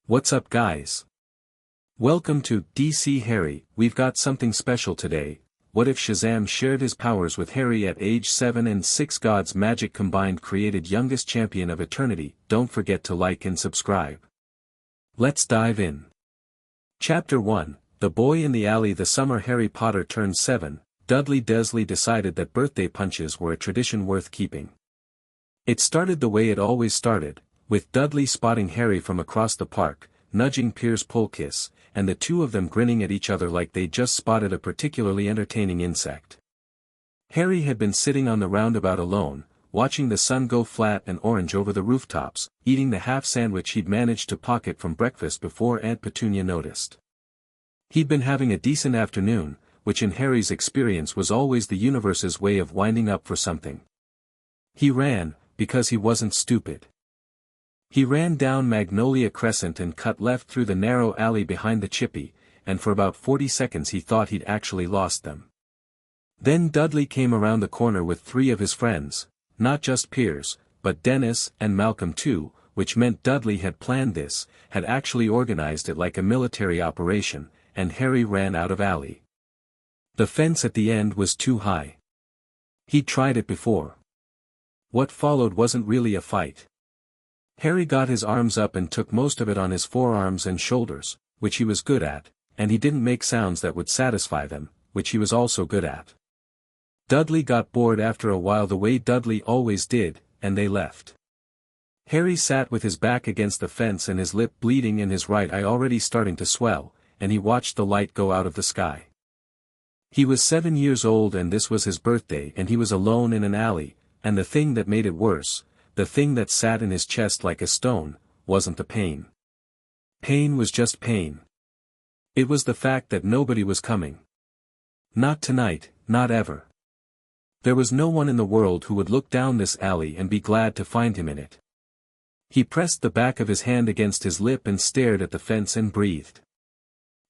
What's up, guys? Welcome to DC Harry. We've got something special today. What if Shazam shared his powers with Harry at age 7 and 6? God's magic combined created youngest champion of eternity. Don't forget to like and subscribe. Let's dive in. Chapter 1, The Boy in the Alley. The summer Harry Potter turned 7, Dudley Dursley decided that birthday punches were a tradition worth keeping. It started the way it always started, with Dudley spotting Harry from across the park, nudging Piers Polkiss, and the two of them grinning at each other like they'd just spotted a particularly entertaining insect. Harry had been sitting on the roundabout alone, watching the sun go flat and orange over the rooftops, eating the half-sandwich he'd managed to pocket from breakfast before Aunt Petunia noticed. He'd been having a decent afternoon, which in Harry's experience was always the universe's way of winding up for something. He ran, because he wasn't stupid. He ran down Magnolia Crescent and cut left through the narrow alley behind the Chippy, and for about 40 seconds he thought he'd actually lost them. Then Dudley came around the corner with 3 of his friends, not just Piers, but Dennis and Malcolm too, which meant Dudley had planned this, had actually organized it like a military operation, and Harry ran out of alley. The fence at the end was too high. He'd tried it before. What followed wasn't really a fight. Harry got his arms up and took most of it on his forearms and shoulders, which he was good at, and he didn't make sounds that would satisfy them, which he was also good at. Dudley got bored after a while the way Dudley always did, and they left. Harry sat with his back against the fence and his lip bleeding and his right eye already starting to swell, and he watched the light go out of the sky. He was 7 years old and this was his birthday and he was alone in an alley, and the thing that made it worse, the thing that sat in his chest like a stone, wasn't the pain. Pain was just pain. It was the fact that nobody was coming. Not tonight, not ever. There was no one in the world who would look down this alley and be glad to find him in it. He pressed the back of his hand against his lip and stared at the fence and breathed.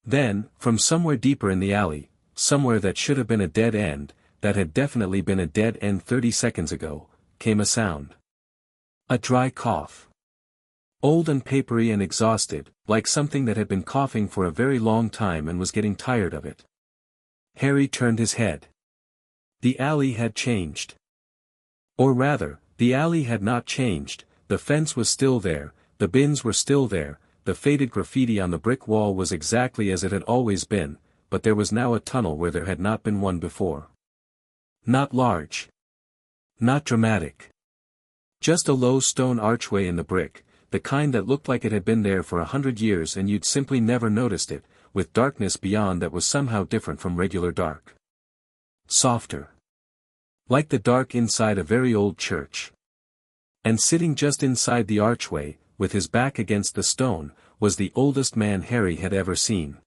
Then, from somewhere deeper in the alley, somewhere that should have been a dead end, that had definitely been a dead end 30 seconds ago, came a sound. A dry cough. Old and papery and exhausted, like something that had been coughing for a very long time and was getting tired of it. Harry turned his head. The alley had changed. Or rather, the alley had not changed, the fence was still there, the bins were still there, the faded graffiti on the brick wall was exactly as it had always been, but there was now a tunnel where there had not been one before. Not large. Not dramatic. Just a low stone archway in the brick, the kind that looked like it had been there for 100 years and you'd simply never noticed it, with darkness beyond that was somehow different from regular dark. Softer. Like the dark inside a very old church. And sitting just inside the archway, with his back against the stone, was the oldest man Harry had ever seen.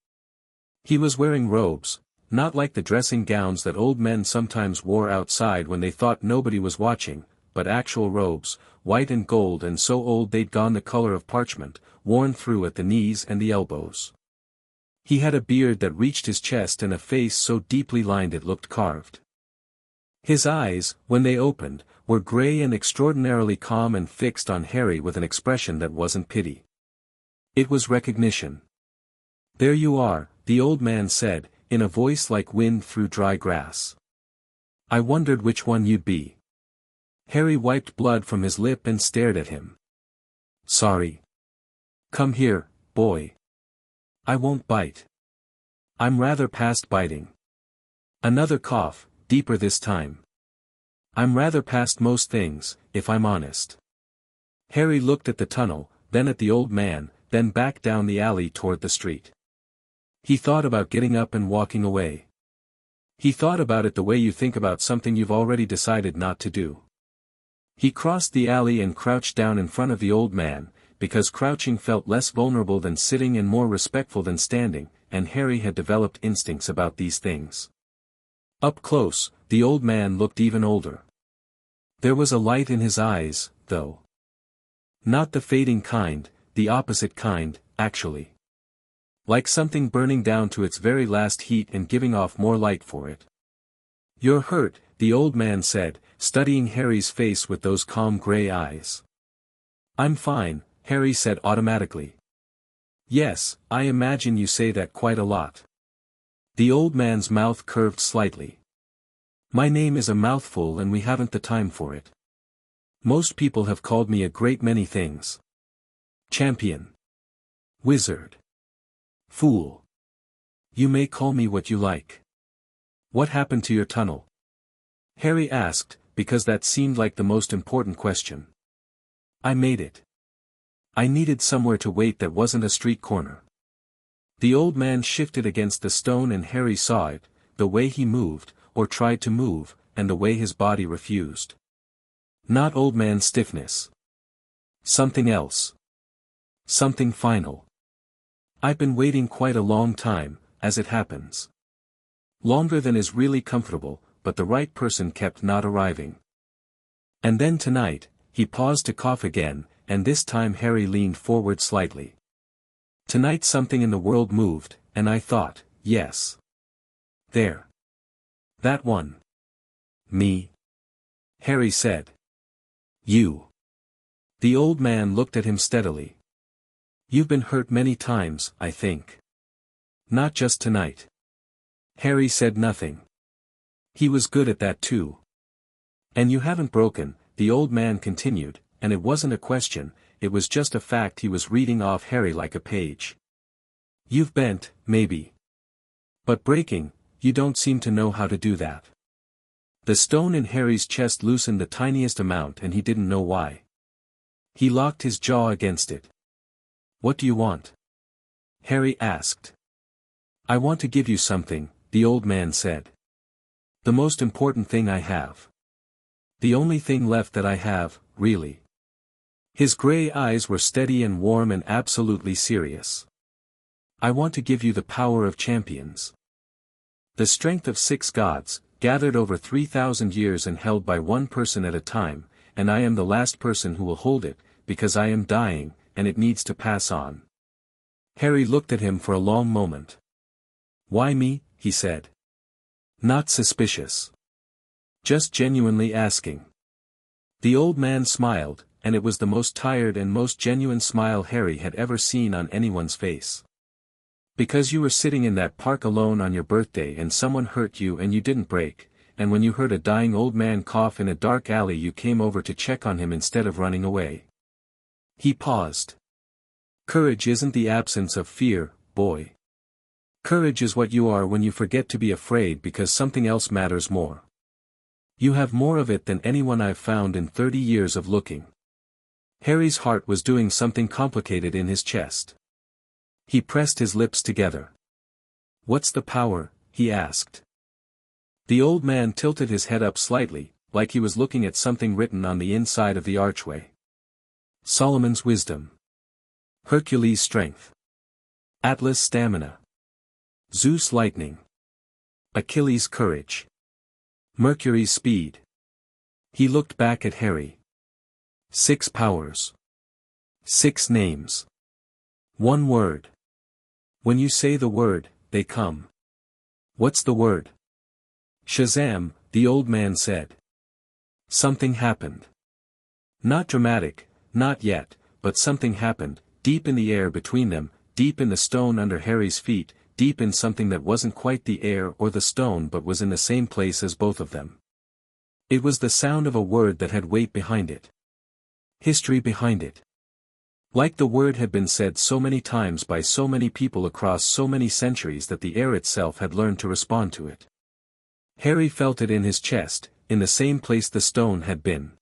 He was wearing robes, not like the dressing gowns that old men sometimes wore outside when they thought nobody was watching, but actual robes, white and gold and so old they'd gone the color of parchment, worn through at the knees and the elbows. He had a beard that reached his chest and a face so deeply lined it looked carved. His eyes, when they opened, were gray and extraordinarily calm and fixed on Harry with an expression that wasn't pity. It was recognition. "There you are," the old man said, in a voice like wind through dry grass. "I wondered which one you'd be." Harry wiped blood from his lip and stared at him. "Sorry. Come here, boy. I won't bite. I'm rather past biting." Another cough, deeper this time. "I'm rather past most things, if I'm honest." Harry looked at the tunnel, then at the old man, then back down the alley toward the street. He thought about getting up and walking away. He thought about it the way you think about something you've already decided not to do. He crossed the alley and crouched down in front of the old man, because crouching felt less vulnerable than sitting and more respectful than standing, and Harry had developed instincts about these things. Up close, the old man looked even older. There was a light in his eyes, though. Not the fading kind, the opposite kind, actually. Like something burning down to its very last heat and giving off more light for it. "You're hurt," the old man said, studying Harry's face with those calm gray eyes. "I'm fine," Harry said automatically. Yes, I imagine you say that quite a lot. The old man's mouth curved slightly. My name is a mouthful and we haven't the time for it. Most people have called me a great many things. Champion. Wizard. Fool. You may call me what you like. What happened to your tunnel? Harry asked, because that seemed like the most important question. I made it. I needed somewhere to wait that wasn't a street corner. The old man shifted against the stone and Harry saw it, the way he moved, or tried to move, and the way his body refused. Not old man stiffness. Something else. Something final. I've been waiting quite a long time, as it happens. Longer than is really comfortable, but the right person kept not arriving. And then tonight, he paused to cough again, and this time Harry leaned forward slightly. Tonight something in the world moved, and I thought, yes. There. That one. Me. Harry said. You. The old man looked at him steadily. You've been hurt many times, I think. Not just tonight. Harry said nothing. He was good at that too. And you haven't broken, the old man continued, and it wasn't a question, it was just a fact he was reading off Harry like a page. You've bent, maybe. But breaking, you don't seem to know how to do that. The stone in Harry's chest loosened the tiniest amount and he didn't know why. He locked his jaw against it. What do you want? Harry asked. I want to give you something, the old man said. The most important thing I have. The only thing left that I have, really. His gray eyes were steady and warm and absolutely serious. I want to give you the power of champions. The strength of 6 gods, gathered over 3,000 years and held by one person at a time, and I am the last person who will hold it, because I am dying, and it needs to pass on. Harry looked at him for a long moment. Why me? He said. Not suspicious. Just genuinely asking. The old man smiled, and it was the most tired and most genuine smile Harry had ever seen on anyone's face. Because you were sitting in that park alone on your birthday and someone hurt you and you didn't break, and when you heard a dying old man cough in a dark alley you came over to check on him instead of running away. He paused. Courage isn't the absence of fear, boy. Courage is what you are when you forget to be afraid because something else matters more. You have more of it than anyone I've found in 30 years of looking. Harry's heart was doing something complicated in his chest. He pressed his lips together. What's the power? He asked. The old man tilted his head up slightly, like he was looking at something written on the inside of the archway. Solomon's wisdom. Hercules' strength. Atlas' stamina. Zeus' lightning. Achilles' courage. Mercury's speed. He looked back at Harry. 6 powers. 6 names. 1 word. When you say the word, they come. What's the word? Shazam, the old man said. Something happened. Not dramatic, not yet, but something happened, deep in the air between them, deep in the stone under Harry's feet, deep in something that wasn't quite the air or the stone but was in the same place as both of them. It was the sound of a word that had weight behind it. History behind it. Like the word had been said so many times by so many people across so many centuries that the air itself had learned to respond to it. Harry felt it in his chest, in the same place the stone had been.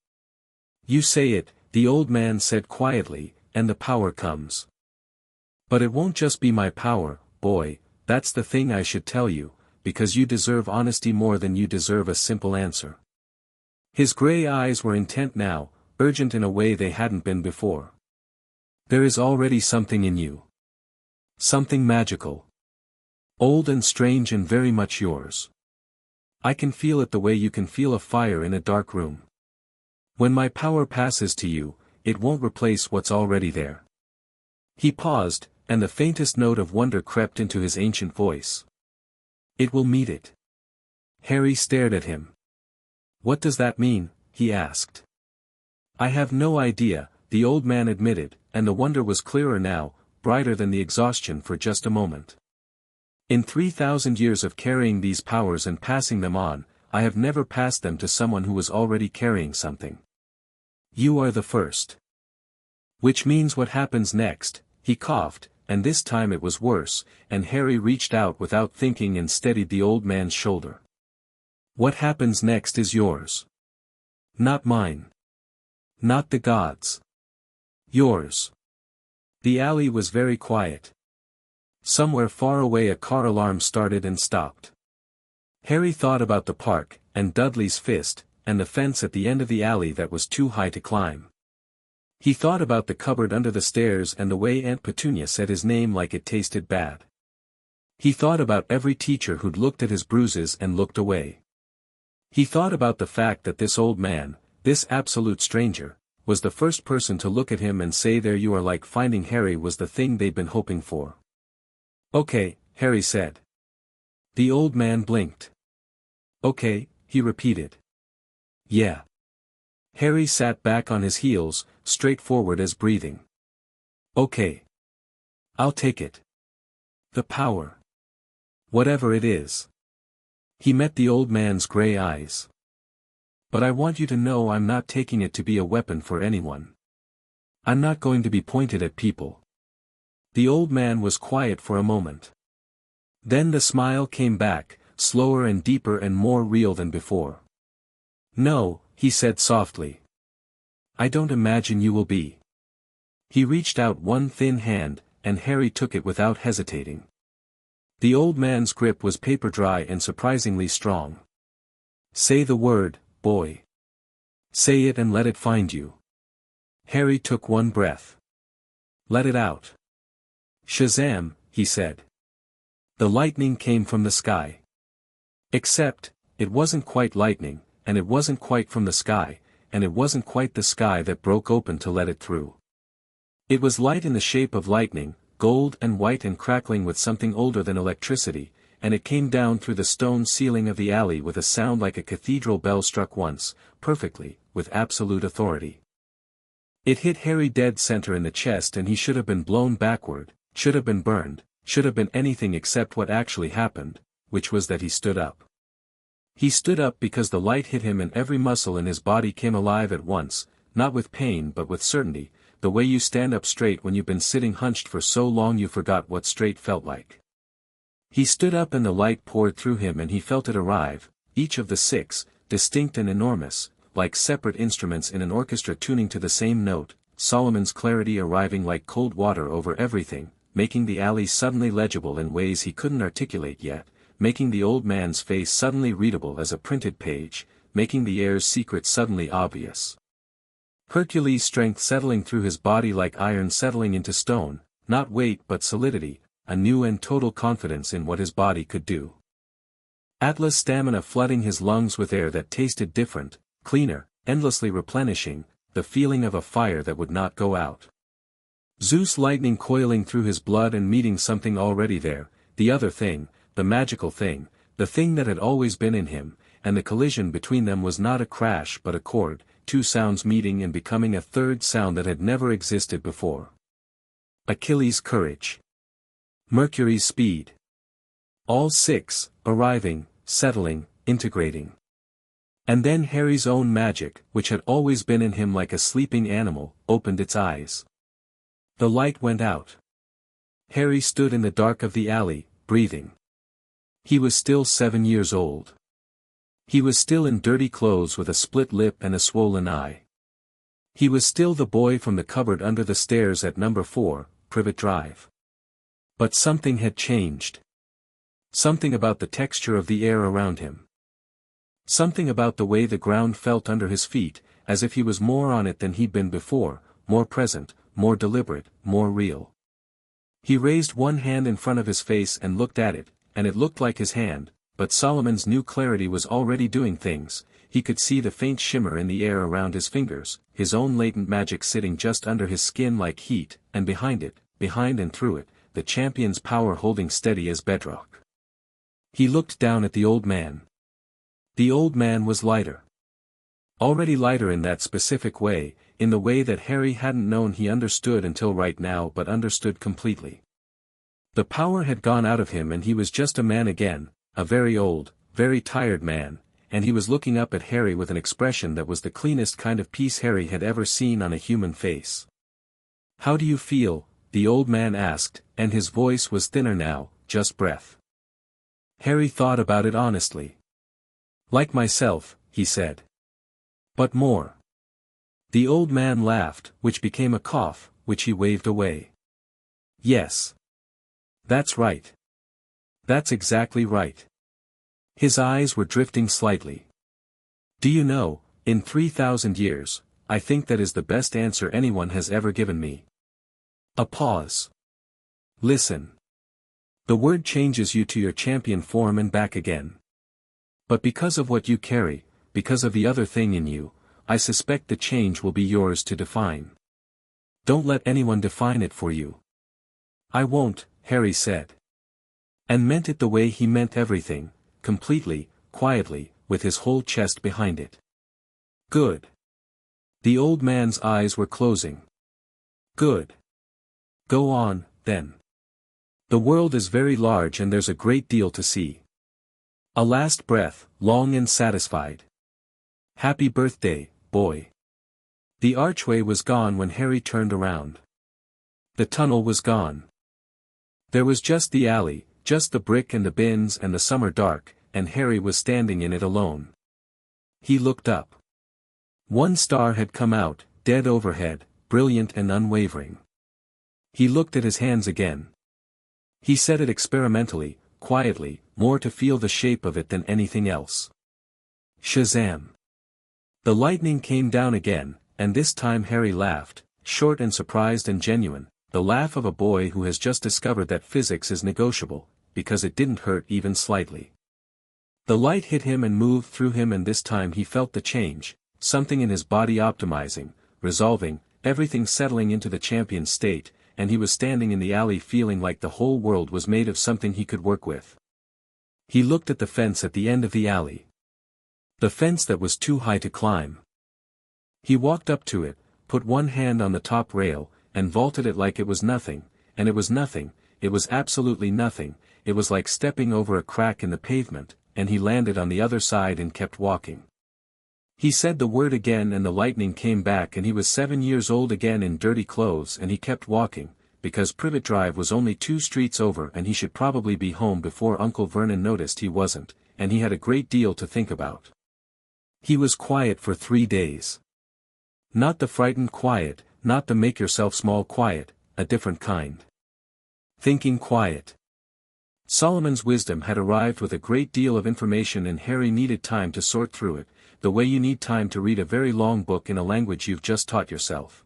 You say it, the old man said quietly, and the power comes. But it won't just be my power, boy, that's the thing I should tell you, because you deserve honesty more than you deserve a simple answer. His gray eyes were intent now, urgent in a way they hadn't been before. There is already something in you. Something magical. Old and strange and very much yours. I can feel it the way you can feel a fire in a dark room. When my power passes to you, it won't replace what's already there. He paused, and the faintest note of wonder crept into his ancient voice. It will meet it. Harry stared at him. What does that mean? He asked. I have no idea, the old man admitted, and the wonder was clearer now, brighter than the exhaustion for just a moment. In 3,000 years of carrying these powers and passing them on, I have never passed them to someone who was already carrying something. You are the first. Which means what happens next, he coughed, and this time it was worse, and Harry reached out without thinking and steadied the old man's shoulder. What happens next is yours. Not mine. Not the gods. Yours. The alley was very quiet. Somewhere far away a car alarm started and stopped. Harry thought about the park, and Dudley's fist, and the fence at the end of the alley that was too high to climb. He thought about the cupboard under the stairs and the way Aunt Petunia said his name like it tasted bad. He thought about every teacher who'd looked at his bruises and looked away. He thought about the fact that this old man, this absolute stranger, was the first person to look at him and say there you are, like finding Harry was the thing they'd been hoping for. Okay, Harry said. The old man blinked. Okay, he repeated. Yeah. Harry sat back on his heels, straightforward as breathing. Okay. I'll take it. The power. Whatever it is. He met the old man's gray eyes. But I want you to know I'm not taking it to be a weapon for anyone. I'm not going to be pointed at people. The old man was quiet for a moment. Then the smile came back, slower and deeper and more real than before. No, he said softly. I don't imagine you will be. He reached out one thin hand, and Harry took it without hesitating. The old man's grip was paper dry and surprisingly strong. Say the word, boy. Say it and let it find you. Harry took one breath. Let it out. Shazam, he said. The lightning came from the sky. Except, it wasn't quite lightning, and it wasn't quite from the sky, and it wasn't quite the sky that broke open to let it through. It was light in the shape of lightning, gold and white and crackling with something older than electricity, and it came down through the stone ceiling of the alley with a sound like a cathedral bell struck once, perfectly, with absolute authority. It hit Harry dead center in the chest and he should have been blown backward, should have been burned, should have been anything except what actually happened, which was that he stood up. He stood up because the light hit him and every muscle in his body came alive at once, not with pain but with certainty, the way you stand up straight when you've been sitting hunched for so long you forgot what straight felt like. He stood up and the light poured through him and he felt it arrive, each of the six, distinct and enormous, like separate instruments in an orchestra tuning to the same note, Solomon's clarity arriving like cold water over everything, making the alley suddenly legible in ways he couldn't articulate yet, making the old man's face suddenly readable as a printed page, making the air's secret suddenly obvious. Hercules' strength settling through his body like iron settling into stone, not weight but solidity, a new and total confidence in what his body could do. Atlas stamina flooding his lungs with air that tasted different, cleaner, endlessly replenishing, the feeling of a fire that would not go out. Zeus lightning coiling through his blood and meeting something already there, the other thing, the magical thing, the thing that had always been in him, and the collision between them was not a crash but a chord, two sounds meeting and becoming a third sound that had never existed before. Achilles' courage. Mercury's speed. All six, arriving, settling, integrating. And then Harry's own magic, which had always been in him like a sleeping animal, opened its eyes. The light went out. Harry stood in the dark of the alley, breathing. He was still 7 years old. He was still in dirty clothes with a split lip and a swollen eye. He was still the boy from the cupboard under the stairs at number 4, Privet Drive. But something had changed. Something about the texture of the air around him. Something about the way the ground felt under his feet, as if he was more on it than he'd been before, more present, more deliberate, more real. He raised one hand in front of his face and looked at it, and it looked like his hand, but Solomon's new clarity was already doing things. He could see the faint shimmer in the air around his fingers, his own latent magic sitting just under his skin like heat, and behind it, behind and through it, the champion's power holding steady as bedrock. He looked down at the old man. The old man was lighter. Already lighter in that specific way, in the way that Harry hadn't known he understood until right now but understood completely. The power had gone out of him and he was just a man again, a very old, very tired man, and he was looking up at Harry with an expression that was the cleanest kind of peace Harry had ever seen on a human face. "How do you feel?" the old man asked, and his voice was thinner now, just breath. Harry thought about it honestly. "Like myself," he said. "But more." The old man laughed, which became a cough, which he waved away. "Yes. That's right. That's exactly right." His eyes were drifting slightly. "Do you know, in 3,000 years, I think that is the best answer anyone has ever given me." A pause. "Listen. The word changes you to your champion form and back again. But because of what you carry, because of the other thing in you, I suspect the change will be yours to define. Don't let anyone define it for you." "I won't," Harry said. And meant it the way he meant everything, completely, quietly, with his whole chest behind it. "Good." The old man's eyes were closing. "Good. Go on, then. The world is very large and there's a great deal to see." A last breath, long and satisfied. "Happy birthday, boy." The archway was gone when Harry turned around. The tunnel was gone. There was just the alley, just the brick and the bins and the summer dark, and Harry was standing in it alone. He looked up. One star had come out, dead overhead, brilliant and unwavering. He looked at his hands again. He said it experimentally, quietly, more to feel the shape of it than anything else. Shazam. The lightning came down again, and this time Harry laughed, short and surprised and genuine, the laugh of a boy who has just discovered that physics is negotiable, because it didn't hurt even slightly. The light hit him and moved through him, and this time he felt the change, something in his body optimizing, resolving, everything settling into the champion state, and he was standing in the alley feeling like the whole world was made of something he could work with. He looked at the fence at the end of the alley. The fence that was too high to climb. He walked up to it, put one hand on the top rail, and vaulted it like it was nothing, and it was nothing, it was absolutely nothing, it was like stepping over a crack in the pavement, and he landed on the other side and kept walking. He said the word again and the lightning came back and he was 7 years old again in dirty clothes, and he kept walking, because Privet Drive was only 2 streets over and he should probably be home before Uncle Vernon noticed he wasn't, and he had a great deal to think about. He was quiet for 3 days. Not the frightened quiet, not the make yourself small quiet, a different kind. Thinking quiet. Solomon's wisdom had arrived with a great deal of information and Harry needed time to sort through it, the way you need time to read a very long book in a language you've just taught yourself.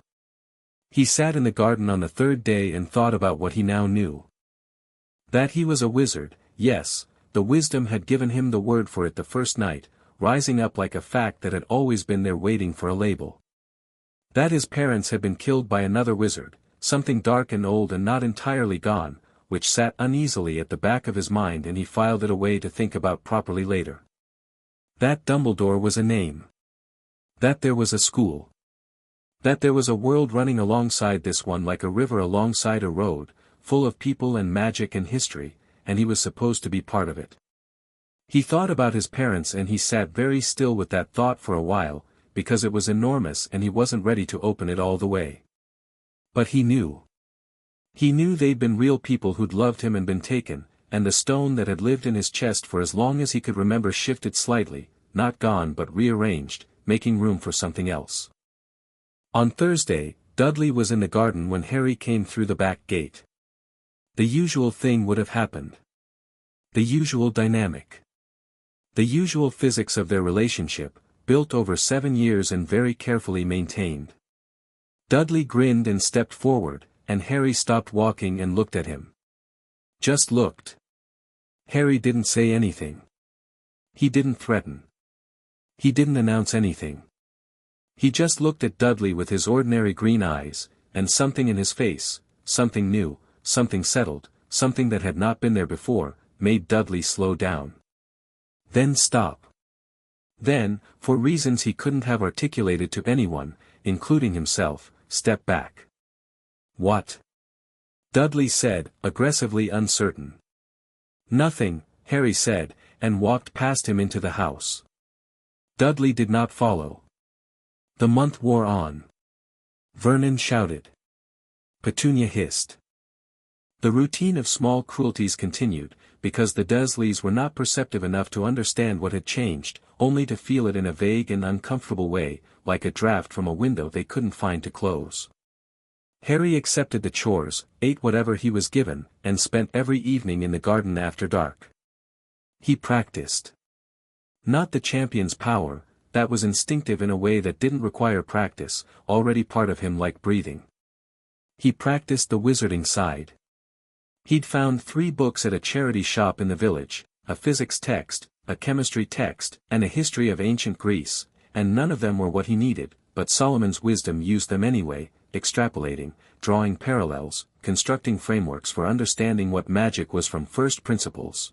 He sat in the garden on the 3rd day and thought about what he now knew. That he was a wizard, yes, the wisdom had given him the word for it the first night, rising up like a fact that had always been there waiting for a label. That his parents had been killed by another wizard, something dark and old and not entirely gone, which sat uneasily at the back of his mind and he filed it away to think about properly later. That Dumbledore was a name. That there was a school. That there was a world running alongside this one like a river alongside a road, full of people and magic and history, and he was supposed to be part of it. He thought about his parents and he sat very still with that thought for a while, because it was enormous and he wasn't ready to open it all the way. But he knew. He knew they'd been real people who'd loved him and been taken, and the stone that had lived in his chest for as long as he could remember shifted slightly, not gone but rearranged, making room for something else. On Thursday, Dudley was in the garden when Harry came through the back gate. The usual thing would have happened. The usual dynamic. The usual physics of their relationship, built over 7 years and very carefully maintained. Dudley grinned and stepped forward, and Harry stopped walking and looked at him. Just looked. Harry didn't say anything. He didn't threaten. He didn't announce anything. He just looked at Dudley with his ordinary green eyes, and something in his face, something new, something settled, something that had not been there before, made Dudley slow down. Then stop. Then, for reasons he couldn't have articulated to anyone, including himself, stepped back. "What?" Dudley said, aggressively uncertain. "Nothing," Harry said, and walked past him into the house. Dudley did not follow. The month wore on. Vernon shouted. Petunia hissed. The routine of small cruelties continued, because the Dursleys were not perceptive enough to understand what had changed, only to feel it in a vague and uncomfortable way, like a draft from a window they couldn't find to close. Harry accepted the chores, ate whatever he was given, and spent every evening in the garden after dark. He practiced. Not the champion's power, that was instinctive in a way that didn't require practice, already part of him like breathing. He practiced the wizarding side. He'd found 3 books at a charity shop in the village, a physics text, a chemistry text, and a history of ancient Greece, and none of them were what he needed, but Solomon's wisdom used them anyway, extrapolating, drawing parallels, constructing frameworks for understanding what magic was from first principles.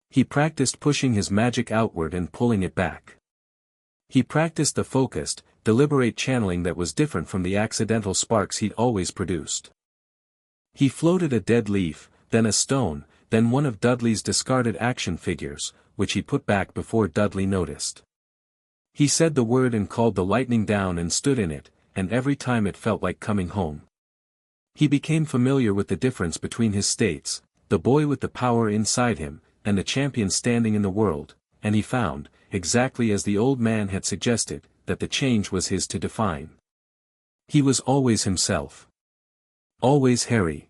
He practiced pushing his magic outward and pulling it back. He practiced the focused, deliberate channeling that was different from the accidental sparks he'd always produced. He floated a dead leaf, then a stone, then one of Dudley's discarded action figures, which he put back before Dudley noticed. He said the word and called the lightning down and stood in it, and every time it felt like coming home. He became familiar with the difference between his states, the boy with the power inside him, and the champion standing in the world, and he found, exactly as the old man had suggested, that the change was his to define. He was always himself. Always Harry.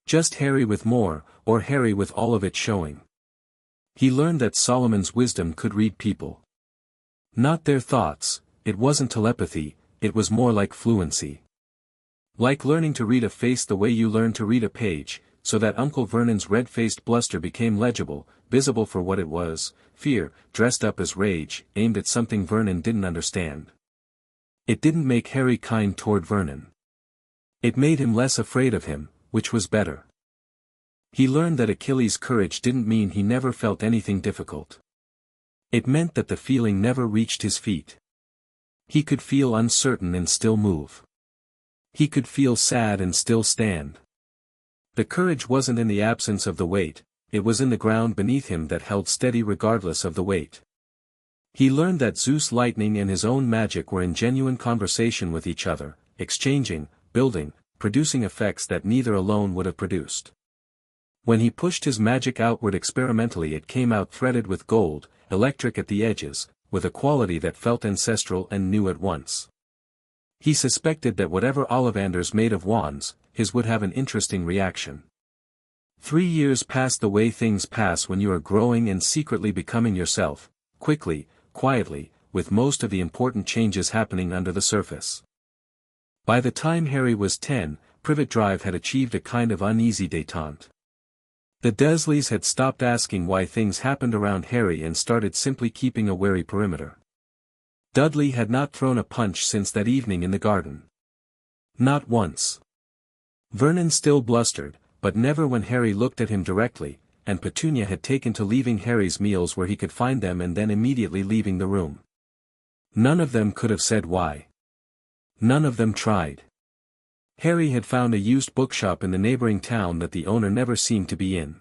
Just Harry with more, or Harry with all of it showing. He learned that Solomon's wisdom could read people. Not their thoughts, it wasn't telepathy, it was more like fluency. Like learning to read a face the way you learn to read a page, so that Uncle Vernon's red-faced bluster became legible, visible for what it was, fear, dressed up as rage, aimed at something Vernon didn't understand. It didn't make Harry kind toward Vernon. It made him less afraid of him, which was better. He learned that Achilles' courage didn't mean he never felt anything difficult. It meant that the feeling never reached his feet. He could feel uncertain and still move. He could feel sad and still stand. The courage wasn't in the absence of the weight, it was in the ground beneath him that held steady regardless of the weight. He learned that Zeus lightning and his own magic were in genuine conversation with each other, exchanging, building, producing effects that neither alone would have produced. When he pushed his magic outward experimentally, it came out threaded with gold, electric at the edges, with a quality that felt ancestral and new at once. He suspected that whatever Ollivander's made of wands, his would have an interesting reaction. 3 years passed the way things pass when you are growing and secretly becoming yourself, quickly, quietly, with most of the important changes happening under the surface. By the time Harry was 10, Privet Drive had achieved a kind of uneasy détente. The Dursleys had stopped asking why things happened around Harry and started simply keeping a wary perimeter. Dudley had not thrown a punch since that evening in the garden. Not once. Vernon still blustered, but never when Harry looked at him directly, and Petunia had taken to leaving Harry's meals where he could find them and then immediately leaving the room. None of them could have said why. None of them tried. Harry had found a used bookshop in the neighboring town that the owner never seemed to be in.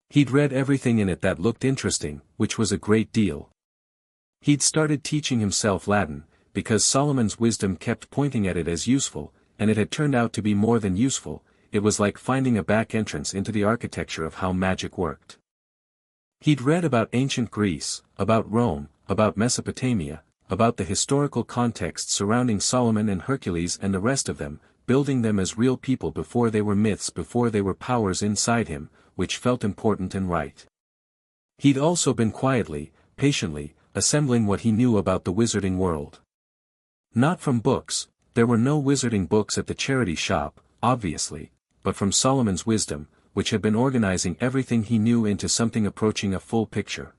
He'd read everything in it that looked interesting, which was a great deal. He'd started teaching himself Latin, because Solomon's wisdom kept pointing at it as useful, and it had turned out to be more than useful. It was like finding a back entrance into the architecture of how magic worked. He'd read about ancient Greece, about Rome, about Mesopotamia, about the historical context surrounding Solomon and Hercules and the rest of them, building them as real people before they were myths, before they were powers inside him, which felt important and right. He'd also been quietly, patiently, assembling what he knew about the wizarding world. Not from books, there were no wizarding books at the charity shop, obviously, but from Solomon's wisdom, which had been organizing everything he knew into something approaching a full picture.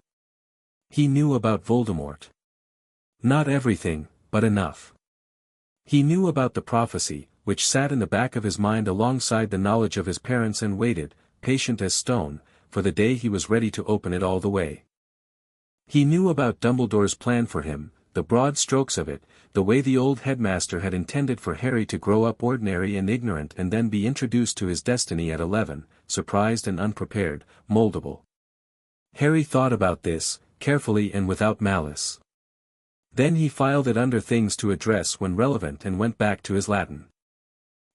He knew about Voldemort. Not everything, but enough. He knew about the prophecy, which sat in the back of his mind alongside the knowledge of his parents and waited, patient as stone, for the day he was ready to open it all the way. He knew about Dumbledore's plan for him, the broad strokes of it, the way the old headmaster had intended for Harry to grow up ordinary and ignorant and then be introduced to his destiny at 11, surprised and unprepared, moldable. Harry thought about this, carefully and without malice. Then he filed it under things to address when relevant and went back to his Latin.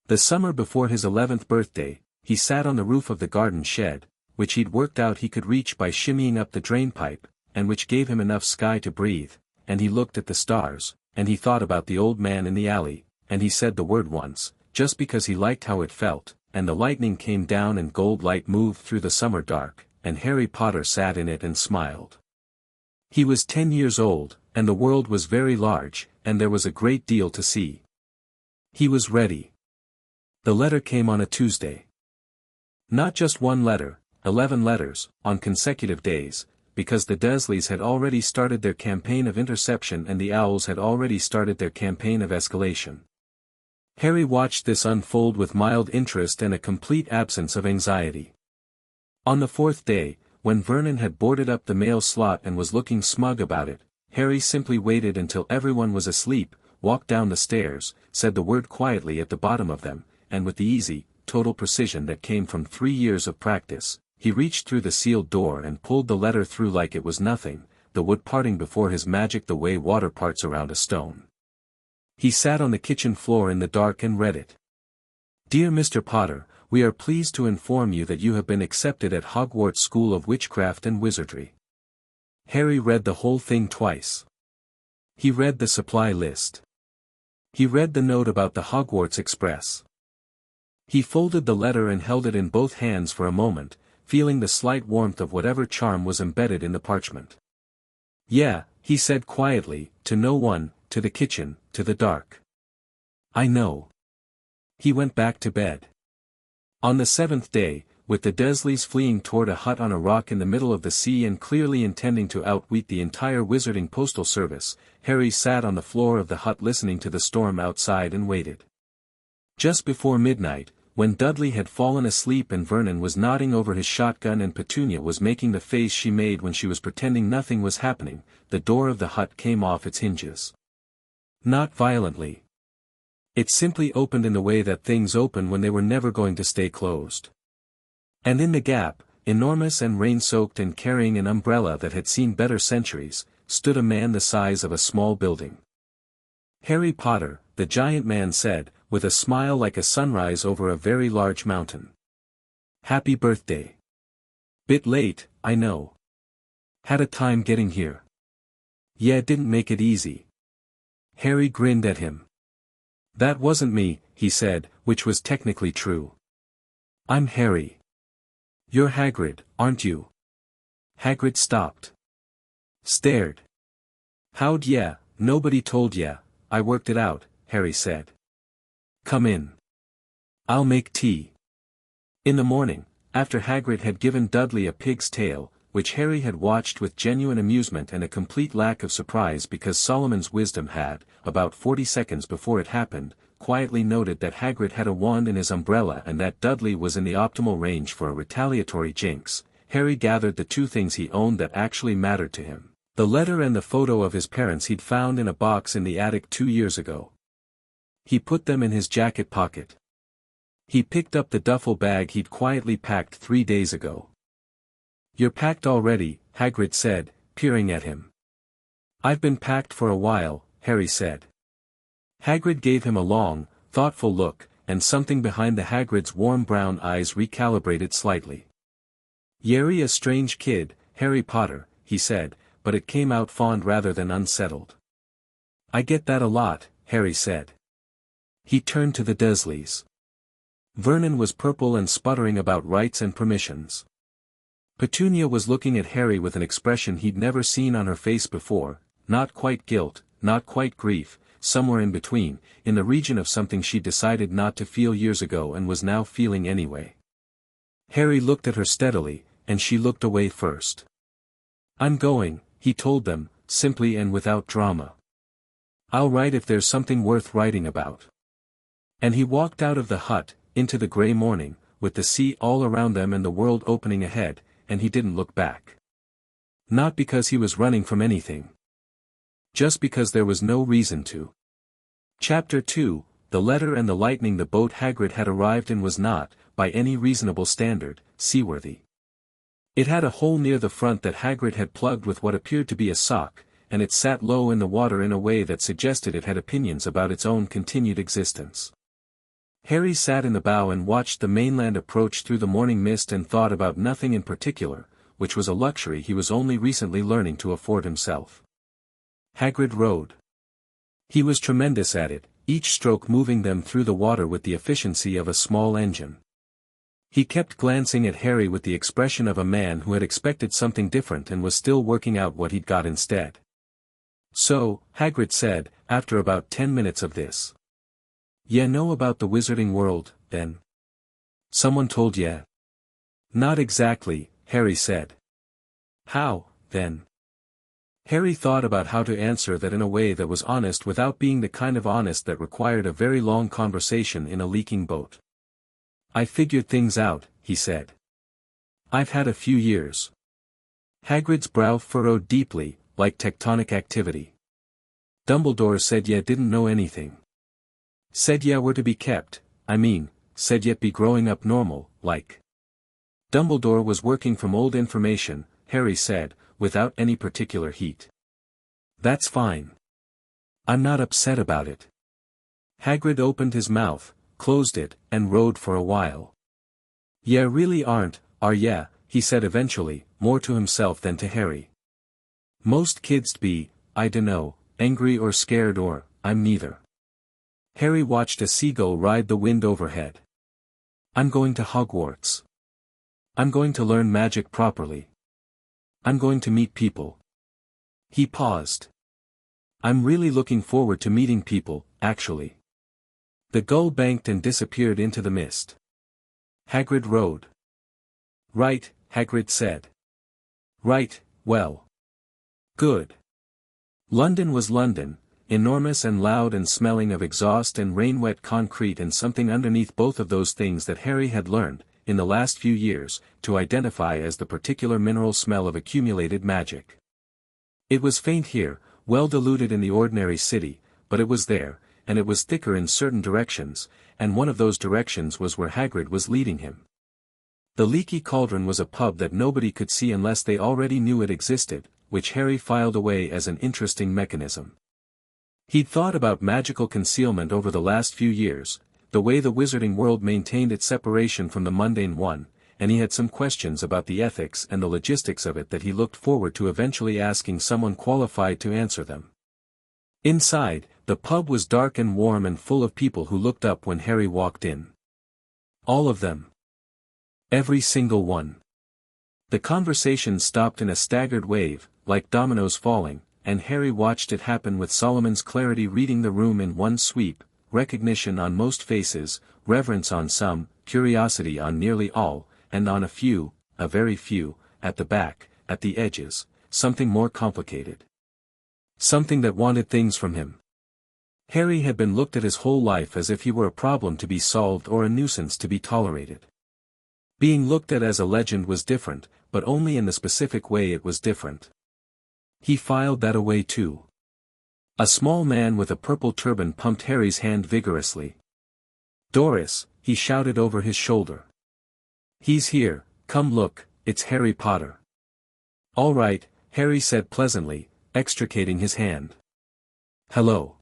The summer before his 11th birthday, he sat on the roof of the garden shed, which he'd worked out he could reach by shimmying up the drainpipe, and which gave him enough sky to breathe, and he looked at the stars, and he thought about the old man in the alley, and he said the word once, just because he liked how it felt, and the lightning came down and gold light moved through the summer dark, and Harry Potter sat in it and smiled. He was 10 years old, and the world was very large, and there was a great deal to see. He was ready. The letter came on a Tuesday. Not just one letter, 11 letters, on consecutive days, because the Dursleys had already started their campaign of interception and the Owls had already started their campaign of escalation. Harry watched this unfold with mild interest and a complete absence of anxiety. On the 4th day, when Vernon had boarded up the mail slot and was looking smug about it, Harry simply waited until everyone was asleep, walked down the stairs, said the word quietly at the bottom of them, and with the easy, total precision that came from 3 years of practice, he reached through the sealed door and pulled the letter through like it was nothing, the wood parting before his magic the way water parts around a stone. He sat on the kitchen floor in the dark and read it. Dear Mr. Potter, we are pleased to inform you that you have been accepted at Hogwarts School of Witchcraft and Wizardry. Harry read the whole thing twice. He read the supply list. He read the note about the Hogwarts Express. He folded the letter and held it in both hands for a moment, feeling the slight warmth of whatever charm was embedded in the parchment. Yeah, he said quietly, to no one, to the kitchen, to the dark. I know. He went back to bed. On the 7th day, with the Dursleys fleeing toward a hut on a rock in the middle of the sea and clearly intending to outwit the entire wizarding postal service, Harry sat on the floor of the hut listening to the storm outside and waited. Just before midnight, when Dudley had fallen asleep and Vernon was nodding over his shotgun and Petunia was making the face she made when she was pretending nothing was happening, the door of the hut came off its hinges. Not violently. It simply opened in the way that things open when they were never going to stay closed. And in the gap, enormous and rain-soaked and carrying an umbrella that had seen better centuries, stood a man the size of a small building. Harry Potter, the giant man said, with a smile like a sunrise over a very large mountain. Happy birthday. Bit late, I know. Had a time getting here. Yeah, didn't make it easy. Harry grinned at him. That wasn't me, he said, which was technically true. I'm Harry. You're Hagrid, aren't you? Hagrid stopped. Stared. How'd ya, nobody told ya, I worked it out, Harry said. Come in. I'll make tea. In the morning, after Hagrid had given Dudley a pig's tail, which Harry had watched with genuine amusement and a complete lack of surprise because Solomon's wisdom had, about 40 seconds before it happened, quietly noted that Hagrid had a wand in his umbrella and that Dudley was in the optimal range for a retaliatory jinx, Harry gathered the two things he owned that actually mattered to him, the letter and the photo of his parents he'd found in a box in the attic 2 years ago. He put them in his jacket pocket. He picked up the duffel bag he'd quietly packed 3 days ago. You're packed already, Hagrid said, peering at him. I've been packed for a while, Harry said. Hagrid gave him a long, thoughtful look, and something behind the Hagrid's warm brown eyes recalibrated slightly. Yerry a strange kid, Harry Potter, he said, but it came out fond rather than unsettled. I get that a lot, Harry said. He turned to the Dursleys. Vernon was purple and sputtering about rights and permissions. Petunia was looking at Harry with an expression he'd never seen on her face before, not quite guilt, not quite grief, somewhere in between, in the region of something she'd decided not to feel years ago and was now feeling anyway. Harry looked at her steadily, and she looked away first. I'm going, he told them, simply and without drama. I'll write if there's something worth writing about. And he walked out of the hut, into the grey morning, with the sea all around them and the world opening ahead, and he didn't look back. Not because he was running from anything. Just because there was no reason to. Chapter 2, The Letter and the Lightning. The boat Hagrid had arrived in was not, by any reasonable standard, seaworthy. It had a hole near the front that Hagrid had plugged with what appeared to be a sock, and it sat low in the water in a way that suggested it had opinions about its own continued existence. Harry sat in the bow and watched the mainland approach through the morning mist and thought about nothing in particular, which was a luxury he was only recently learning to afford himself. Hagrid rowed. He was tremendous at it, each stroke moving them through the water with the efficiency of a small engine. He kept glancing at Harry with the expression of a man who had expected something different and was still working out what he'd got instead. "So," Hagrid said, after about 10 minutes of this. "Ya know about the wizarding world, then? Someone told ya?" "Not exactly," Harry said. "How, then?" Harry thought about how to answer that in a way that was honest without being the kind of honest that required a very long conversation in a leaking boat. "I figured things out," he said. "I've had a few years." Hagrid's brow furrowed deeply, like tectonic activity. "Dumbledore said ya didn't know anything. Said ya were to be kept, said yet be growing up normal, like." "Dumbledore was working from old information," Harry said, without any particular heat. "That's fine. I'm not upset about it." Hagrid opened his mouth, closed it, and rowed for a while. "Ya really aren't, are ya?" he said eventually, more to himself than to Harry. "Most kids'd be, I dunno, angry or scared or, I'm neither." Harry watched a seagull ride the wind overhead. "I'm going to Hogwarts. I'm going to learn magic properly. I'm going to meet people." He paused. "I'm really looking forward to meeting people, actually." The gull banked and disappeared into the mist. Hagrid rowed. "Right," Hagrid said. "Right, well. Good." London was London, enormous and loud and smelling of exhaust and rain-wet concrete, and something underneath both of those things that Harry had learned, in the last few years, to identify as the particular mineral smell of accumulated magic. It was faint here, well diluted in the ordinary city, but it was there, and it was thicker in certain directions, and one of those directions was where Hagrid was leading him. The Leaky Cauldron was a pub that nobody could see unless they already knew it existed, which Harry filed away as an interesting mechanism. He'd thought about magical concealment over the last few years, the way the wizarding world maintained its separation from the mundane one, and he had some questions about the ethics and the logistics of it that he looked forward to eventually asking someone qualified to answer them. Inside, the pub was dark and warm and full of people who looked up when Harry walked in. All of them. Every single one. The conversation stopped in a staggered wave, like dominoes falling, and Harry watched it happen with Solomon's clarity reading the room in one sweep, recognition on most faces, reverence on some, curiosity on nearly all, and on a few, a very few, at the back, at the edges, something more complicated. Something that wanted things from him. Harry had been looked at his whole life as if he were a problem to be solved or a nuisance to be tolerated. Being looked at as a legend was different, but only in the specific way it was different. He filed that away too. A small man with a purple turban pumped Harry's hand vigorously. "Doris," he shouted over his shoulder. "He's here, come look, it's Harry Potter." "All right," Harry said pleasantly, extricating his hand. "Hello."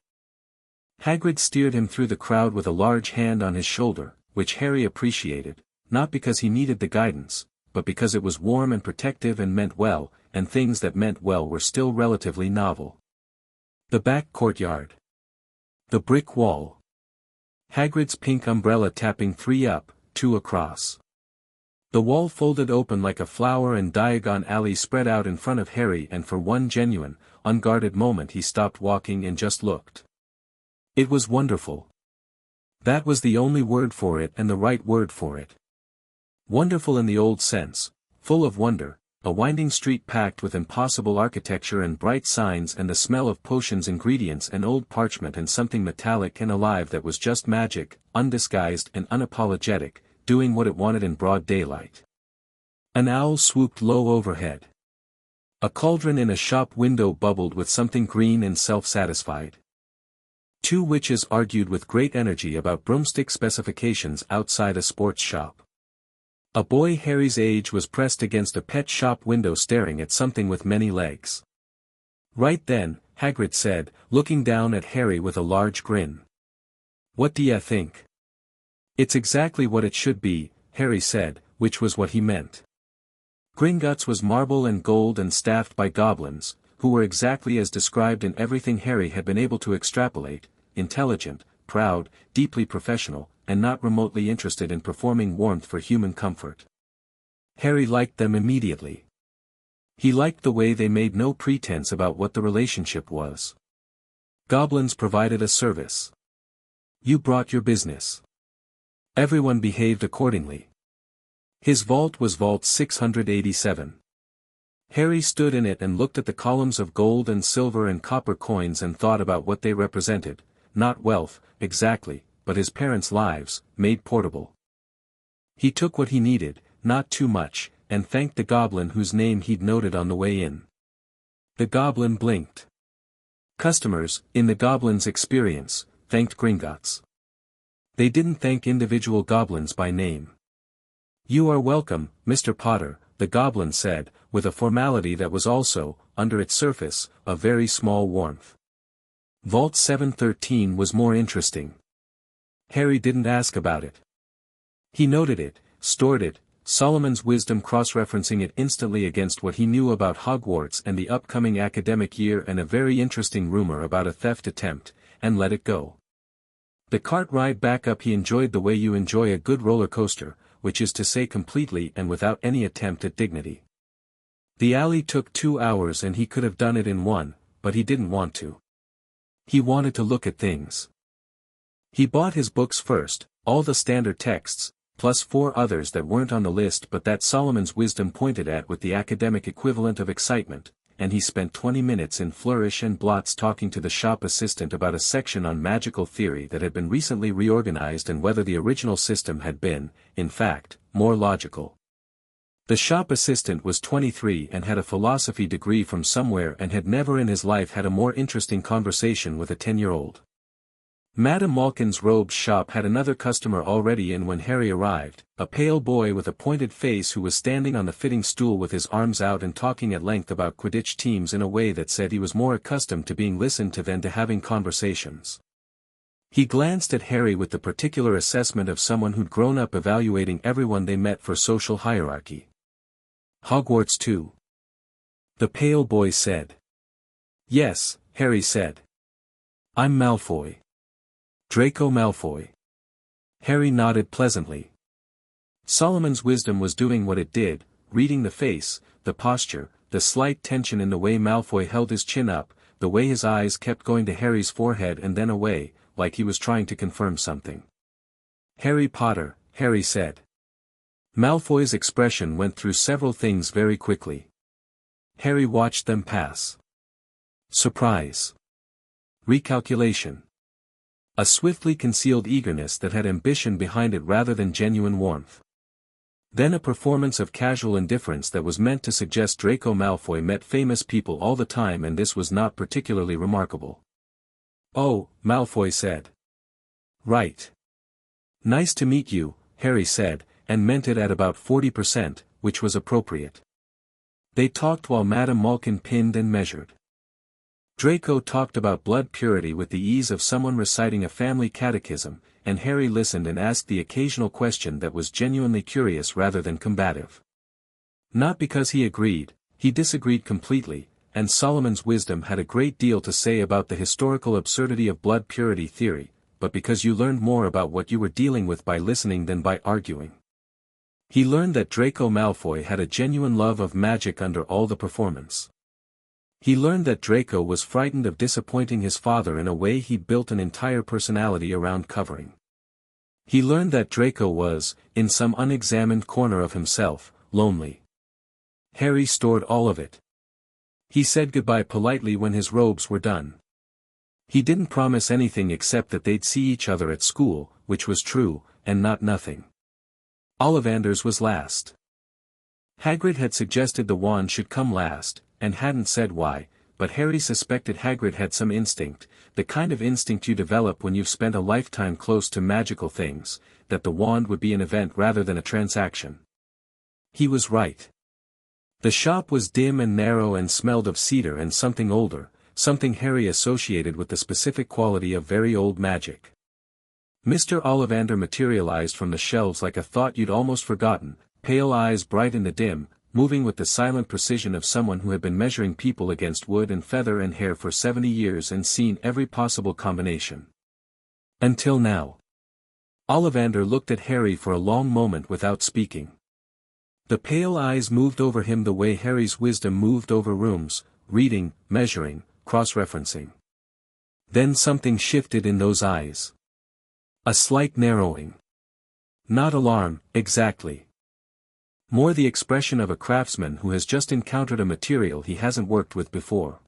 Hagrid steered him through the crowd with a large hand on his shoulder, which Harry appreciated, not because he needed the guidance, but because it was warm and protective and meant well, and things that meant well were still relatively novel. The back courtyard. The brick wall. Hagrid's pink umbrella tapping 3 up, 2 across. The wall folded open like a flower and Diagon Alley spread out in front of Harry, and for one genuine, unguarded moment he stopped walking and just looked. It was wonderful. That was the only word for it and the right word for it. Wonderful in the old sense, full of wonder, a winding street packed with impossible architecture and bright signs and the smell of potions, ingredients and old parchment, and something metallic and alive that was just magic, undisguised and unapologetic, doing what it wanted in broad daylight. An owl swooped low overhead. A cauldron in a shop window bubbled with something green and self-satisfied. Two witches argued with great energy about broomstick specifications outside a sports shop. A boy Harry's age was pressed against a pet shop window staring at something with many legs. Right then, Hagrid said, looking down at Harry with a large grin. "What do ya think?" "It's exactly what it should be," Harry said, which was what he meant. Gringotts was marble and gold and staffed by goblins, who were exactly as described in everything Harry had been able to extrapolate: intelligent, proud, deeply professional, and not remotely interested in performing warmth for human comfort. Harry liked them immediately. He liked the way they made no pretense about what the relationship was. Goblins provided a service. You brought your business. Everyone behaved accordingly. His vault was Vault 687. Harry stood in it and looked at the columns of gold and silver and copper coins and thought about what they represented, not wealth, exactly, but his parents' lives, made portable. He took what he needed, not too much, and thanked the goblin whose name he'd noted on the way in. The goblin blinked. Customers, in the goblin's experience, thanked Gringotts. They didn't thank individual goblins by name. "You are welcome, Mr. Potter," the goblin said, with a formality that was also, under its surface, a very small warmth. Vault 713 was more interesting. Harry didn't ask about it. He noted it, stored it, Solomon's wisdom cross-referencing it instantly against what he knew about Hogwarts and the upcoming academic year and a very interesting rumor about a theft attempt, and let it go. The cart ride back up he enjoyed the way you enjoy a good roller coaster, which is to say completely and without any attempt at dignity. The alley took 2 hours and he could have done it in 1, but he didn't want to. He wanted to look at things. He bought his books first, all the standard texts, plus 4 others that weren't on the list but that Solomon's wisdom pointed at with the academic equivalent of excitement, and he spent 20 minutes in flourish and blots talking to the shop assistant about a section on magical theory that had been recently reorganized and whether the original system had been, in fact, more logical. The shop assistant was 23 and had a philosophy degree from somewhere and had never in his life had a more interesting conversation with a 10-year-old. Madame Malkin's robes shop had another customer already in when Harry arrived, a pale boy with a pointed face who was standing on the fitting stool with his arms out and talking at length about Quidditch teams in a way that said he was more accustomed to being listened to than to having conversations. He glanced at Harry with the particular assessment of someone who'd grown up evaluating everyone they met for social hierarchy. "Hogwarts too?" the pale boy said. "Yes," Harry said. "I'm Malfoy. Draco Malfoy." Harry nodded pleasantly. Solomon's wisdom was doing what it did, reading the face, the posture, the slight tension in the way Malfoy held his chin up, the way his eyes kept going to Harry's forehead and then away, like he was trying to confirm something. "Harry Potter," Harry said. Malfoy's expression went through several things very quickly. Harry watched them pass. Surprise. Recalculation. A swiftly concealed eagerness that had ambition behind it rather than genuine warmth. Then a performance of casual indifference that was meant to suggest Draco Malfoy met famous people all the time and this was not particularly remarkable. "Oh," Malfoy said. "Right. Nice to meet you," Harry said, and meant it at about 40%, which was appropriate. They talked while Madame Malkin pinned and measured. Draco talked about blood purity with the ease of someone reciting a family catechism, and Harry listened and asked the occasional question that was genuinely curious rather than combative. Not because he agreed, he disagreed completely, and Solomon's wisdom had a great deal to say about the historical absurdity of blood purity theory, but because you learned more about what you were dealing with by listening than by arguing. He learned that Draco Malfoy had a genuine love of magic under all the performance. He learned that Draco was frightened of disappointing his father in a way he'd built an entire personality around covering. He learned that Draco was, in some unexamined corner of himself, lonely. Harry stored all of it. He said goodbye politely when his robes were done. He didn't promise anything except that they'd see each other at school, which was true, and not nothing. Ollivander's was last. Hagrid had suggested the wand should come last, and hadn't said why, but Harry suspected Hagrid had some instinct, the kind of instinct you develop when you've spent a lifetime close to magical things, that the wand would be an event rather than a transaction. He was right. The shop was dim and narrow and smelled of cedar and something older, something Harry associated with the specific quality of very old magic. Mr. Ollivander materialized from the shelves like a thought you'd almost forgotten, pale eyes bright in the dim, moving with the silent precision of someone who had been measuring people against wood and feather and hair for 70 years and seen every possible combination. Until now. Ollivander looked at Harry for a long moment without speaking. The pale eyes moved over him the way Harry's wisdom moved over rooms, reading, measuring, cross-referencing. Then something shifted in those eyes. A slight narrowing. Not alarm, exactly. More the expression of a craftsman who has just encountered a material he hasn't worked with before.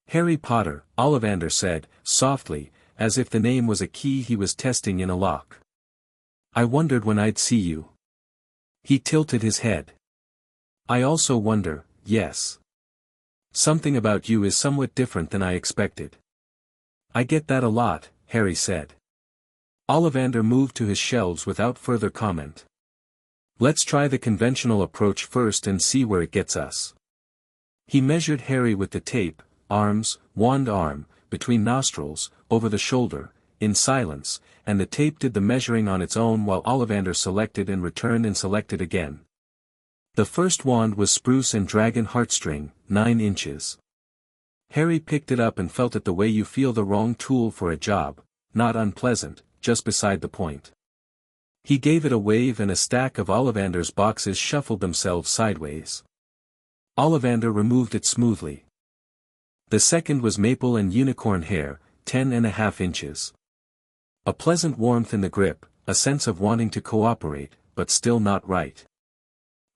Harry Potter, Ollivander said, softly, as if the name was a key he was testing in a lock. I wondered when I'd see you. He tilted his head. I also wonder, yes. Something about you is somewhat different than I expected. I get that a lot, Harry said. Ollivander moved to his shelves without further comment. Let's try the conventional approach first and see where it gets us. He measured Harry with the tape, arms, wand arm, between nostrils, over the shoulder, in silence, and the tape did the measuring on its own while Ollivander selected and returned and selected again. The first wand was spruce and dragon heartstring, 9 inches. Harry picked it up and felt it the way you feel the wrong tool for a job, not unpleasant, just beside the point. He gave it a wave and a stack of Ollivander's boxes shuffled themselves sideways. Ollivander removed it smoothly. The second was maple and unicorn hair, 10.5 inches. A pleasant warmth in the grip, a sense of wanting to cooperate, but still not right.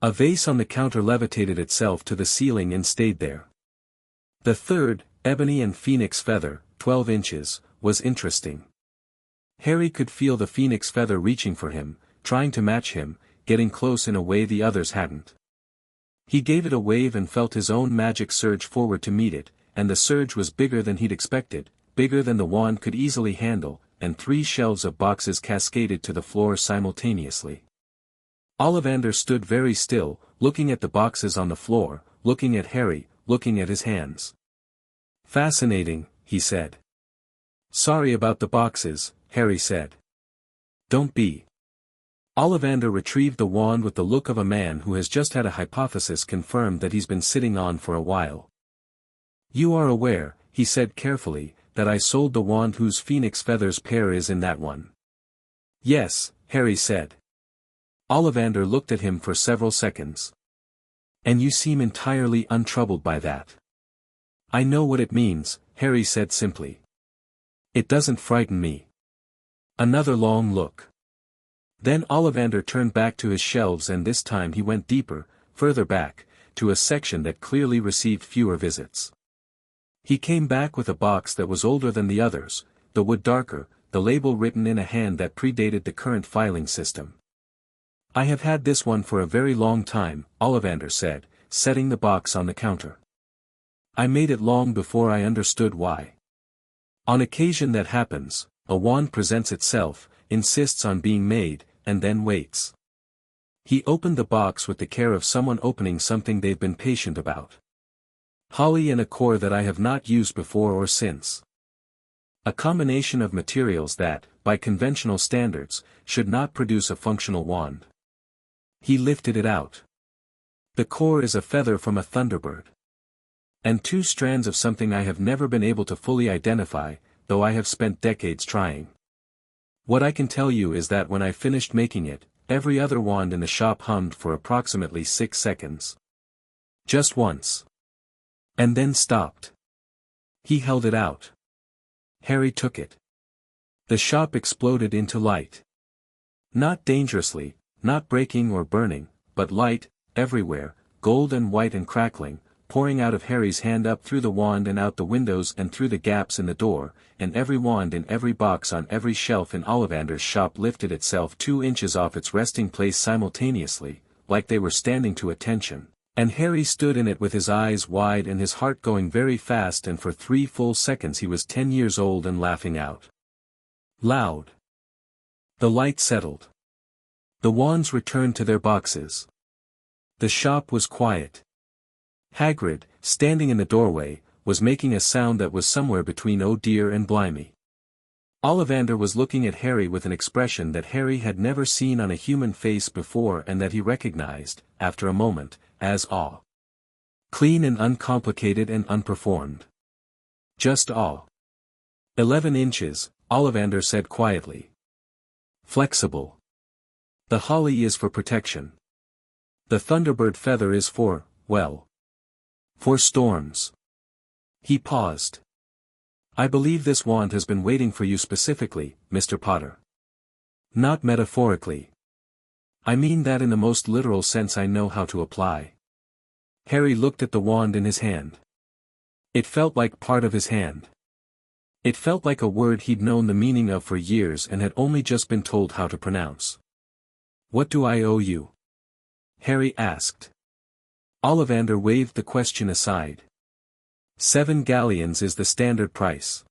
A vase on the counter levitated itself to the ceiling and stayed there. The third, ebony and phoenix feather, 12 inches, was interesting. Harry could feel the phoenix feather reaching for him, trying to match him, getting close in a way the others hadn't. He gave it a wave and felt his own magic surge forward to meet it, and the surge was bigger than he'd expected, bigger than the wand could easily handle, and 3 shelves of boxes cascaded to the floor simultaneously. Ollivander stood very still, looking at the boxes on the floor, looking at Harry, looking at his hands. Fascinating, he said. Sorry about the boxes, Harry said. Don't be. Ollivander retrieved the wand with the look of a man who has just had a hypothesis confirmed that he's been sitting on for a while. You are aware, he said carefully, that I sold the wand whose phoenix feathers pair is in that one. Yes, Harry said. Ollivander looked at him for several seconds. And you seem entirely untroubled by that. I know what it means, Harry said simply. It doesn't frighten me. Another long look. Then Ollivander turned back to his shelves and this time he went deeper, further back, to a section that clearly received fewer visits. He came back with a box that was older than the others, the wood darker, the label written in a hand that predated the current filing system. I have had this one for a very long time, Ollivander said, setting the box on the counter. I made it long before I understood why. On occasion that happens, a wand presents itself, insists on being made, and then waits. He opened the box with the care of someone opening something they've been patient about. Holly and a core that I have not used before or since. A combination of materials that, by conventional standards, should not produce a functional wand. He lifted it out. The core is a feather from a thunderbird. And 2 strands of something I have never been able to fully identify, though I have spent decades trying. What I can tell you is that when I finished making it, every other wand in the shop hummed for approximately 6 seconds. Just once. And then stopped. He held it out. Harry took it. The shop exploded into light. Not dangerously, not breaking or burning, but light, everywhere, gold and white and crackling, pouring out of Harry's hand up through the wand and out the windows and through the gaps in the door, and every wand in every box on every shelf in Ollivander's shop lifted itself 2 inches off its resting place simultaneously, like they were standing to attention, And Harry stood in it with his eyes wide and his heart going very fast, and for 3 full seconds he was 10 years old and laughing out loud. The light settled. The wands returned to their boxes. The shop was quiet. Hagrid, standing in the doorway, was making a sound that was somewhere between "oh dear" and "blimey." Ollivander was looking at Harry with an expression that Harry had never seen on a human face before and that he recognized, after a moment, as awe. Clean and uncomplicated and unperformed. Just awe. 11 inches, Ollivander said quietly. Flexible. The holly is for protection. The thunderbird feather is for, well, for storms. He paused. I believe this wand has been waiting for you specifically, Mr. Potter. Not metaphorically. I mean that in the most literal sense I know how to apply. Harry looked at the wand in his hand. It felt like part of his hand. It felt like a word he'd known the meaning of for years and had only just been told how to pronounce. What do I owe you? Harry asked. Ollivander waved the question aside. 7 galleons is the standard price.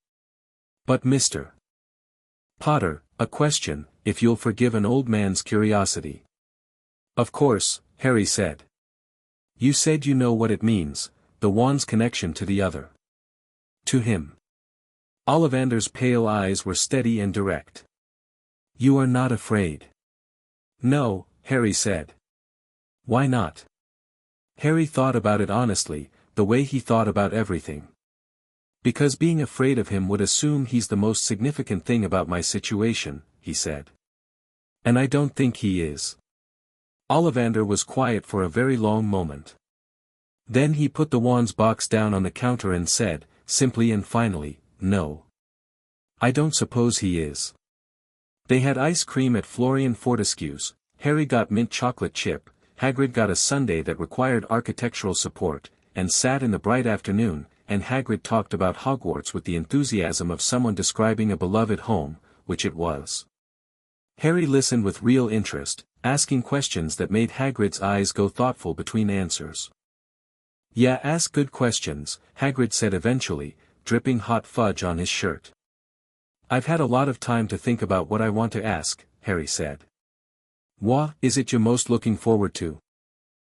But Mr. Potter, a question, if you'll forgive an old man's curiosity. Of course, Harry said. You said you know what it means, the wand's connection to the other. To him. Ollivander's pale eyes were steady and direct. You are not afraid. No, Harry said. Why not? Harry thought about it honestly, the way he thought about everything. Because being afraid of him would assume he's the most significant thing about my situation, he said. And I don't think he is. Ollivander was quiet for a very long moment. Then he put the wand's box down on the counter and said, simply and finally, no. I don't suppose he is. They had ice cream at Florian Fortescue's, Harry got mint chocolate chip, Hagrid got a sundae that required architectural support, and sat in the bright afternoon, and Hagrid talked about Hogwarts with the enthusiasm of someone describing a beloved home, which it was. Harry listened with real interest, asking questions that made Hagrid's eyes go thoughtful between answers. Yeah, ask good questions, Hagrid said eventually, dripping hot fudge on his shirt. I've had a lot of time to think about what I want to ask, Harry said. What is it you're most looking forward to?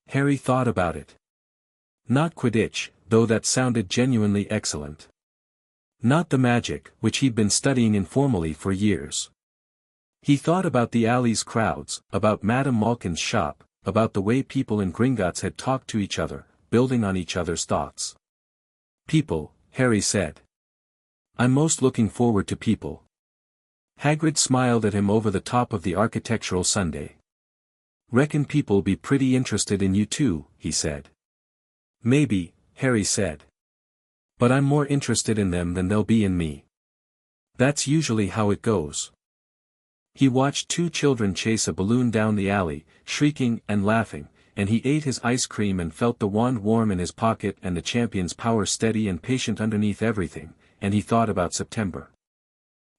Harry thought about it. Not Quidditch, though that sounded genuinely excellent. Not the magic, which he'd been studying informally for years. He thought about the alley's crowds, about Madame Malkin's shop, about the way people in Gringotts had talked to each other, building on each other's thoughts. People, Harry said. I'm most looking forward to people. Hagrid smiled at him over the top of the architectural sundae. Reckon people be pretty interested in you too, he said. Maybe, Harry said. But I'm more interested in them than they'll be in me. That's usually how it goes. He watched 2 children chase a balloon down the alley, shrieking and laughing, and he ate his ice cream and felt the wand warm in his pocket and the champion's power steady and patient underneath everything, and he thought about September.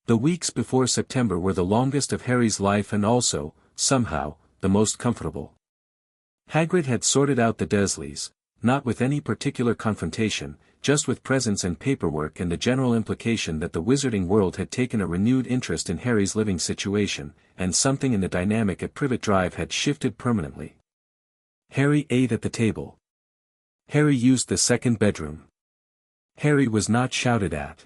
The weeks before September were the longest of Harry's life and also, somehow, the most comfortable. Hagrid had sorted out the Dursleys, not with any particular confrontation, just with presents and paperwork and the general implication that the wizarding world had taken a renewed interest in Harry's living situation, and something in the dynamic at Privet Drive had shifted permanently. Harry ate at the table. Harry used the second bedroom. Harry was not shouted at.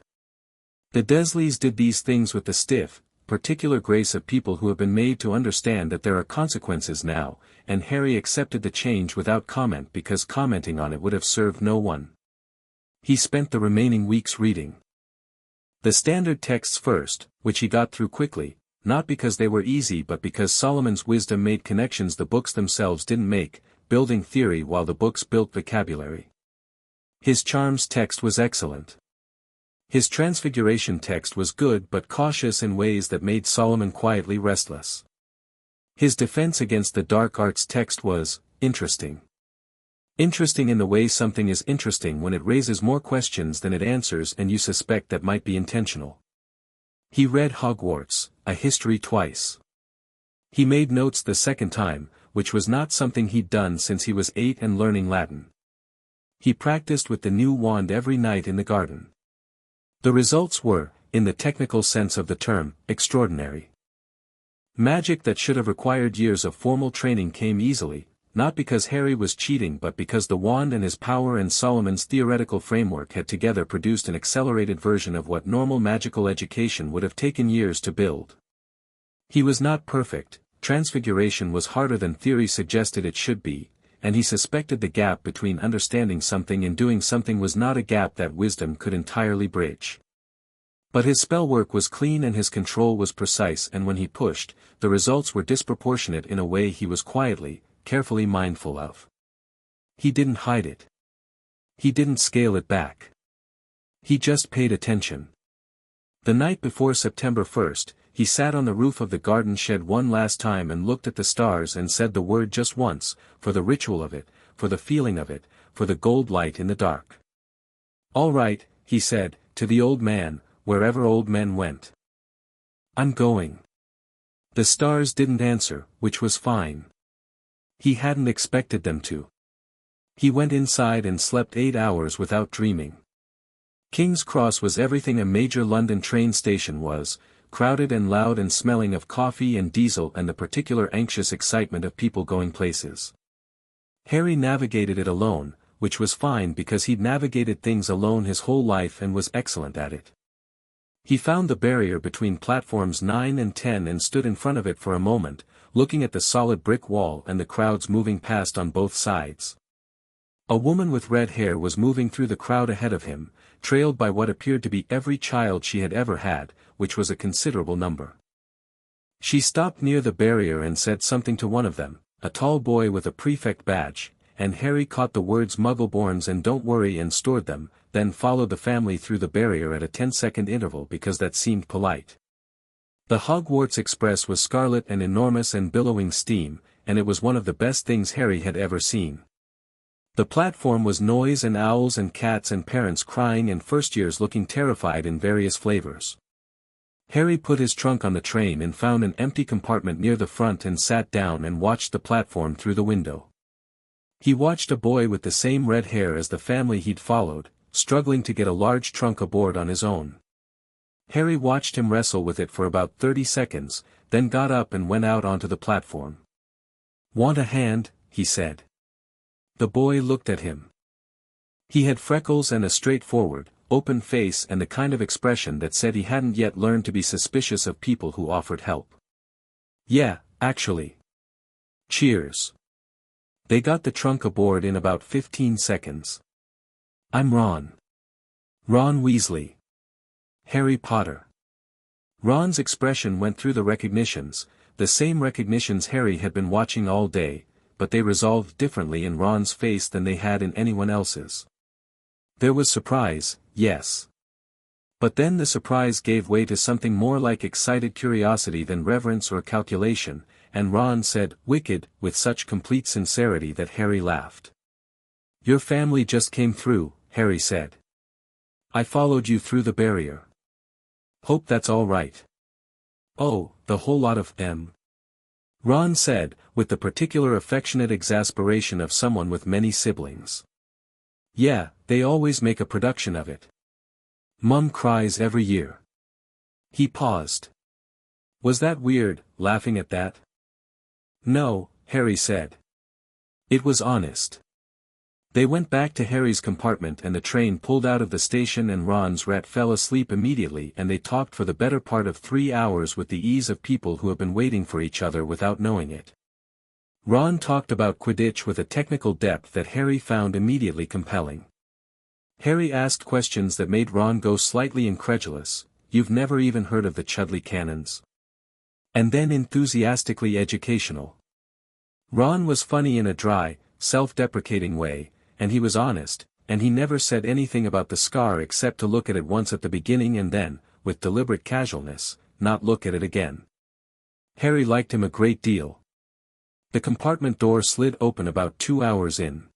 The Dursleys did these things with the stiff, particular grace of people who have been made to understand that there are consequences now, and Harry accepted the change without comment because commenting on it would have served no one. He spent the remaining weeks reading the standard texts first, which he got through quickly, not because they were easy but because Solomon's wisdom made connections the books themselves didn't make, building theory while the books built vocabulary. His charms text was excellent. His transfiguration text was good but cautious in ways that made Solomon quietly restless. His defense against the dark arts text was interesting. Interesting in the way something is interesting when it raises more questions than it answers and you suspect that might be intentional. He read Hogwarts, a history twice. He made notes the second time, which was not something he'd done since he was 8 and learning Latin. He practiced with the new wand every night in the garden. The results were, in the technical sense of the term, extraordinary. Magic that should have required years of formal training came easily, not because Harry was cheating but because the wand and his power and Solomon's theoretical framework had together produced an accelerated version of what normal magical education would have taken years to build. He was not perfect, transfiguration was harder than theory suggested it should be, and he suspected the gap between understanding something and doing something was not a gap that wisdom could entirely bridge. But his spellwork was clean and his control was precise, and when he pushed, the results were disproportionate in a way he was quietly, carefully mindful of. He didn't hide it. He didn't scale it back. He just paid attention. The night before September 1st, he sat on the roof of the garden shed one last time and looked at the stars and said the word just once, for the ritual of it, for the feeling of it, for the gold light in the dark. "All right," he said, to the old man, wherever old men went. "I'm going." The stars didn't answer, which was fine. He hadn't expected them to. He went inside and slept 8 hours without dreaming. King's Cross was everything a major London train station was, crowded and loud and smelling of coffee and diesel and the particular anxious excitement of people going places. Harry navigated it alone, which was fine because he'd navigated things alone his whole life and was excellent at it. He found the barrier between platforms 9 and 10 and stood in front of it for a moment, looking at the solid brick wall and the crowds moving past on both sides. A woman with red hair was moving through the crowd ahead of him, trailed by what appeared to be every child she had ever had, which was a considerable number. She stopped near the barrier and said something to one of them, a tall boy with a prefect badge, and Harry caught the words Muggleborns and don't worry and stored them, then followed the family through the barrier at a 10-second interval because that seemed polite. The Hogwarts Express was scarlet and enormous and billowing steam, and it was one of the best things Harry had ever seen. The platform was noise and owls and cats and parents crying and first-years looking terrified in various flavors. Harry put his trunk on the train and found an empty compartment near the front and sat down and watched the platform through the window. He watched a boy with the same red hair as the family he'd followed, struggling to get a large trunk aboard on his own. Harry watched him wrestle with it for about 30 seconds, then got up and went out onto the platform. "Want a hand?" he said. The boy looked at him. He had freckles and a straightforward, open face and the kind of expression that said he hadn't yet learned to be suspicious of people who offered help. "Yeah, actually. Cheers." They got the trunk aboard in about 15 seconds. "I'm Ron. Ron Weasley. Harry Potter." Ron's expression went through the recognitions, the same recognitions Harry had been watching all day, but they resolved differently in Ron's face than they had in anyone else's. There was surprise, yes. But then the surprise gave way to something more like excited curiosity than reverence or calculation, and Ron said, "Wicked," with such complete sincerity that Harry laughed. "Your family just came through," Harry said. "I followed you through the barrier. Hope that's all right." "Oh, the whole lot of them," Ron said, with the particular affectionate exasperation of someone with many siblings. "Yeah, they always make a production of it. Mum cries every year." He paused. Was that weird, laughing at that? "No," Harry said. It was honest. They went back to Harry's compartment and the train pulled out of the station and Ron's rat fell asleep immediately and they talked for the better part of 3 hours with the ease of people who have been waiting for each other without knowing it. Ron talked about Quidditch with a technical depth that Harry found immediately compelling. Harry asked questions that made Ron go slightly incredulous. "You've never even heard of the Chudley Cannons?" And then enthusiastically educational. Ron was funny in a dry, self-deprecating way, and he was honest, and he never said anything about the scar except to look at it once at the beginning and then, with deliberate casualness, not look at it again. Harry liked him a great deal. The compartment door slid open about 2 hours in.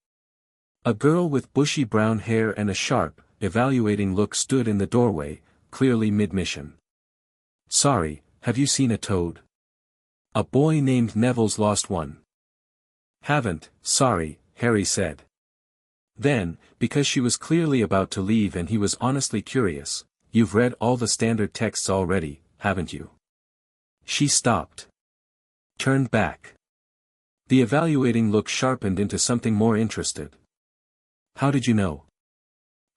A girl with bushy brown hair and a sharp, evaluating look stood in the doorway, clearly mid-mission. "Sorry, have you seen a toad? A boy named Neville's lost one." Haven't, sorry, Harry said. Then, because she was clearly about to leave and he was honestly curious, you've read all the standard texts already, haven't you? She stopped. Turned back. The evaluating look sharpened into something more interested. How did you know?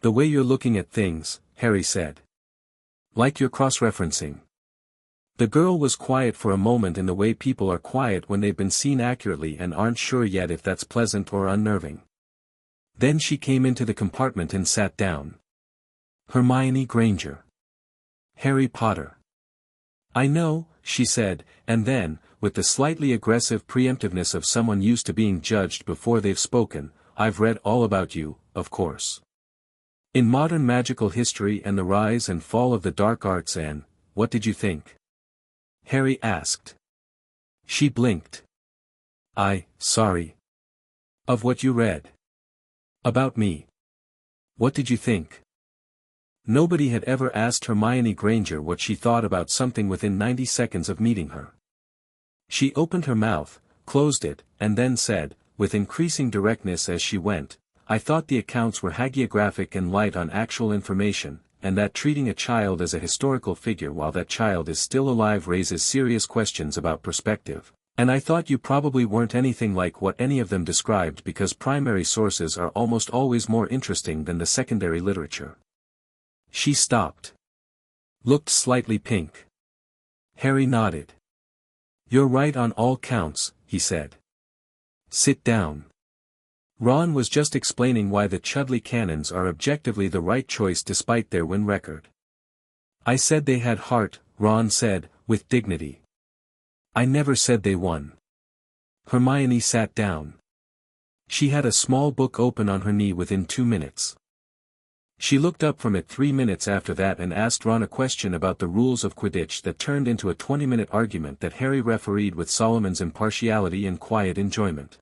The way you're looking at things, Harry said. Like you're cross-referencing. The girl was quiet for a moment in the way people are quiet when they've been seen accurately and aren't sure yet if that's pleasant or unnerving. Then she came into the compartment and sat down. Hermione Granger. Harry Potter. I know, she said, and then, with the slightly aggressive preemptiveness of someone used to being judged before they've spoken, I've read all about you, of course. In modern magical history and the rise and fall of the dark arts and, what did you think? Harry asked. She blinked. Sorry. Of what you read. About me. What did you think? Nobody had ever asked Hermione Granger what she thought about something within 90 seconds of meeting her. She opened her mouth, closed it, and then said, with increasing directness as she went, I thought the accounts were hagiographic and light on actual information, and that treating a child as a historical figure while that child is still alive raises serious questions about perspective. And I thought you probably weren't anything like what any of them described because primary sources are almost always more interesting than the secondary literature. She stopped. Looked slightly pink. Harry nodded. You're right on all counts, he said. Sit down. Ron was just explaining why the Chudley Cannons are objectively the right choice despite their win record. I said they had heart, Ron said, with dignity. I never said they won. Hermione sat down. She had a small book open on her knee within 2 minutes. She looked up from it 3 minutes after that and asked Ron a question about the rules of Quidditch that turned into a 20-minute argument that Harry refereed with Solomon's impartiality and quiet enjoyment.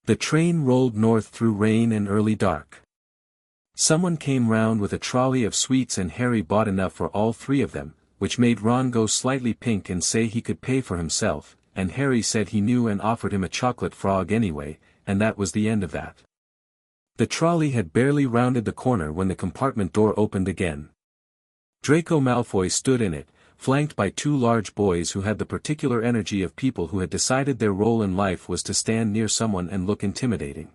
The train rolled north through rain and early dark. Someone came round with a trolley of sweets and Harry bought enough for all 3 of them, which made Ron go slightly pink and say he could pay for himself, and Harry said he knew and offered him a chocolate frog anyway, and that was the end of that. The trolley had barely rounded the corner when the compartment door opened again. Draco Malfoy stood in it, flanked by 2 large boys who had the particular energy of people who had decided their role in life was to stand near someone and look intimidating.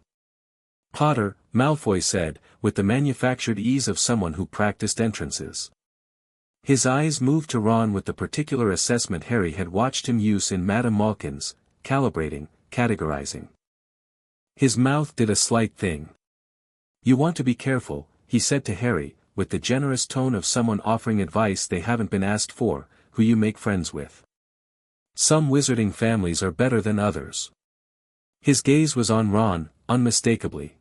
Potter, Malfoy said, with the manufactured ease of someone who practiced entrances. His eyes moved to Ron with the particular assessment Harry had watched him use in Madame Malkin's, calibrating, categorizing. His mouth did a slight thing. You want to be careful, he said to Harry, with the generous tone of someone offering advice they haven't been asked for, who you make friends with. Some wizarding families are better than others. His gaze was on Ron, unmistakably.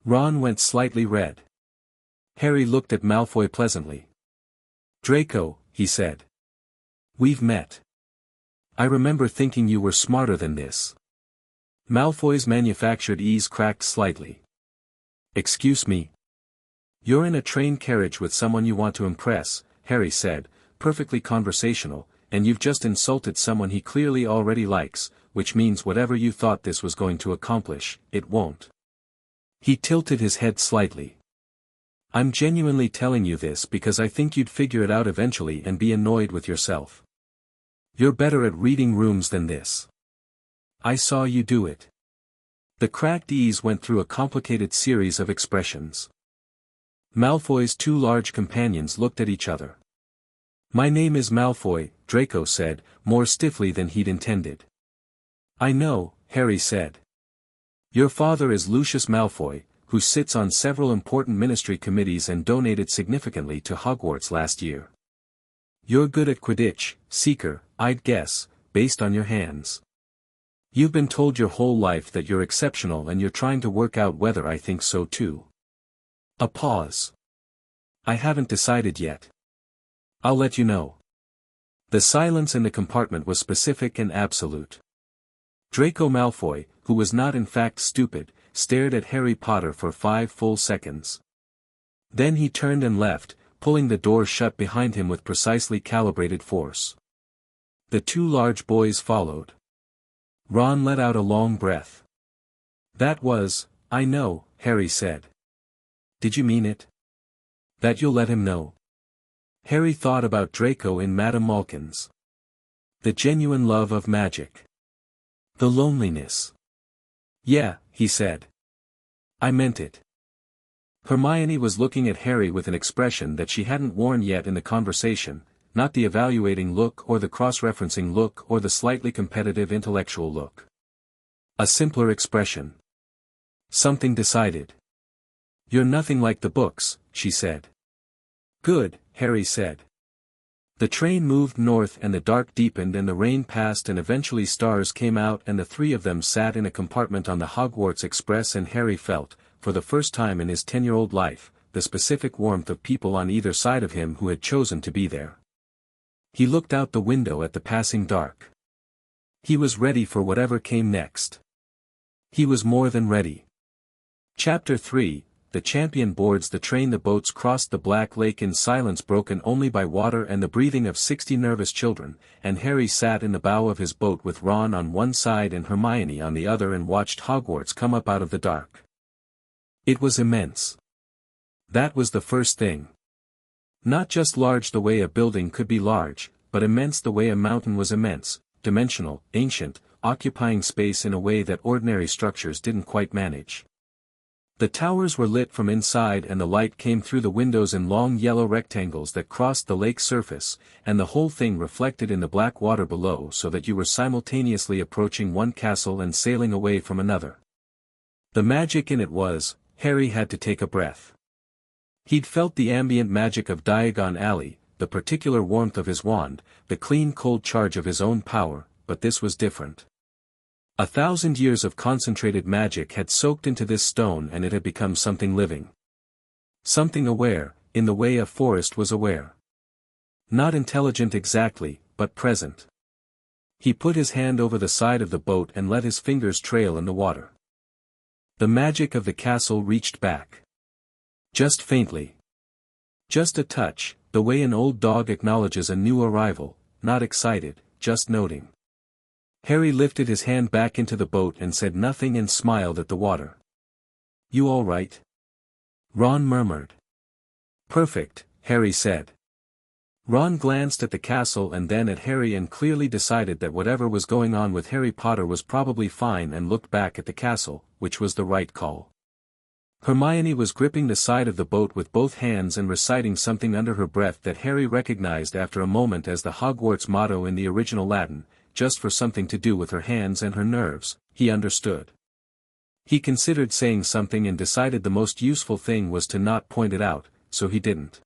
Ron went slightly red. Harry looked at Malfoy pleasantly. Draco, he said. We've met. I remember thinking you were smarter than this. Malfoy's manufactured ease cracked slightly. Excuse me. You're in a train carriage with someone you want to impress, Harry said, perfectly conversational, and you've just insulted someone he clearly already likes, which means whatever you thought this was going to accomplish, it won't. He tilted his head slightly. I'm genuinely telling you this because I think you'd figure it out eventually and be annoyed with yourself. You're better at reading rooms than this. I saw you do it. The cracked ease went through a complicated series of expressions. Malfoy's 2 large companions looked at each other. My name is Malfoy, Draco said, more stiffly than he'd intended. I know, Harry said. Your father is Lucius Malfoy, who sits on several important ministry committees and donated significantly to Hogwarts last year. You're good at Quidditch, Seeker, I'd guess, based on your hands. You've been told your whole life that you're exceptional and you're trying to work out whether I think so too. A pause. I haven't decided yet. I'll let you know. The silence in the compartment was specific and absolute. Draco Malfoy, who was not in fact stupid, stared at Harry Potter for 5 full seconds. Then he turned and left, pulling the door shut behind him with precisely calibrated force. The 2 large boys followed. Ron let out a long breath. That was, I know, Harry said. Did you mean it? That you'll let him know? Harry thought about Draco in Madame Malkin's. The genuine love of magic. The loneliness. Yeah, he said. I meant it. Hermione was looking at Harry with an expression that she hadn't worn yet in the conversation, not the evaluating look or the cross-referencing look or the slightly competitive intellectual look. A simpler expression. Something decided. You're nothing like the books, she said. Good, Harry said. The train moved north and the dark deepened and the rain passed and eventually stars came out and the three of them sat in a compartment on the Hogwarts Express and Harry felt, for the first time in his 10-year-old life, the specific warmth of people on either side of him who had chosen to be there. He looked out the window at the passing dark. He was ready for whatever came next. He was more than ready. Chapter 3, The champion boards the train. The boats crossed the Black Lake in silence broken only by water and the breathing of 60 nervous children, and Harry sat in the bow of his boat with Ron on one side and Hermione on the other and watched Hogwarts come up out of the dark. It was immense. That was the first thing. Not just large the way a building could be large, but immense the way a mountain was immense, dimensional, ancient, occupying space in a way that ordinary structures didn't quite manage. The towers were lit from inside and the light came through the windows in long yellow rectangles that crossed the lake's surface, and the whole thing reflected in the black water below so that you were simultaneously approaching one castle and sailing away from another. The magic in it was, Harry had to take a breath. He'd felt the ambient magic of Diagon Alley, the particular warmth of his wand, the clean cold charge of his own power, but this was different. 1,000 years of concentrated magic had soaked into this stone and it had become something living. Something aware, in the way a forest was aware. Not intelligent exactly, but present. He put his hand over the side of the boat and let his fingers trail in the water. The magic of the castle reached back. Just faintly. Just a touch, the way an old dog acknowledges a new arrival, not excited, just noting. Harry lifted his hand back into the boat and said nothing and smiled at the water. You all right? Ron murmured. Perfect, Harry said. Ron glanced at the castle and then at Harry and clearly decided that whatever was going on with Harry Potter was probably fine and looked back at the castle, which was the right call. Hermione was gripping the side of the boat with both hands and reciting something under her breath that Harry recognized after a moment as the Hogwarts motto in the original Latin, just for something to do with her hands and her nerves, he understood. He considered saying something and decided the most useful thing was to not point it out, so he didn't.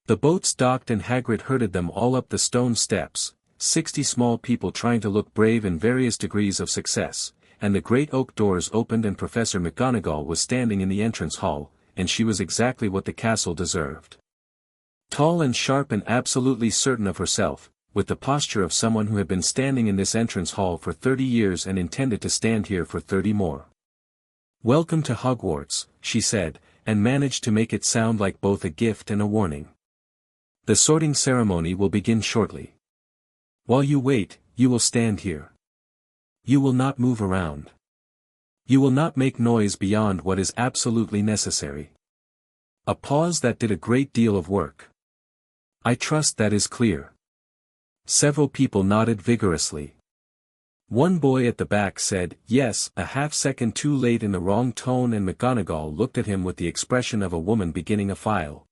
The boats docked and Hagrid herded them all up the stone steps, 60 small people trying to look brave in various degrees of success, and the great oak doors opened and Professor McGonagall was standing in the entrance hall, and she was exactly what the castle deserved. Tall and sharp and absolutely certain of herself, with the posture of someone who had been standing in this entrance hall for 30 years and intended to stand here for 30 more. Welcome to Hogwarts, she said, and managed to make it sound like both a gift and a warning. The sorting ceremony will begin shortly. While you wait, you will stand here. You will not move around. You will not make noise beyond what is absolutely necessary. A pause that did a great deal of work. I trust that is clear. Several people nodded vigorously. One boy at the back said, yes, a half-second too late in the wrong tone, and McGonagall looked at him with the expression of a woman beginning a file.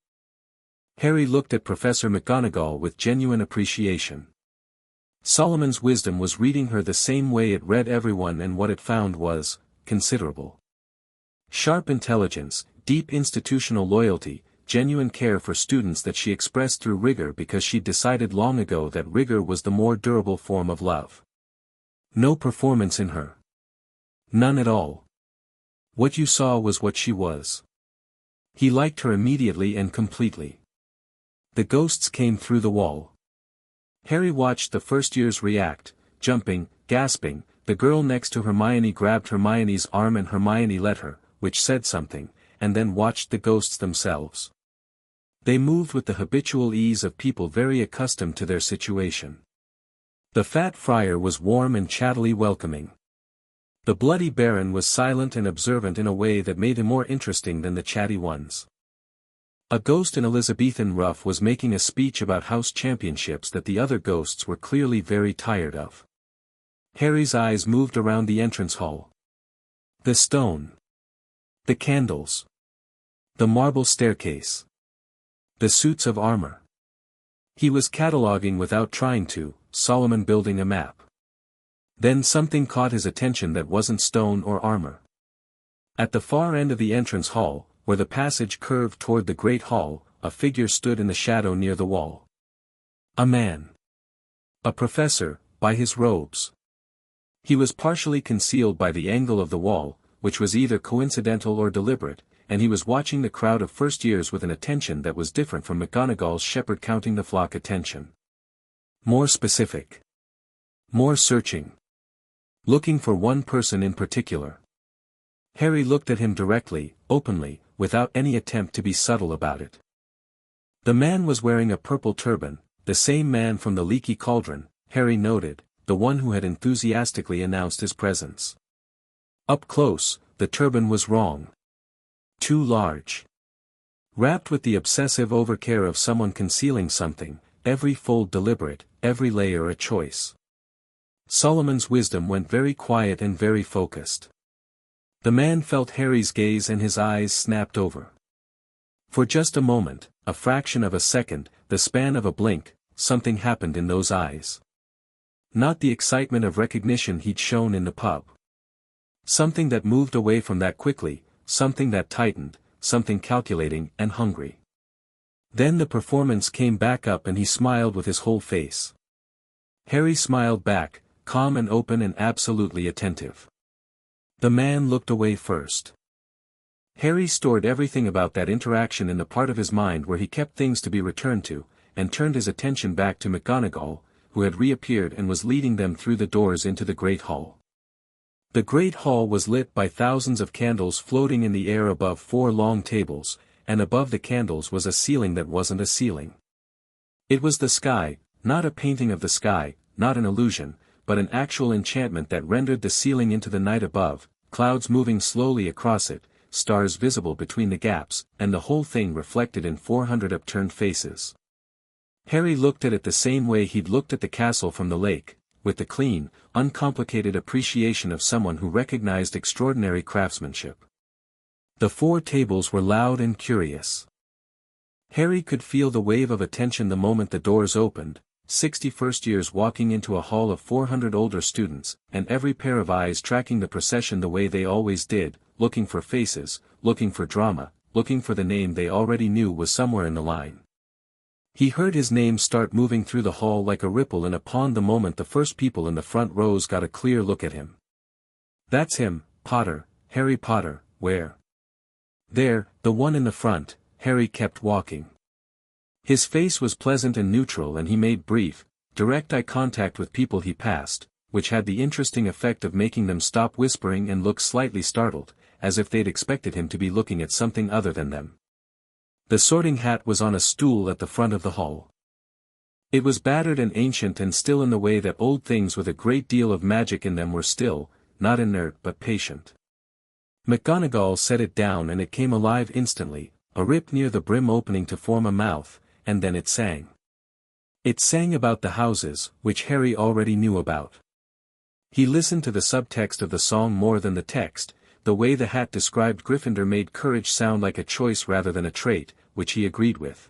Harry looked at Professor McGonagall with genuine appreciation. Solomon's wisdom was reading her the same way it read everyone, and what it found was, considerable. Sharp intelligence, deep institutional loyalty, genuine care for students that she expressed through rigor because she'd decided long ago that rigor was the more durable form of love. No performance in her. None at all. What you saw was what she was. He liked her immediately and completely. The ghosts came through the wall. Harry watched the first years react, jumping, gasping. The girl next to Hermione grabbed Hermione's arm and Hermione let her, which said something, and then watched the ghosts themselves. They moved with the habitual ease of people very accustomed to their situation. The fat friar was warm and chattily welcoming. The bloody baron was silent and observant in a way that made him more interesting than the chatty ones. A ghost in Elizabethan ruff was making a speech about house championships that the other ghosts were clearly very tired of. Harry's eyes moved around the entrance hall. The stone. The candles. The marble staircase. The suits of armor. He was cataloguing without trying to, Solomon building a map. Then something caught his attention that wasn't stone or armor. At the far end of the entrance hall, where the passage curved toward the great hall, a figure stood in the shadow near the wall. A man. A professor, by his robes. He was partially concealed by the angle of the wall, which was either coincidental or deliberate, and he was watching the crowd of first years with an attention that was different from McGonagall's shepherd counting the flock attention. More specific. More searching. Looking for one person in particular. Harry looked at him directly, openly, without any attempt to be subtle about it. The man was wearing a purple turban, the same man from the leaky cauldron, Harry noted, the one who had enthusiastically announced his presence. Up close, the turban was wrong. Too large. Wrapped with the obsessive overcare of someone concealing something, every fold deliberate, every layer a choice. Solomon's wisdom went very quiet and very focused. The man felt Harry's gaze and his eyes snapped over. For just a moment, a fraction of a second, the span of a blink, something happened in those eyes. Not the excitement of recognition he'd shown in the pub. Something that moved away from that quickly, something that tightened, something calculating and hungry. Then the performance came back up and he smiled with his whole face. Harry smiled back, calm and open and absolutely attentive. The man looked away first. Harry stored everything about that interaction in the part of his mind where he kept things to be returned to, and turned his attention back to McGonagall, who had reappeared and was leading them through the doors into the Great Hall. The Great Hall was lit by thousands of candles floating in the air above 4 long tables, and above the candles was a ceiling that wasn't a ceiling. It was the sky, not a painting of the sky, not an illusion, but an actual enchantment that rendered the ceiling into the night above, clouds moving slowly across it, stars visible between the gaps, and the whole thing reflected in 400 upturned faces. Harry looked at it the same way he'd looked at the castle from the lake, with the clean, uncomplicated appreciation of someone who recognized extraordinary craftsmanship. The 4 tables were loud and curious. Harry could feel the wave of attention the moment the doors opened, 60 first-years walking into a hall of 400 older students, and every pair of eyes tracking the procession the way they always did, looking for faces, looking for drama, looking for the name they already knew was somewhere in the line. He heard his name start moving through the hall like a ripple in a pond the moment the first people in the front rows got a clear look at him. "That's him, Potter, Harry Potter, where?" "There, the one in the front," Harry kept walking. His face was pleasant and neutral and he made brief, direct eye contact with people he passed, which had the interesting effect of making them stop whispering and look slightly startled, as if they'd expected him to be looking at something other than them. The sorting hat was on a stool at the front of the hall. It was battered and ancient and still in the way that old things with a great deal of magic in them were still, not inert but patient. McGonagall set it down and it came alive instantly, a rip near the brim opening to form a mouth, and then it sang. It sang about the houses, which Harry already knew about. He listened to the subtext of the song more than the text. The way the hat described Gryffindor made courage sound like a choice rather than a trait, which he agreed with.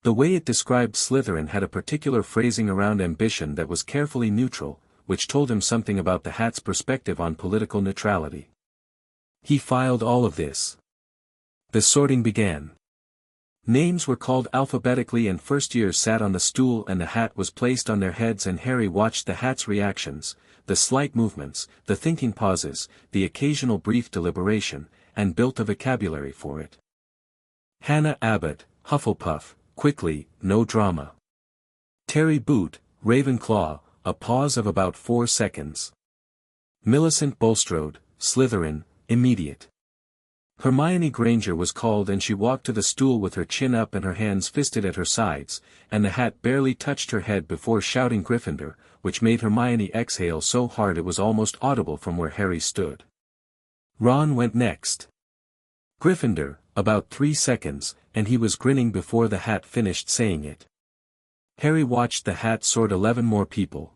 The way it described Slytherin had a particular phrasing around ambition that was carefully neutral, which told him something about the hat's perspective on political neutrality. He filed all of this. The sorting began. Names were called alphabetically and first years sat on the stool and the hat was placed on their heads and Harry watched the hat's reactions, the slight movements, the thinking pauses, the occasional brief deliberation, and built a vocabulary for it. Hannah Abbott, Hufflepuff, quickly, no drama. Terry Boot, Ravenclaw, a pause of about 4 seconds. Millicent Bulstrode, Slytherin, immediate. Hermione Granger was called and she walked to the stool with her chin up and her hands fisted at her sides, and the hat barely touched her head before shouting Gryffindor, which made Hermione exhale so hard it was almost audible from where Harry stood. Ron went next. Gryffindor, about 3 seconds, and he was grinning before the hat finished saying it. Harry watched the hat sort 11 more people.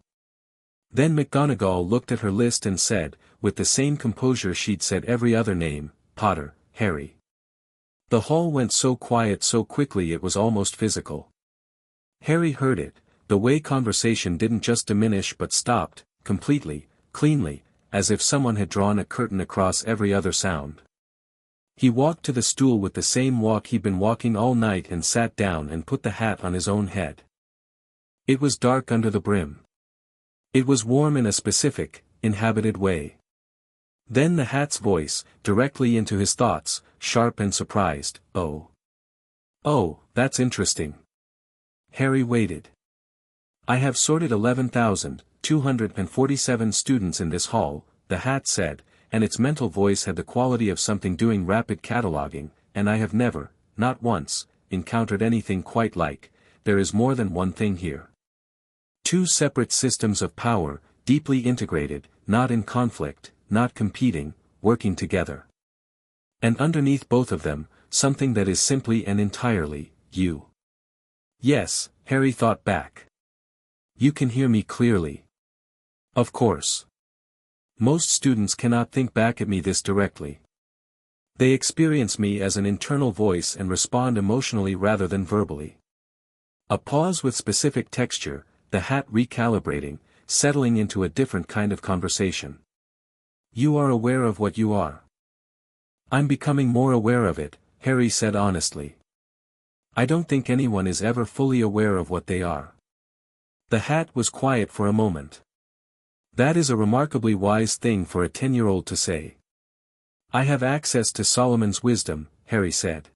Then McGonagall looked at her list and said, with the same composure she'd said every other name, Potter, Harry. The hall went so quiet so quickly it was almost physical. Harry heard it, the way conversation didn't just diminish but stopped, completely, cleanly, as if someone had drawn a curtain across every other sound. He walked to the stool with the same walk he'd been walking all night and sat down and put the hat on his own head. It was dark under the brim. It was warm in a specific, inhabited way. Then the hat's voice, directly into his thoughts, sharp and surprised, "Oh. Oh, that's interesting." Harry waited. "I have sorted 11,247 students in this hall," the hat said, and its mental voice had the quality of something doing rapid cataloging, "and I have never, not once, encountered anything quite like, there is more than one thing here. Two separate systems of power, deeply integrated, not in conflict, not competing, working together. And underneath both of them, something that is simply and entirely, you." Yes, Harry thought back. "You can hear me clearly." Of course. Most students cannot think back at me this directly. They experience me as an internal voice and respond emotionally rather than verbally. A pause with specific texture, the hat recalibrating, settling into a different kind of conversation. "You are aware of what you are." "I'm becoming more aware of it," Harry said honestly. "I don't think anyone is ever fully aware of what they are." The hat was quiet for a moment. "That is a remarkably wise thing for a 10-year-old to say." "I have access to Solomon's wisdom," Harry said.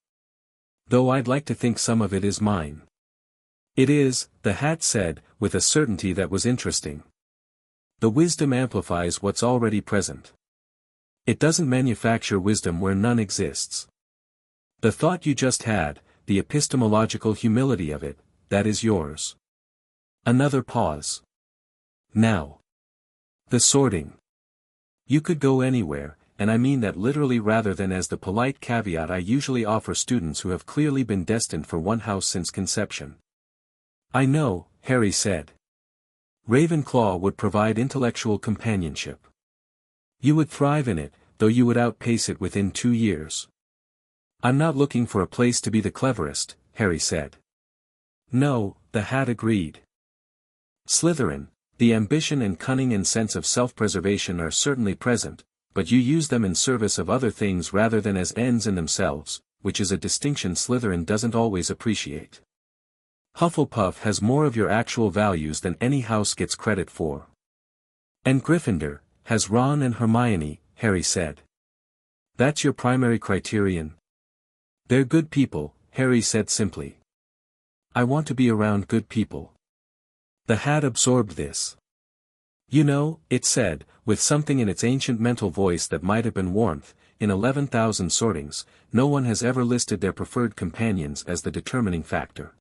"Though I'd like to think some of it is mine." "It is," the hat said, with a certainty that was interesting. "The wisdom amplifies what's already present. It doesn't manufacture wisdom where none exists. The thought you just had, the epistemological humility of it, that is yours." Another pause. "Now. The sorting. You could go anywhere, and I mean that literally rather than as the polite caveat I usually offer students who have clearly been destined for one house since conception." "I know," Harry said. "Ravenclaw would provide intellectual companionship. You would thrive in it, though you would outpace it within 2 years." "I'm not looking for a place to be the cleverest," Harry said. "No," the hat agreed. "Slytherin, the ambition and cunning and sense of self-preservation are certainly present, but you use them in service of other things rather than as ends in themselves, which is a distinction Slytherin doesn't always appreciate. Hufflepuff has more of your actual values than any house gets credit for." "And Gryffindor has Ron and Hermione," Harry said. "That's your primary criterion?" "They're good people," Harry said simply. "I want to be around good people." The hat absorbed this. "You know," it said, with something in its ancient mental voice that might have been warmth, "in 11,000 sortings, no one has ever listed their preferred companions as the determining factor.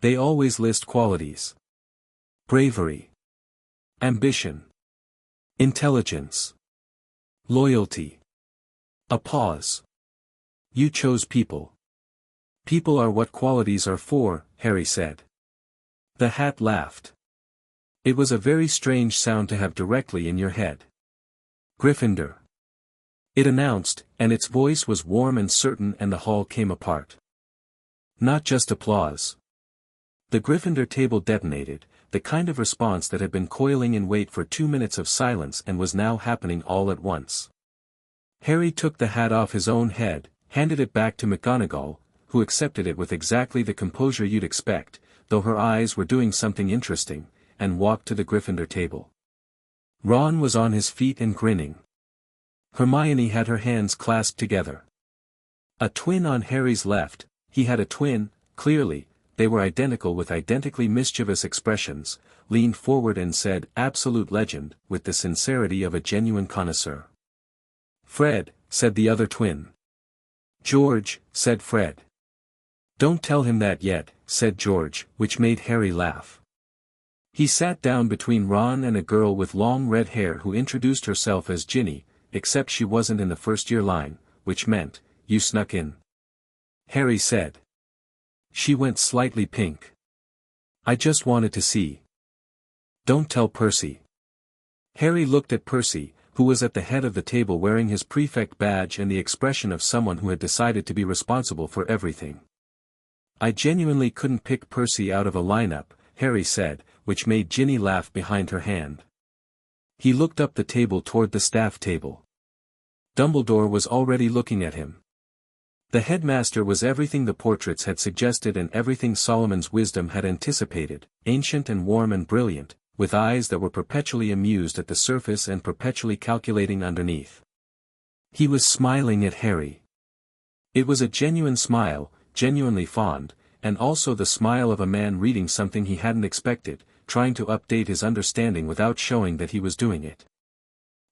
They always list qualities. Bravery. Ambition. Intelligence. Loyalty." A pause. "You chose people. People are what qualities are for," Harry said. The hat laughed. It was a very strange sound to have directly in your head. "Gryffindor," it announced, and its voice was warm and certain, and the hall came apart. Not just applause. The Gryffindor table detonated, the kind of response that had been coiling in wait for 2 minutes of silence and was now happening all at once. Harry took the hat off his own head, handed it back to McGonagall, who accepted it with exactly the composure you'd expect, though her eyes were doing something interesting, and walked to the Gryffindor table. Ron was on his feet and grinning. Hermione had her hands clasped together. A twin on Harry's left, he had a twin, clearly, they were identical with identically mischievous expressions, leaned forward and said, "Absolute legend," with the sincerity of a genuine connoisseur. "Fred," said the other twin. "George," said Fred. "Don't tell him that yet," said George, which made Harry laugh. He sat down between Ron and a girl with long red hair who introduced herself as Ginny, except she wasn't in the first-year line, which meant, "You snuck in," Harry said. She went slightly pink. "I just wanted to see." "Don't tell Percy." Harry looked at Percy, who was at the head of the table wearing his prefect badge and the expression of someone who had decided to be responsible for everything. "I genuinely couldn't pick Percy out of a lineup," Harry said, which made Ginny laugh behind her hand. He looked up the table toward the staff table. Dumbledore was already looking at him. The headmaster was everything the portraits had suggested and everything Solomon's wisdom had anticipated, ancient and warm and brilliant, with eyes that were perpetually amused at the surface and perpetually calculating underneath. He was smiling at Harry. It was a genuine smile, genuinely fond, and also the smile of a man reading something he hadn't expected, trying to update his understanding without showing that he was doing it.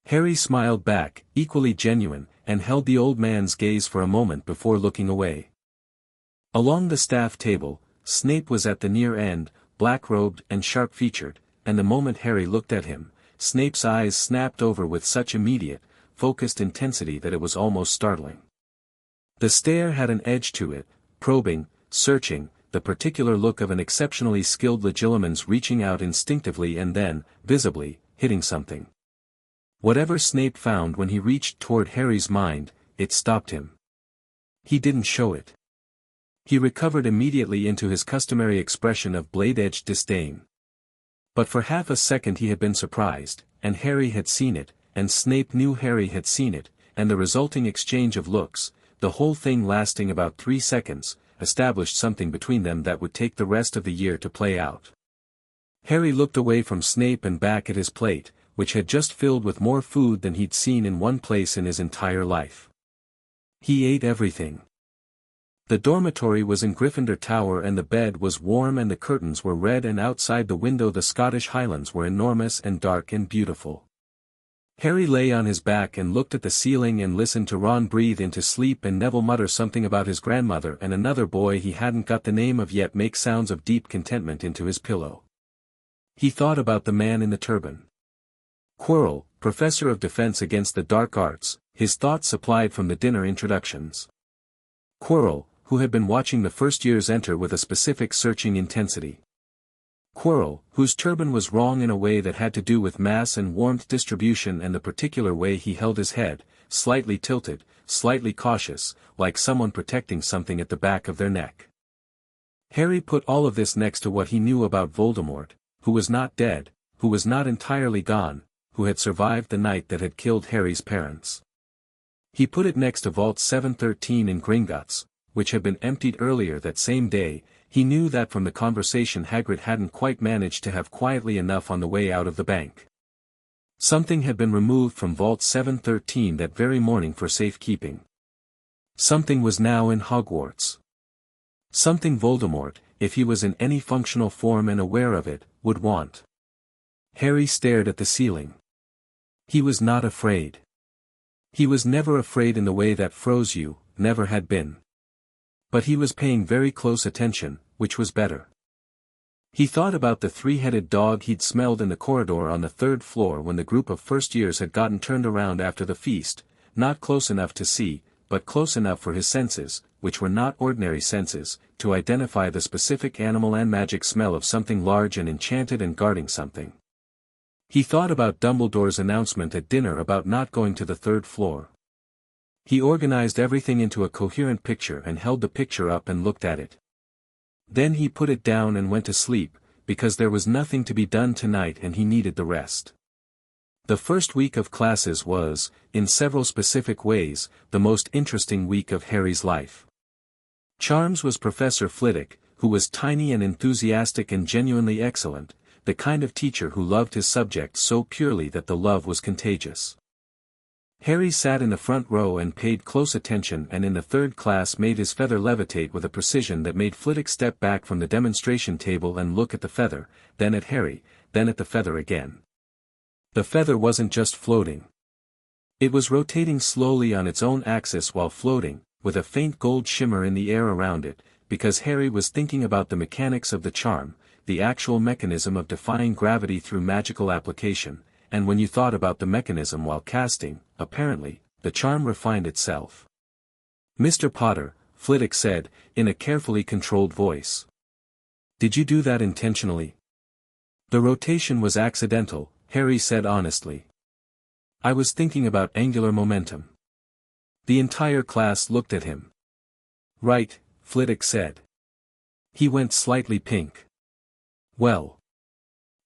Harry smiled back, equally genuine, and held the old man's gaze for a moment before looking away. Along the staff table, Snape was at the near end, black-robed and sharp-featured, and the moment Harry looked at him, Snape's eyes snapped over with such immediate, focused intensity that it was almost startling. The stare had an edge to it, probing, searching, the particular look of an exceptionally skilled legilimens reaching out instinctively and then, visibly, hitting something. Whatever Snape found when he reached toward Harry's mind, it stopped him. He didn't show it. He recovered immediately into his customary expression of blade-edged disdain. But for half a second he had been surprised, and Harry had seen it, and Snape knew Harry had seen it, and the resulting exchange of looks, the whole thing lasting about 3 seconds, established something between them that would take the rest of the year to play out. Harry looked away from Snape and back at his plate, which had just filled with more food than he'd seen in one place in his entire life. He ate everything. The dormitory was in Gryffindor Tower and the bed was warm and the curtains were red and outside the window the Scottish Highlands were enormous and dark and beautiful. Harry lay on his back and looked at the ceiling and listened to Ron breathe into sleep and Neville mutter something about his grandmother and another boy he hadn't got the name of yet make sounds of deep contentment into his pillow. He thought about the man in the turban. Quirrell, Professor of Defense Against the Dark Arts, his thoughts supplied from the dinner introductions. Quirrell, who had been watching the first years enter with a specific searching intensity. Quirrell, whose turban was wrong in a way that had to do with mass and warmth distribution and the particular way he held his head, slightly tilted, slightly cautious, like someone protecting something at the back of their neck. Harry put all of this next to what he knew about Voldemort, who was not dead, who was not entirely gone, who had survived the night that had killed Harry's parents. He put it next to Vault 713 in Gringotts, which had been emptied earlier that same day. He knew that from the conversation Hagrid hadn't quite managed to have quietly enough on the way out of the bank. Something had been removed from Vault 713 that very morning for safekeeping. Something was now in Hogwarts. Something Voldemort, if he was in any functional form and aware of it, would want. Harry stared at the ceiling. He was not afraid. He was never afraid in the way that froze you, never had been. But he was paying very close attention, which was better. He thought about the three-headed dog he'd smelled in the corridor on the 3rd floor when the group of first years had gotten turned around after the feast, not close enough to see, but close enough for his senses, which were not ordinary senses, to identify the specific animal and magic smell of something large and enchanted and guarding something. He thought about Dumbledore's announcement at dinner about not going to the 3rd floor. He organized everything into a coherent picture and held the picture up and looked at it. Then he put it down and went to sleep, because there was nothing to be done tonight and he needed the rest. The first week of classes was, in several specific ways, the most interesting week of Harry's life. Charms was Professor Flitwick, who was tiny and enthusiastic and genuinely excellent, the kind of teacher who loved his subject so purely that the love was contagious. Harry sat in the front row and paid close attention and in the 3rd class made his feather levitate with a precision that made Flitwick step back from the demonstration table and look at the feather, then at Harry, then at the feather again. The feather wasn't just floating. It was rotating slowly on its own axis while floating, with a faint gold shimmer in the air around it, because Harry was thinking about the mechanics of the charm, the actual mechanism of defying gravity through magical application, and when you thought about the mechanism while casting, apparently, the charm refined itself. "Mr. Potter," Flitwick said, in a carefully controlled voice. "Did you do that intentionally?" "The rotation was accidental," Harry said honestly. "I was thinking about angular momentum." The entire class looked at him. "Right," Flitwick said. He went slightly pink. "Well.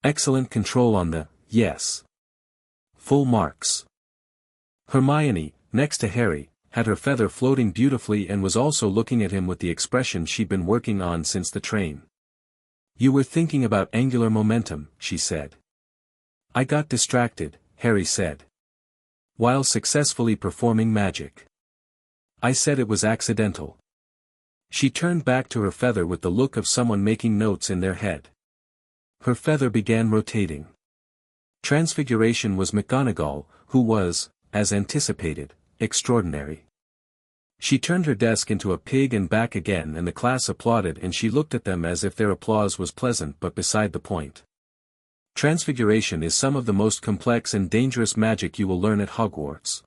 Excellent control on the, yes. Full marks." Hermione, next to Harry, had her feather floating beautifully and was also looking at him with the expression she'd been working on since the train. "You were thinking about angular momentum," she said. "I got distracted," Harry said. "While successfully performing magic. I said it was accidental." She turned back to her feather with the look of someone making notes in their head. Her feather began rotating. Transfiguration was McGonagall, who was, as anticipated, extraordinary. She turned her desk into a pig and back again, and the class applauded, and she looked at them as if their applause was pleasant but beside the point. Transfiguration is some of the most complex and dangerous magic you will learn at Hogwarts.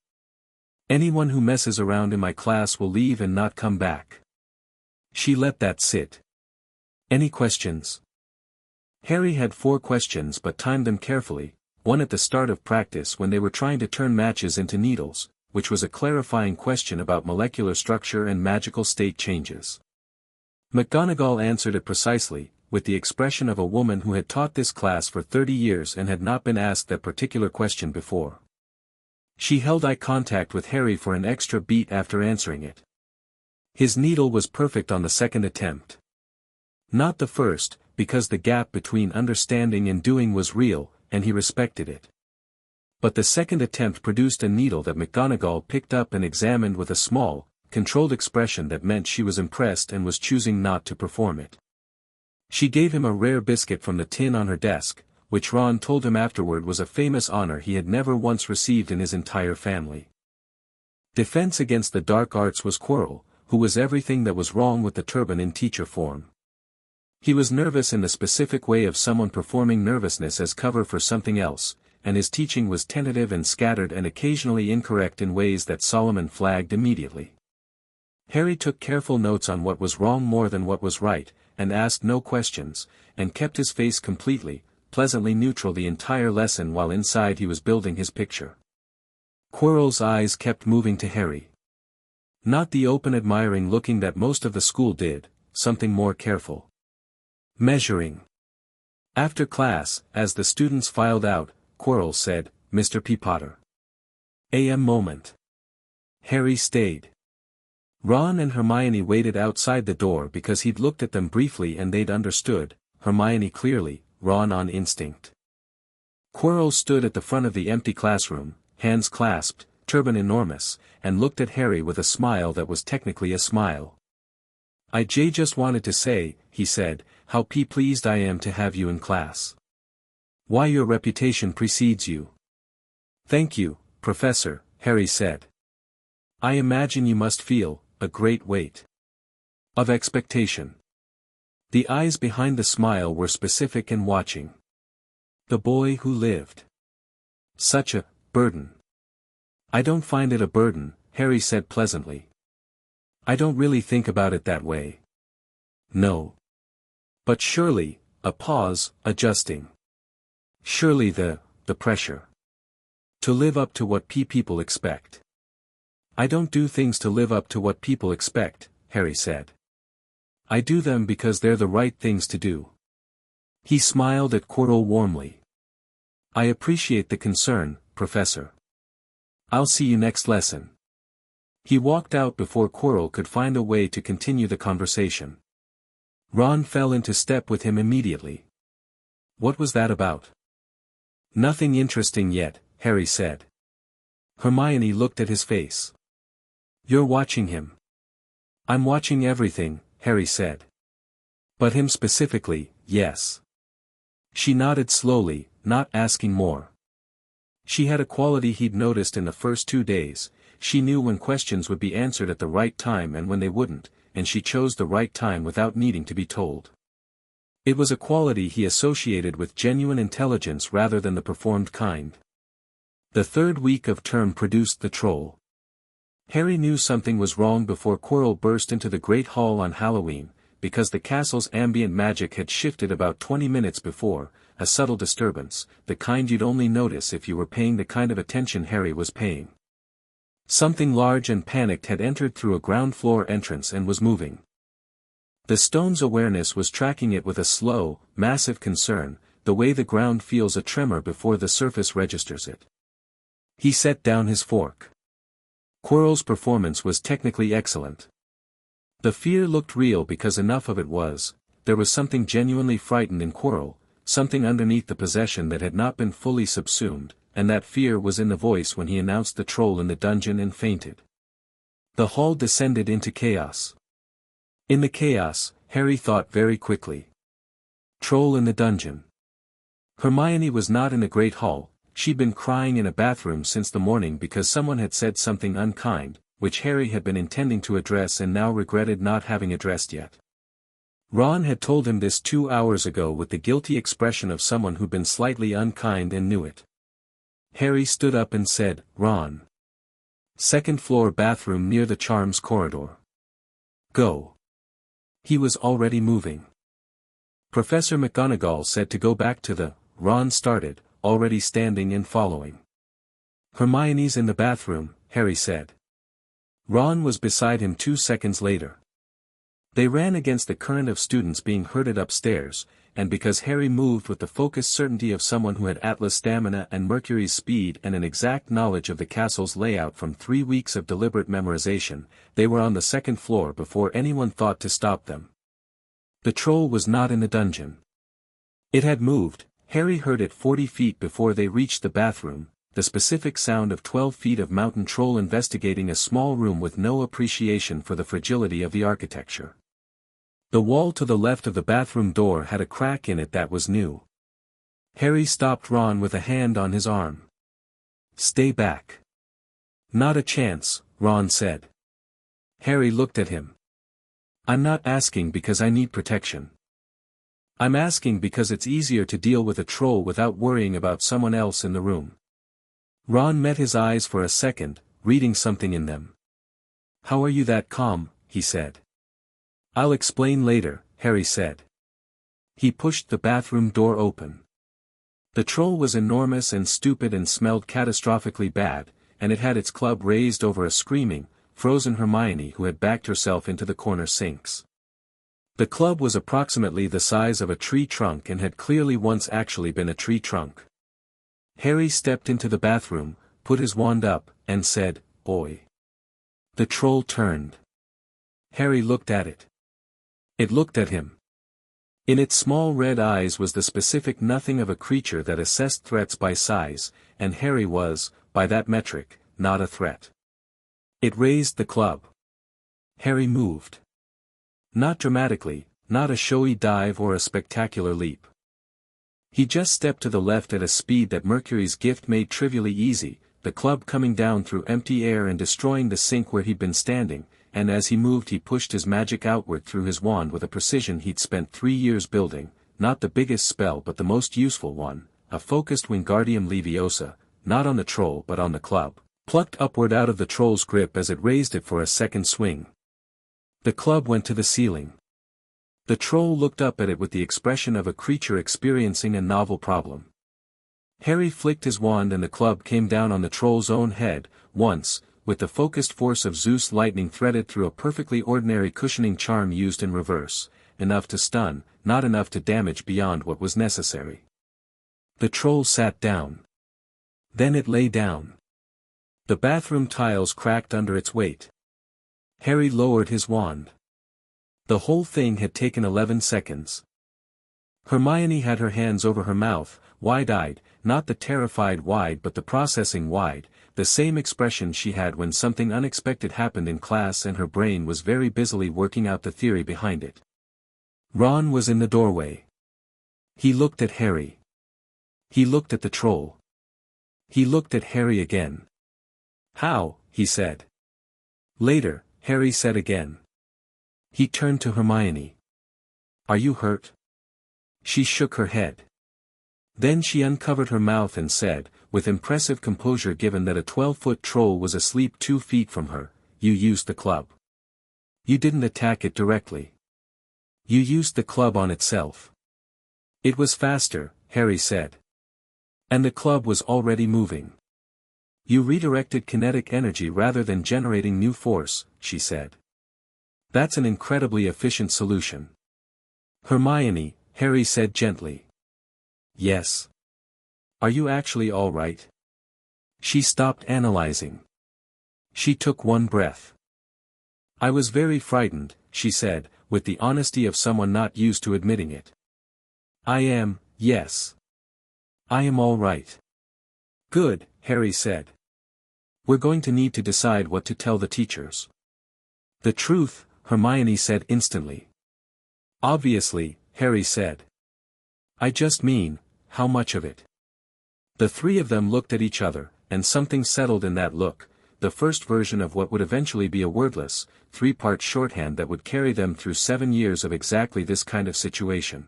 Anyone who messes around in my class will leave and not come back. She let that sit. "Any questions?" Harry had 4 questions but timed them carefully, one at the start of practice when they were trying to turn matches into needles, which was a clarifying question about molecular structure and magical state changes. McGonagall answered it precisely, with the expression of a woman who had taught this class for 30 years and had not been asked that particular question before. She held eye contact with Harry for an extra beat after answering it. His needle was perfect on the second attempt. Not the first, because the gap between understanding and doing was real, and he respected it. But the second attempt produced a needle that McGonagall picked up and examined with a small, controlled expression that meant she was impressed and was choosing not to perform it. She gave him a rare biscuit from the tin on her desk, which Ron told him afterward was a famous honor he had never once received in his entire family. Defense against the dark arts was Quirrell, who was everything that was wrong with the turban in teacher form. He was nervous in the specific way of someone performing nervousness as cover for something else, and his teaching was tentative and scattered and occasionally incorrect in ways that Solomon flagged immediately. Harry took careful notes on what was wrong more than what was right, and asked no questions, and kept his face completely, pleasantly neutral the entire lesson while inside he was building his picture. Quirrell's eyes kept moving to Harry. Not the open admiring looking that most of the school did, something more careful. Measuring. After class, as the students filed out, Quirrell said, "Mr. P. Potter." A.M. moment. Harry stayed. Ron and Hermione waited outside the door because he'd looked at them briefly and they'd understood, Hermione clearly, Ron on instinct. Quirrell stood at the front of the empty classroom, hands clasped, turban enormous, and looked at Harry with a smile that was technically a smile. "I just wanted to say," he said, "how pleased I am to have you in class. Why, your reputation precedes you." "Thank you, Professor," Harry said. "I imagine you must feel a great weight of expectation." The eyes behind the smile were specific and watching. "The boy who lived. Such a burden." "I don't find it a burden," Harry said pleasantly. "I don't really think about it that way." "No. But surely," a pause, adjusting. "Surely the pressure. To live up to what people expect." "I don't do things to live up to what people expect," Harry said. "I do them because they're the right things to do." He smiled at Quirrell warmly. "I appreciate the concern, Professor. I'll see you next lesson." He walked out before Quirrell could find a way to continue the conversation. Ron fell into step with him immediately. "What was that about?" "Nothing interesting yet," Harry said. Hermione looked at his face. "You're watching him." "I'm watching everything," Harry said. "But him specifically, yes." She nodded slowly, not asking more. She had a quality he'd noticed in the first 2 days. She knew when questions would be answered at the right time and when they wouldn't, and she chose the right time without needing to be told. It was a quality he associated with genuine intelligence rather than the performed kind. The third week of term produced the troll. Harry knew something was wrong before Quirrell burst into the Great Hall on Halloween, because the castle's ambient magic had shifted about 20 minutes before, a subtle disturbance, the kind you'd only notice if you were paying the kind of attention Harry was paying. Something large and panicked had entered through a ground-floor entrance and was moving. The stone's awareness was tracking it with a slow, massive concern, the way the ground feels a tremor before the surface registers it. He set down his fork. Quirrell's performance was technically excellent. The fear looked real because enough of it was, there was something genuinely frightened in Quirrell, something underneath the possession that had not been fully subsumed, and that fear was in the voice when he announced the troll in the dungeon and fainted. The hall descended into chaos. In the chaos, Harry thought very quickly. Troll in the dungeon. Hermione was not in the Great Hall, she'd been crying in a bathroom since the morning because someone had said something unkind, which Harry had been intending to address and now regretted not having addressed yet. Ron had told him this 2 hours ago with the guilty expression of someone who'd been slightly unkind and knew it. Harry stood up and said, "Ron. Second floor bathroom near the charms corridor. Go." He was already moving. Professor McGonagall said to go back to the, Ron started, already standing and following. Hermione's in the bathroom, Harry said. Ron was beside him 2 seconds later. They ran against the current of students being herded upstairs, and because Harry moved with the focused certainty of someone who had Atlas stamina and Mercury's speed and an exact knowledge of the castle's layout from 3 weeks of deliberate memorization, they were on the second floor before anyone thought to stop them. The troll was not in the dungeon. It had moved, Harry heard it 40 feet before they reached the bathroom, the specific sound of 12 feet of mountain troll investigating a small room with no appreciation for the fragility of the architecture. The wall to the left of the bathroom door had a crack in it that was new. Harry stopped Ron with a hand on his arm. "Stay back." "Not a chance," Ron said. Harry looked at him. "I'm not asking because I need protection. I'm asking because it's easier to deal with a troll without worrying about someone else in the room." Ron met his eyes for a second, reading something in them. "How are you that calm?" he said. "I'll explain later," Harry said. He pushed the bathroom door open. The troll was enormous and stupid and smelled catastrophically bad, and it had its club raised over a screaming, frozen Hermione who had backed herself into the corner sinks. The club was approximately the size of a tree trunk and had clearly once actually been a tree trunk. Harry stepped into the bathroom, put his wand up, and said, "Oi." The troll turned. Harry looked at it. It looked at him. In its small red eyes was the specific nothing of a creature that assessed threats by size, and Harry was, by that metric, not a threat. It raised the club. Harry moved. Not dramatically, not a showy dive or a spectacular leap. He just stepped to the left at a speed that Mercury's gift made trivially easy, the club coming down through empty air and destroying the sink where he'd been standing, and as he moved he pushed his magic outward through his wand with a precision he'd spent 3 years building, not the biggest spell but the most useful one, a focused Wingardium Leviosa, not on the troll but on the club, plucked upward out of the troll's grip as it raised it for a second swing. The club went to the ceiling. The troll looked up at it with the expression of a creature experiencing a novel problem. Harry flicked his wand and the club came down on the troll's own head, once, with the focused force of Zeus lightning threaded through a perfectly ordinary cushioning charm used in reverse, enough to stun, not enough to damage beyond what was necessary. The troll sat down. Then it lay down. The bathroom tiles cracked under its weight. Harry lowered his wand. The whole thing had taken 11 seconds. Hermione had her hands over her mouth, wide-eyed, not the terrified wide but the processing wide, the same expression she had when something unexpected happened in class and her brain was very busily working out the theory behind it. Ron was in the doorway. He looked at Harry. He looked at the troll. He looked at Harry again. "How?" he said. Later, Harry said again. He turned to Hermione. "Are you hurt?" She shook her head. Then she uncovered her mouth and said, with impressive composure given that a 12-foot troll was asleep 2 feet from her, "You used the club. You didn't attack it directly. You used the club on itself." "It was faster," Harry said. "And the club was already moving. You redirected kinetic energy rather than generating new force," she said. "That's an incredibly efficient solution." "Hermione," Harry said gently. "Yes. Are you actually all right?" She stopped analyzing. She took one breath. "I was very frightened," she said, with the honesty of someone not used to admitting it. "I am, yes. I am all right." "Good," Harry said. "We're going to need to decide what to tell the teachers." "The truth," Hermione said instantly. "Obviously," Harry said. "I just mean, how much of it?" The three of them looked at each other, and something settled in that look, the first version of what would eventually be a wordless, 3-part shorthand that would carry them through 7 years of exactly this kind of situation.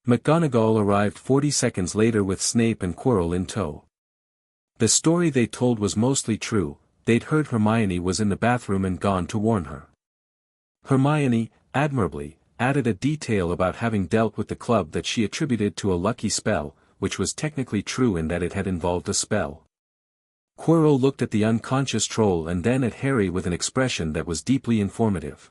McGonagall arrived 40 seconds later with Snape and Quirrell in tow. The story they told was mostly true. They'd heard Hermione was in the bathroom and gone to warn her. Hermione, admirably, added a detail about having dealt with the club that she attributed to a lucky spell, which was technically true in that it had involved a spell. Quirrell looked at the unconscious troll and then at Harry with an expression that was deeply informative.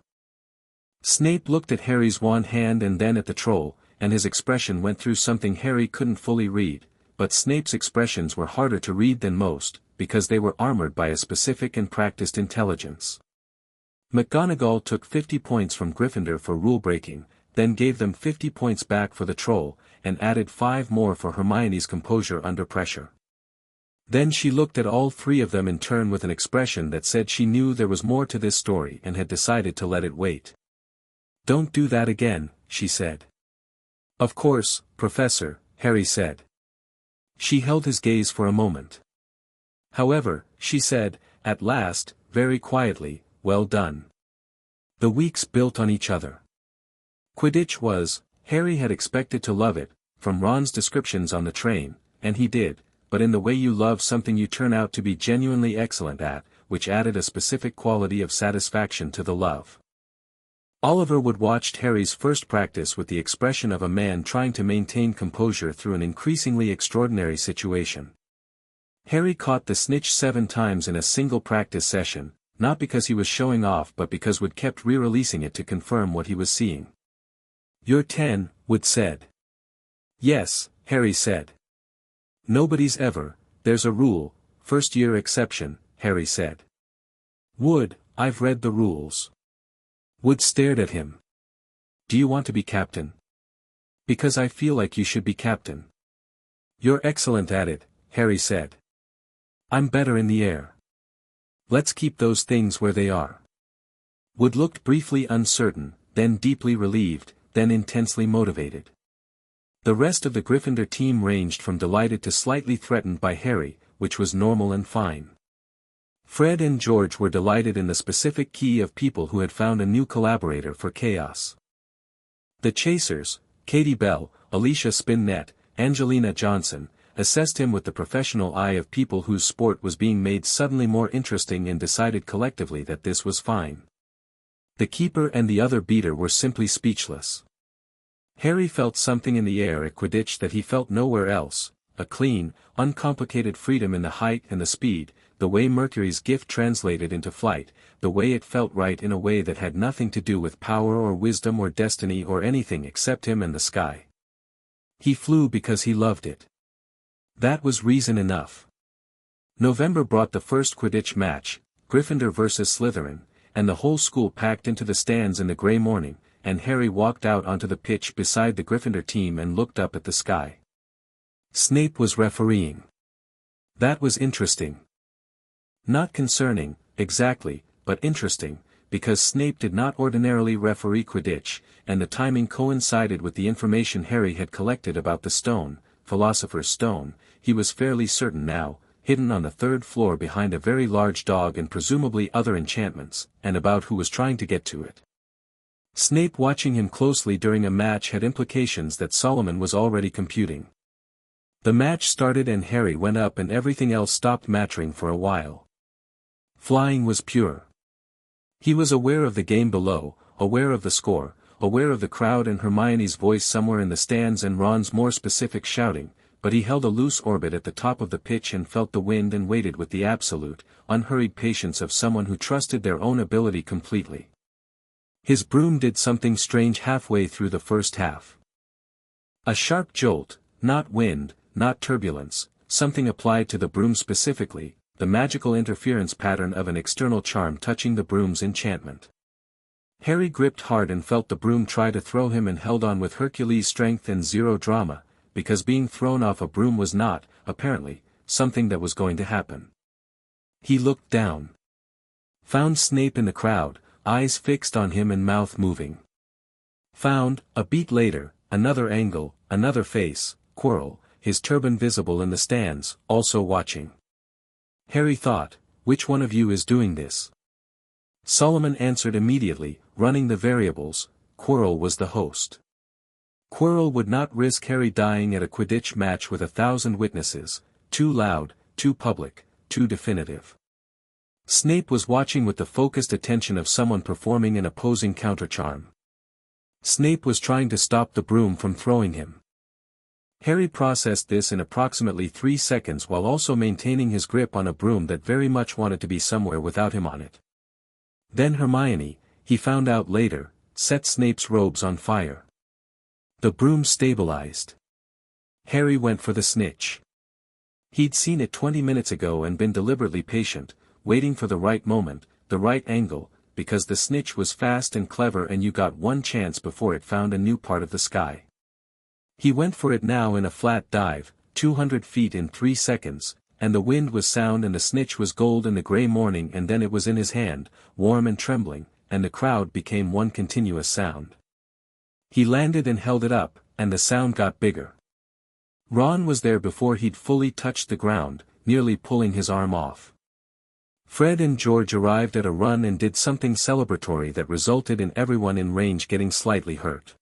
Snape looked at Harry's wand hand and then at the troll, and his expression went through something Harry couldn't fully read, but Snape's expressions were harder to read than most, because they were armored by a specific and practiced intelligence. McGonagall took 50 points from Gryffindor for rule-breaking, then gave them 50 points back for the troll, and added 5 more for Hermione's composure under pressure. Then she looked at all three of them in turn with an expression that said she knew there was more to this story and had decided to let it wait. "Don't do that again," she said. "Of course, Professor," Harry said. She held his gaze for a moment. "However," she said, at last, very quietly, "well done." The weeks built on each other. Quidditch was, Harry had expected to love it, from Ron's descriptions on the train, and he did, but in the way you love something you turn out to be genuinely excellent at, which added a specific quality of satisfaction to the love. Oliver Wood watched Harry's first practice with the expression of a man trying to maintain composure through an increasingly extraordinary situation. Harry caught the snitch 7 times in a single practice session, not because he was showing off but because Wood kept re-releasing it to confirm what he was seeing. "You're 10, Wood said. "Yes," Harry said. "Nobody's ever, there's a rule, first-year exception," Harry said. "Wood, I've read the rules." Wood stared at him. "Do you want to be captain?" "Because I feel like you should be captain." "You're excellent at it," Harry said. "I'm better in the air." "Let's keep those things where they are." Wood looked briefly uncertain, then deeply relieved, then intensely motivated. The rest of the Gryffindor team ranged from delighted to slightly threatened by Harry, which was normal and fine. Fred and George were delighted in the specific key of people who had found a new collaborator for chaos. The Chasers, Katie Bell, Alicia Spinnett, Angelina Johnson, assessed him with the professional eye of people whose sport was being made suddenly more interesting and decided collectively that this was fine. The keeper and the other beater were simply speechless. Harry felt something in the air at Quidditch that he felt nowhere else, a clean, uncomplicated freedom in the height and the speed, the way Mercury's gift translated into flight, the way it felt right in a way that had nothing to do with power or wisdom or destiny or anything except him and the sky. He flew because he loved it. That was reason enough. November brought the first Quidditch match, Gryffindor versus Slytherin, and the whole school packed into the stands in the grey morning, and Harry walked out onto the pitch beside the Gryffindor team and looked up at the sky. Snape was refereeing. That was interesting. Not concerning, exactly, but interesting, because Snape did not ordinarily referee Quidditch, and the timing coincided with the information Harry had collected about the stone, Philosopher's Stone. He was fairly certain now, hidden on the 3rd floor behind a very large dog and presumably other enchantments, and about who was trying to get to it. Snape watching him closely during a match had implications that Solomon was already computing. The match started and Harry went up and everything else stopped mattering for a while. Flying was pure. He was aware of the game below, aware of the score, aware of the crowd and Hermione's voice somewhere in the stands and Ron's more specific shouting, but he held a loose orbit at the top of the pitch and felt the wind and waited with the absolute, unhurried patience of someone who trusted their own ability completely. His broom did something strange halfway through the first half. A sharp jolt, not wind, not turbulence, something applied to the broom specifically, the magical interference pattern of an external charm touching the broom's enchantment. Harry gripped hard and felt the broom try to throw him and held on with Hercules' strength and zero drama, because being thrown off a broom was not, apparently, something that was going to happen. He looked down. Found Snape in the crowd, eyes fixed on him and mouth moving. Found, a beat later, another angle, another face, Quirrell, his turban visible in the stands, also watching. Harry thought, which one of you is doing this? Solomon answered immediately, running the variables, Quirrell was the host. Quirrell would not risk Harry dying at a Quidditch match with 1,000 witnesses, too loud, too public, too definitive. Snape was watching with the focused attention of someone performing an opposing countercharm. Snape was trying to stop the broom from throwing him. Harry processed this in approximately 3 seconds while also maintaining his grip on a broom that very much wanted to be somewhere without him on it. Then Hermione, he found out later, set Snape's robes on fire. The broom stabilized. Harry went for the snitch. He'd seen it 20 minutes ago and been deliberately patient, waiting for the right moment, the right angle, because the snitch was fast and clever and you got one chance before it found a new part of the sky. He went for it now in a flat dive, 200 feet in 3 seconds, and the wind was sound and the snitch was gold in the grey morning and then it was in his hand, warm and trembling, and the crowd became one continuous sound. He landed and held it up, and the sound got bigger. Ron was there before he'd fully touched the ground, nearly pulling his arm off. Fred and George arrived at a run and did something celebratory that resulted in everyone in range getting slightly hurt.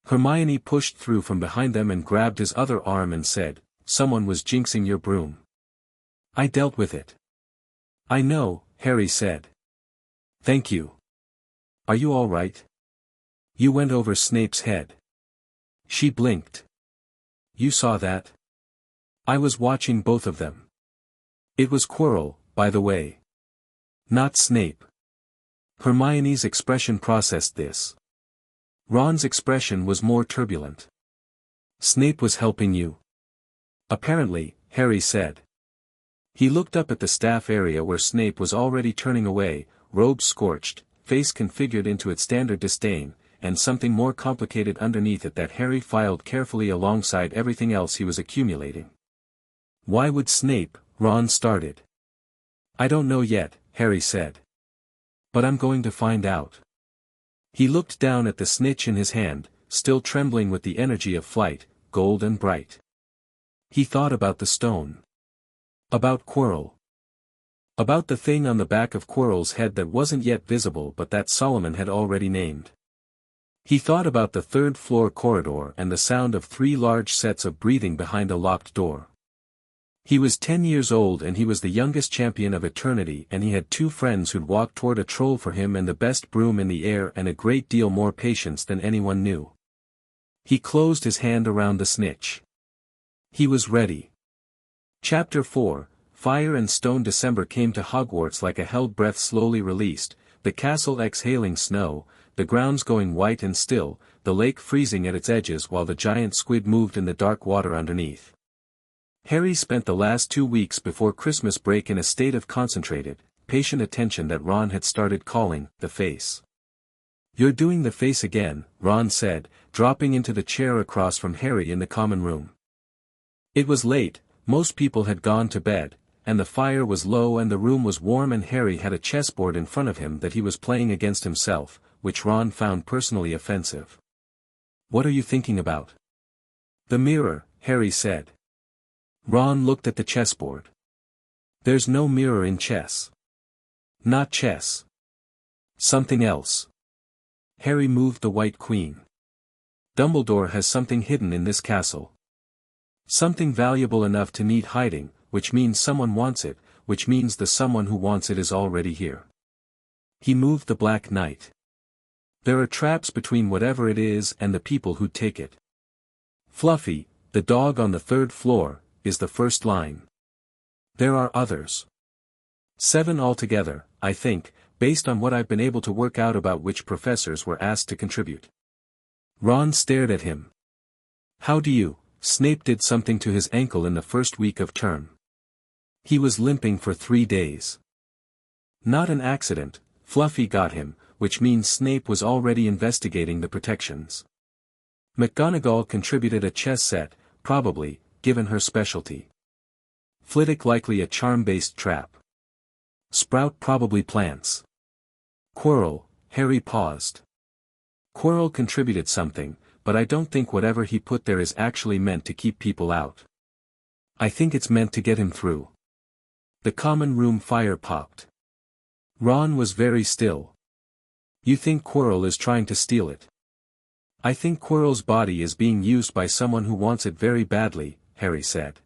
Hermione pushed through from behind them and grabbed his other arm and said, "Someone was jinxing your broom." "I dealt with it." "I know," Harry said. "Thank you. Are you all right? You went over Snape's head." She blinked. "You saw that?" "I was watching both of them. It was Quirrell, by the way. Not Snape." Hermione's expression processed this. Ron's expression was more turbulent. "Snape was helping you?" "Apparently," Harry said. He looked up at the staff area where Snape was already turning away, robe scorched, face configured into its standard disdain, and something more complicated underneath it that Harry filed carefully alongside everything else he was accumulating. "Why would Snape?" Ron started. "I don't know yet," Harry said. "But I'm going to find out." He looked down at the snitch in his hand, still trembling with the energy of flight, gold and bright. He thought about the stone. About Quirrell. About the thing on the back of Quirrell's head that wasn't yet visible but that Solomon had already named. He thought about the third-floor corridor and the sound of 3 large sets of breathing behind a locked door. He was 10 years old and he was the youngest champion of eternity and he had 2 friends who'd walk toward a troll for him and the best broom in the air and a great deal more patience than anyone knew. He closed his hand around the snitch. He was ready. Chapter 4, Fire and Stone. December came to Hogwarts like a held breath slowly released, the castle exhaling snow, the grounds going white and still, the lake freezing at its edges while the giant squid moved in the dark water underneath. Harry spent the last 2 weeks before Christmas break in a state of concentrated, patient attention that Ron had started calling, the face. "You're doing the face again," Ron said, dropping into the chair across from Harry in the common room. It was late, most people had gone to bed, and the fire was low and the room was warm and Harry had a chessboard in front of him that he was playing against himself, which Ron found personally offensive. "What are you thinking about?" "The mirror," Harry said. Ron looked at the chessboard. "There's no mirror in chess." "Not chess. Something else." Harry moved the White Queen. Dumbledore has something hidden in this castle. Something valuable enough to need hiding, which means someone wants it, which means the someone who wants it is already here. He moved the Black Knight. There are traps between whatever it is and the people who'd take it. Fluffy, the dog on the 3rd floor, is the first line. There are others. 7 altogether, I think, based on what I've been able to work out about which professors were asked to contribute. Ron stared at him. How do you? Snape did something to his ankle in the first week of term. He was limping for 3 days. Not an accident, Fluffy got him, which means Snape was already investigating the protections. McGonagall contributed a chess set, probably, given her specialty. Flitwick likely a charm-based trap. Sprout probably plants. Quirrell, Harry paused. Quirrell contributed something, but I don't think whatever he put there is actually meant to keep people out. I think it's meant to get him through. The common room fire popped. Ron was very still. You think Quirrell is trying to steal it? I think Quirrell's body is being used by someone who wants it very badly, Harry said.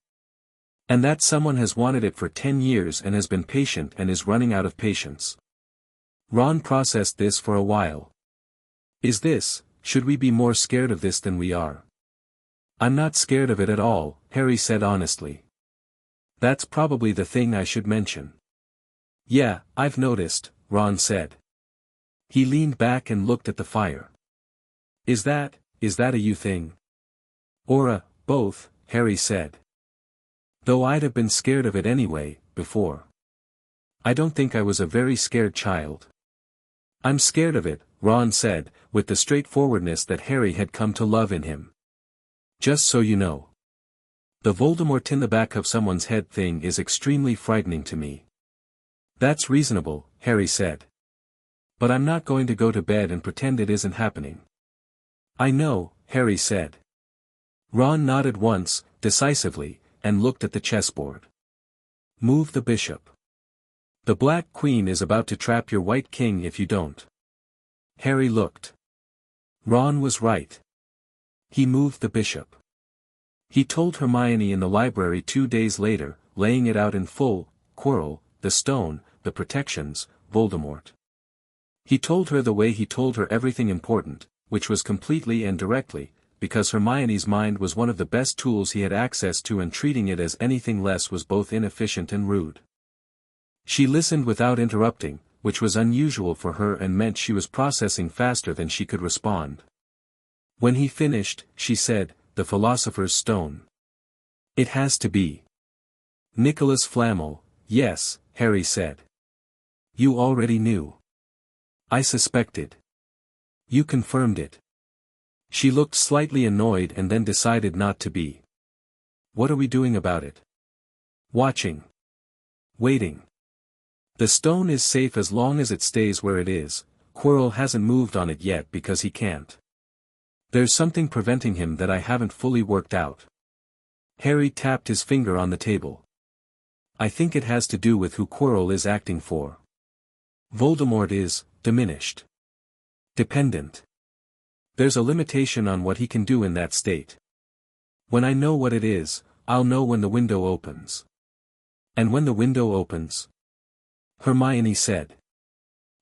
And that someone has wanted it for 10 years and has been patient and is running out of patience. Ron processed this for a while. Should we be more scared of this than we are? I'm not scared of it at all, Harry said honestly. That's probably the thing I should mention. Yeah, I've noticed, Ron said. He leaned back and looked at the fire. Is that a you thing? Or a, both, Harry said. Though I'd have been scared of it anyway, before. I don't think I was a very scared child. I'm scared of it, Ron said, with the straightforwardness that Harry had come to love in him. Just so you know. The Voldemort in the back of someone's head thing is extremely frightening to me. That's reasonable, Harry said. But I'm not going to go to bed and pretend it isn't happening. I know, Harry said. Ron nodded once, decisively, and looked at the chessboard. Move the bishop. The Black Queen is about to trap your White King if you don't. Harry looked. Ron was right. He moved the bishop. He told Hermione in the library 2 days later, laying it out in full, Quirrell, the stone, the protections, Voldemort. He told her the way he told her everything important, which was completely and directly, because Hermione's mind was one of the best tools he had access to and treating it as anything less was both inefficient and rude. She listened without interrupting, which was unusual for her and meant she was processing faster than she could respond. When he finished, she said, the Philosopher's Stone. It has to be. Nicholas Flamel, yes, Harry said. You already knew. I suspected. You confirmed it. She looked slightly annoyed and then decided not to be. What are we doing about it? Watching. Waiting. The stone is safe as long as it stays where it is. Quirrell hasn't moved on it yet because he can't. There's something preventing him that I haven't fully worked out. Harry tapped his finger on the table. I think it has to do with who Quirrell is acting for. Voldemort is, diminished. Dependent. There's a limitation on what he can do in that state. When I know what it is, I'll know when the window opens. And when the window opens? Hermione said.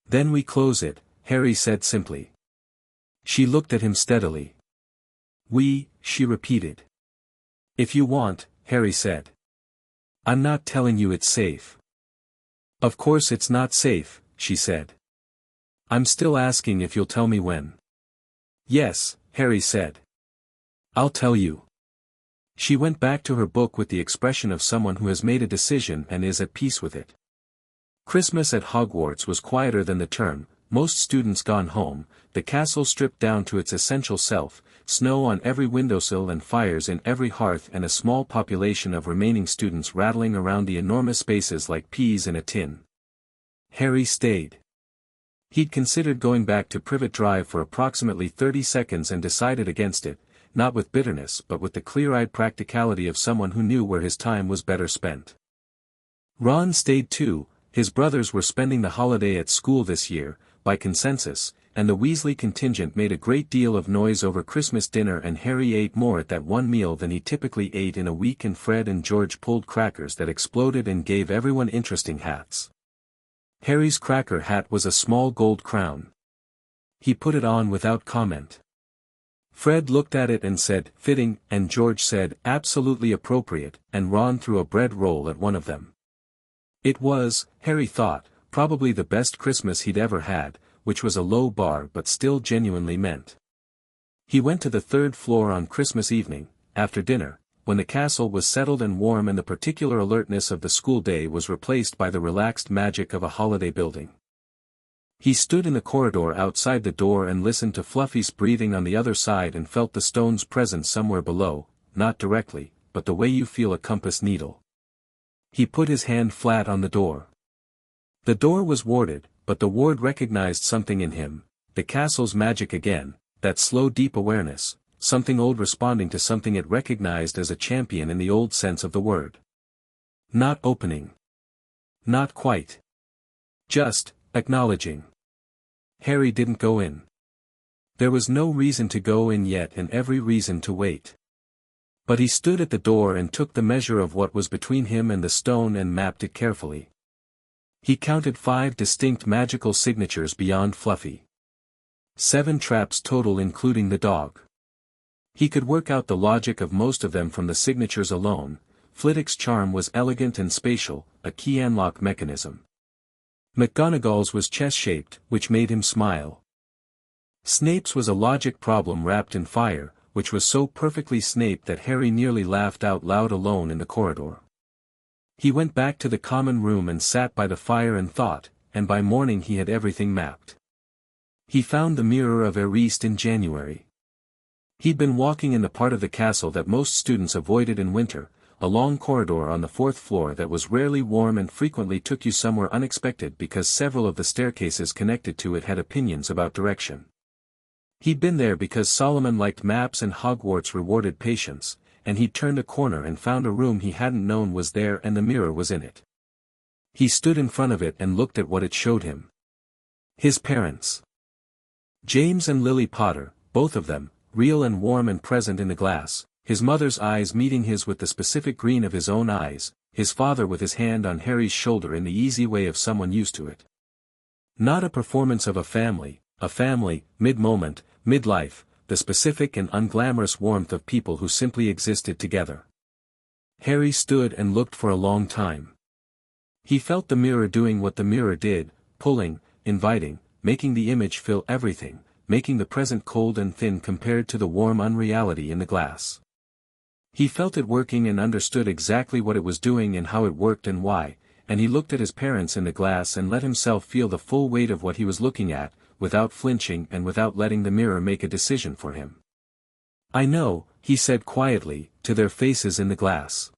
Then we close it, Harry said simply. She looked at him steadily. She repeated. If you want, Harry said. I'm not telling you it's safe. Of course it's not safe, she said. I'm still asking if you'll tell me when. Yes, Harry said. I'll tell you. She went back to her book with the expression of someone who has made a decision and is at peace with it. Christmas at Hogwarts was quieter than the term, most students gone home, the castle stripped down to its essential self, snow on every windowsill and fires in every hearth and a small population of remaining students rattling around the enormous spaces like peas in a tin. Harry stayed. He'd considered going back to Privet Drive for approximately 30 seconds and decided against it, not with bitterness but with the clear-eyed practicality of someone who knew where his time was better spent. Ron stayed too. His brothers were spending the holiday at school this year, by consensus, and the Weasley contingent made a great deal of noise over Christmas dinner, and Harry ate more at that one meal than he typically ate in a week, and Fred and George pulled crackers that exploded and gave everyone interesting hats. Harry's cracker hat was a small gold crown. He put it on without comment. Fred looked at it and said, "Fitting," and George said, "Absolutely appropriate," and Ron threw a bread roll at one of them. It was, Harry thought, probably the best Christmas he'd ever had, which was a low bar but still genuinely meant. He went to the third floor on Christmas evening, after dinner, when the castle was settled and warm and the particular alertness of the school day was replaced by the relaxed magic of a holiday building. He stood in the corridor outside the door and listened to Fluffy's breathing on the other side and felt the stone's presence somewhere below, not directly, but the way you feel a compass needle. He put his hand flat on the door. The door was warded, but the ward recognized something in him, the castle's magic again, that slow deep awareness, something old responding to something it recognized as a champion in the old sense of the word. Not opening. Not quite. Just, acknowledging. Harry didn't go in. There was no reason to go in yet and every reason to wait. But he stood at the door and took the measure of what was between him and the stone and mapped it carefully. He counted 5 distinct magical signatures beyond Fluffy. 7 traps total including the dog. He could work out the logic of most of them from the signatures alone. Flitwick's charm was elegant and spatial, a key unlock mechanism. McGonagall's was chess-shaped, which made him smile. Snape's was a logic problem wrapped in fire, which was so perfectly Snape that Harry nearly laughed out loud alone in the corridor. He went back to the common room and sat by the fire and thought, and by morning he had everything mapped. He found the mirror of Eriste in January. He'd been walking in the part of the castle that most students avoided in winter, a long corridor on the 4th floor that was rarely warm and frequently took you somewhere unexpected because several of the staircases connected to it had opinions about direction. He'd been there because Solomon liked maps and Hogwarts rewarded patience, and he'd turned a corner and found a room he hadn't known was there and the mirror was in it. He stood in front of it and looked at what it showed him. His parents. James and Lily Potter, both of them, real and warm and present in the glass. His mother's eyes meeting his with the specific green of his own eyes, his father with his hand on Harry's shoulder in the easy way of someone used to it. Not a performance of a family, mid-moment, mid-life, the specific and unglamorous warmth of people who simply existed together. Harry stood and looked for a long time. He felt the mirror doing what the mirror did, pulling, inviting, making the image fill everything, making the present cold and thin compared to the warm unreality in the glass. He felt it working and understood exactly what it was doing and how it worked and why, and he looked at his parents in the glass and let himself feel the full weight of what he was looking at, without flinching and without letting the mirror make a decision for him. "I know," he said quietly, to their faces in the glass.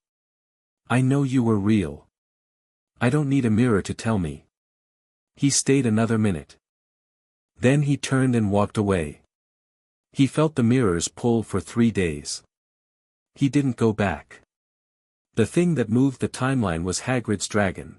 "I know you were real. I don't need a mirror to tell me." He stayed another minute. Then he turned and walked away. He felt the mirror's pull for 3 days. He didn't go back. The thing that moved the timeline was Hagrid's dragon.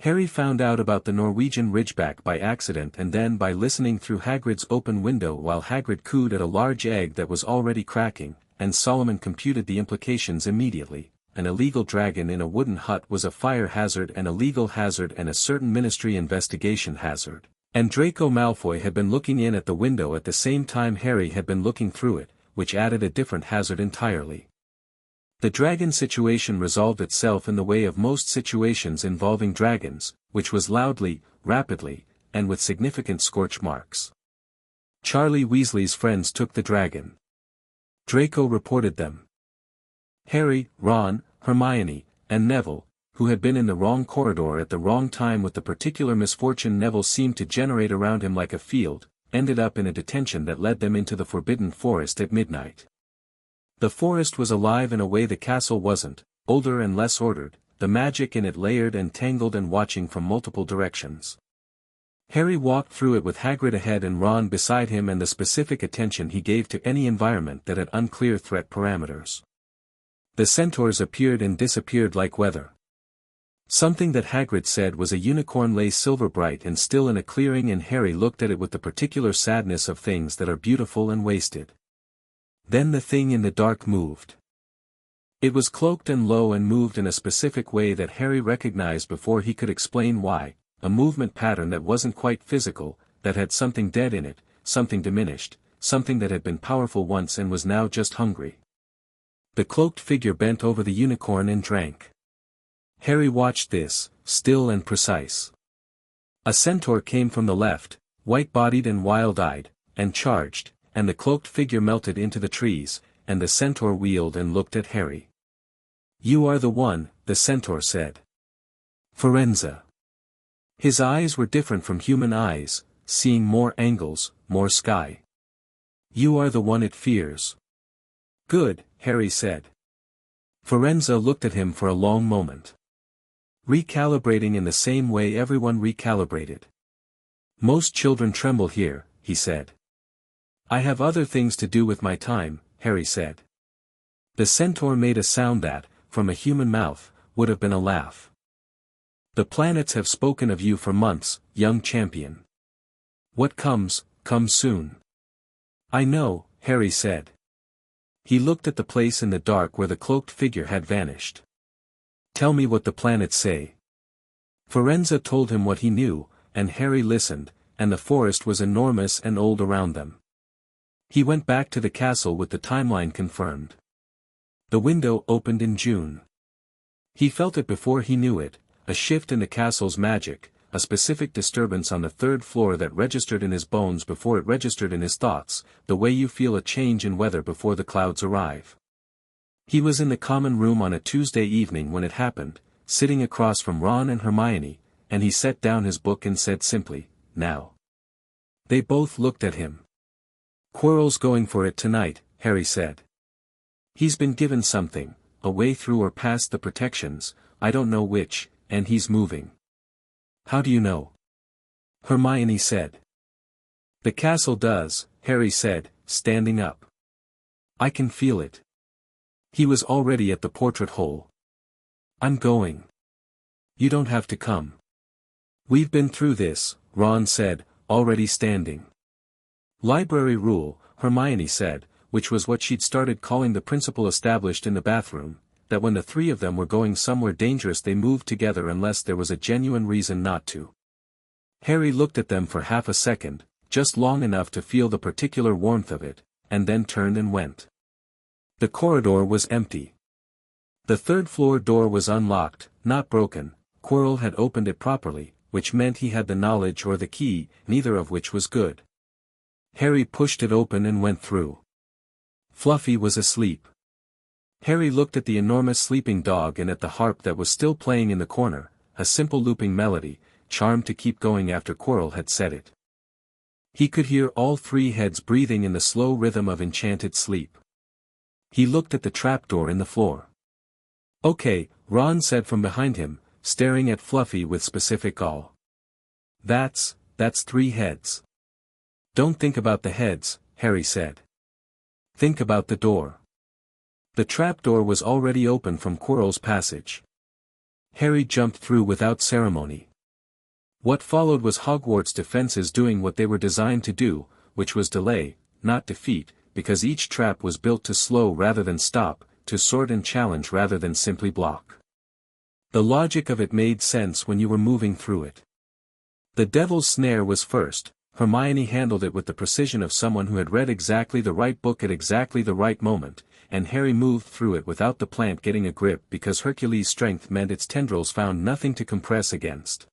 Harry found out about the Norwegian Ridgeback by accident and then by listening through Hagrid's open window while Hagrid cooed at a large egg that was already cracking, and Solomon computed the implications immediately. An illegal dragon in a wooden hut was a fire hazard and a legal hazard and a certain ministry investigation hazard. And Draco Malfoy had been looking in at the window at the same time Harry had been looking through it, which added a different hazard entirely. The dragon situation resolved itself in the way of most situations involving dragons, which was loudly, rapidly, and with significant scorch marks. Charlie Weasley's friends took the dragon. Draco reported them. Harry, Ron, Hermione, and Neville, who had been in the wrong corridor at the wrong time with the particular misfortune Neville seemed to generate around him like a field, ended up in a detention that led them into the Forbidden Forest at midnight. The forest was alive in a way the castle wasn't, older and less ordered, the magic in it layered and tangled and watching from multiple directions. Harry walked through it with Hagrid ahead and Ron beside him and the specific attention he gave to any environment that had unclear threat parameters. The centaurs appeared and disappeared like weather. Something that Hagrid said was a unicorn lay silver bright and still in a clearing, and Harry looked at it with the particular sadness of things that are beautiful and wasted. Then the thing in the dark moved. It was cloaked and low and moved in a specific way that Harry recognized before he could explain why, a movement pattern that wasn't quite physical, that had something dead in it, something diminished, something that had been powerful once and was now just hungry. The cloaked figure bent over the unicorn and drank. Harry watched this, still and precise. A centaur came from the left, white-bodied and wild-eyed, and charged, and the cloaked figure melted into the trees, and the centaur wheeled and looked at Harry. "You are the one," the centaur said. "Firenze." His eyes were different from human eyes, seeing more angles, more sky. "You are the one it fears." "Good," Harry said. Firenze looked at him for a long moment. "Recalibrating in the same way everyone recalibrated. Most children tremble here," he said. "I have other things to do with my time," Harry said. The centaur made a sound that, from a human mouth, would have been a laugh. "The planets have spoken of you for months, young champion. What comes, comes soon." "I know," Harry said. He looked at the place in the dark where the cloaked figure had vanished. "Tell me what the planets say." Firenze told him what he knew, and Harry listened, and the forest was enormous and old around them. He went back to the castle with the timeline confirmed. The window opened in June. He felt it before he knew it, a shift in the castle's magic, a specific disturbance on the third floor that registered in his bones before it registered in his thoughts, the way you feel a change in weather before the clouds arrive. He was in the common room on a Tuesday evening when it happened, sitting across from Ron and Hermione, and he set down his book and said simply, "Now." They both looked at him. "Quirrell's going for it tonight," Harry said. "He's been given something, a way through or past the protections, I don't know which, and he's moving." "How do you know?" Hermione said. "The castle does," Harry said, standing up. "I can feel it." He was already at the portrait hole. "I'm going." "You don't have to come." "We've been through this," Ron said, already standing. "Library rule," Hermione said, which was what she'd started calling the principle established in the bathroom, that when the three of them were going somewhere dangerous they moved together unless there was a genuine reason not to. Harry looked at them for half a second, just long enough to feel the particular warmth of it, and then turned and went. The corridor was empty. The third-floor door was unlocked, not broken. Quirrell had opened it properly, which meant he had the knowledge or the key, neither of which was good. Harry pushed it open and went through. Fluffy was asleep. Harry looked at the enormous sleeping dog and at the harp that was still playing in the corner, a simple looping melody, charmed to keep going after Quirrell had said it. He could hear all three heads breathing in the slow rhythm of enchanted sleep. He looked at the trapdoor in the floor. "Okay," Ron said from behind him, staring at Fluffy with specific awe. That's three heads." "Don't think about the heads," Harry said. "Think about the door." The trapdoor was already open from Quirrell's passage. Harry jumped through without ceremony. What followed was Hogwarts defenses doing what they were designed to do, which was delay, not defeat, because each trap was built to slow rather than stop, to sort and challenge rather than simply block. The logic of it made sense when you were moving through it. The devil's snare was first. Hermione handled it with the precision of someone who had read exactly the right book at exactly the right moment, and Harry moved through it without the plant getting a grip because Hercules' strength meant its tendrils found nothing to compress against.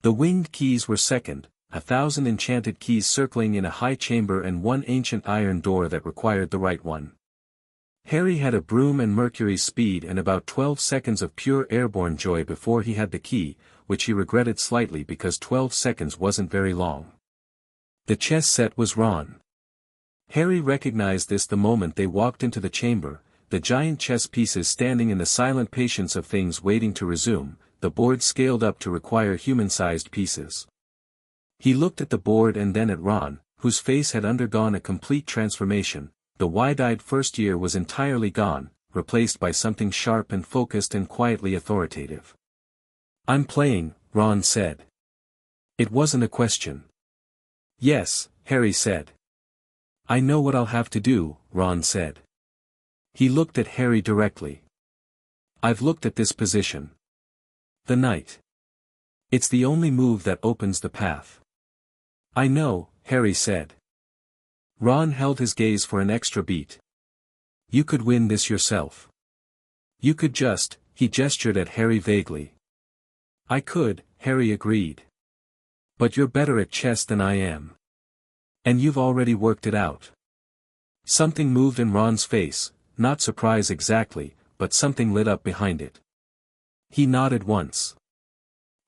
The winged keys were second, 1,000 enchanted keys circling in a high chamber and one ancient iron door that required the right one. Harry had a broom and Mercury's speed and about 12 seconds of pure airborne joy before he had the key, which he regretted slightly because 12 seconds wasn't very long. The chess set was Ron. Harry recognized this the moment they walked into the chamber, the giant chess pieces standing in the silent patience of things waiting to resume, the board scaled up to require human-sized pieces. He looked at the board and then at Ron, whose face had undergone a complete transformation. The wide-eyed first year was entirely gone, replaced by something sharp and focused and quietly authoritative. I'm playing, Ron said. It wasn't a question. Yes, Harry said. I know what I'll have to do, Ron said. He looked at Harry directly. I've looked at this position. The knight. It's the only move that opens the path. I know, Harry said. Ron held his gaze for an extra beat. You could win this yourself. You could just, he gestured at Harry vaguely. I could, Harry agreed. But you're better at chess than I am. And you've already worked it out. Something moved in Ron's face, not surprise exactly, but something lit up behind it. He nodded once.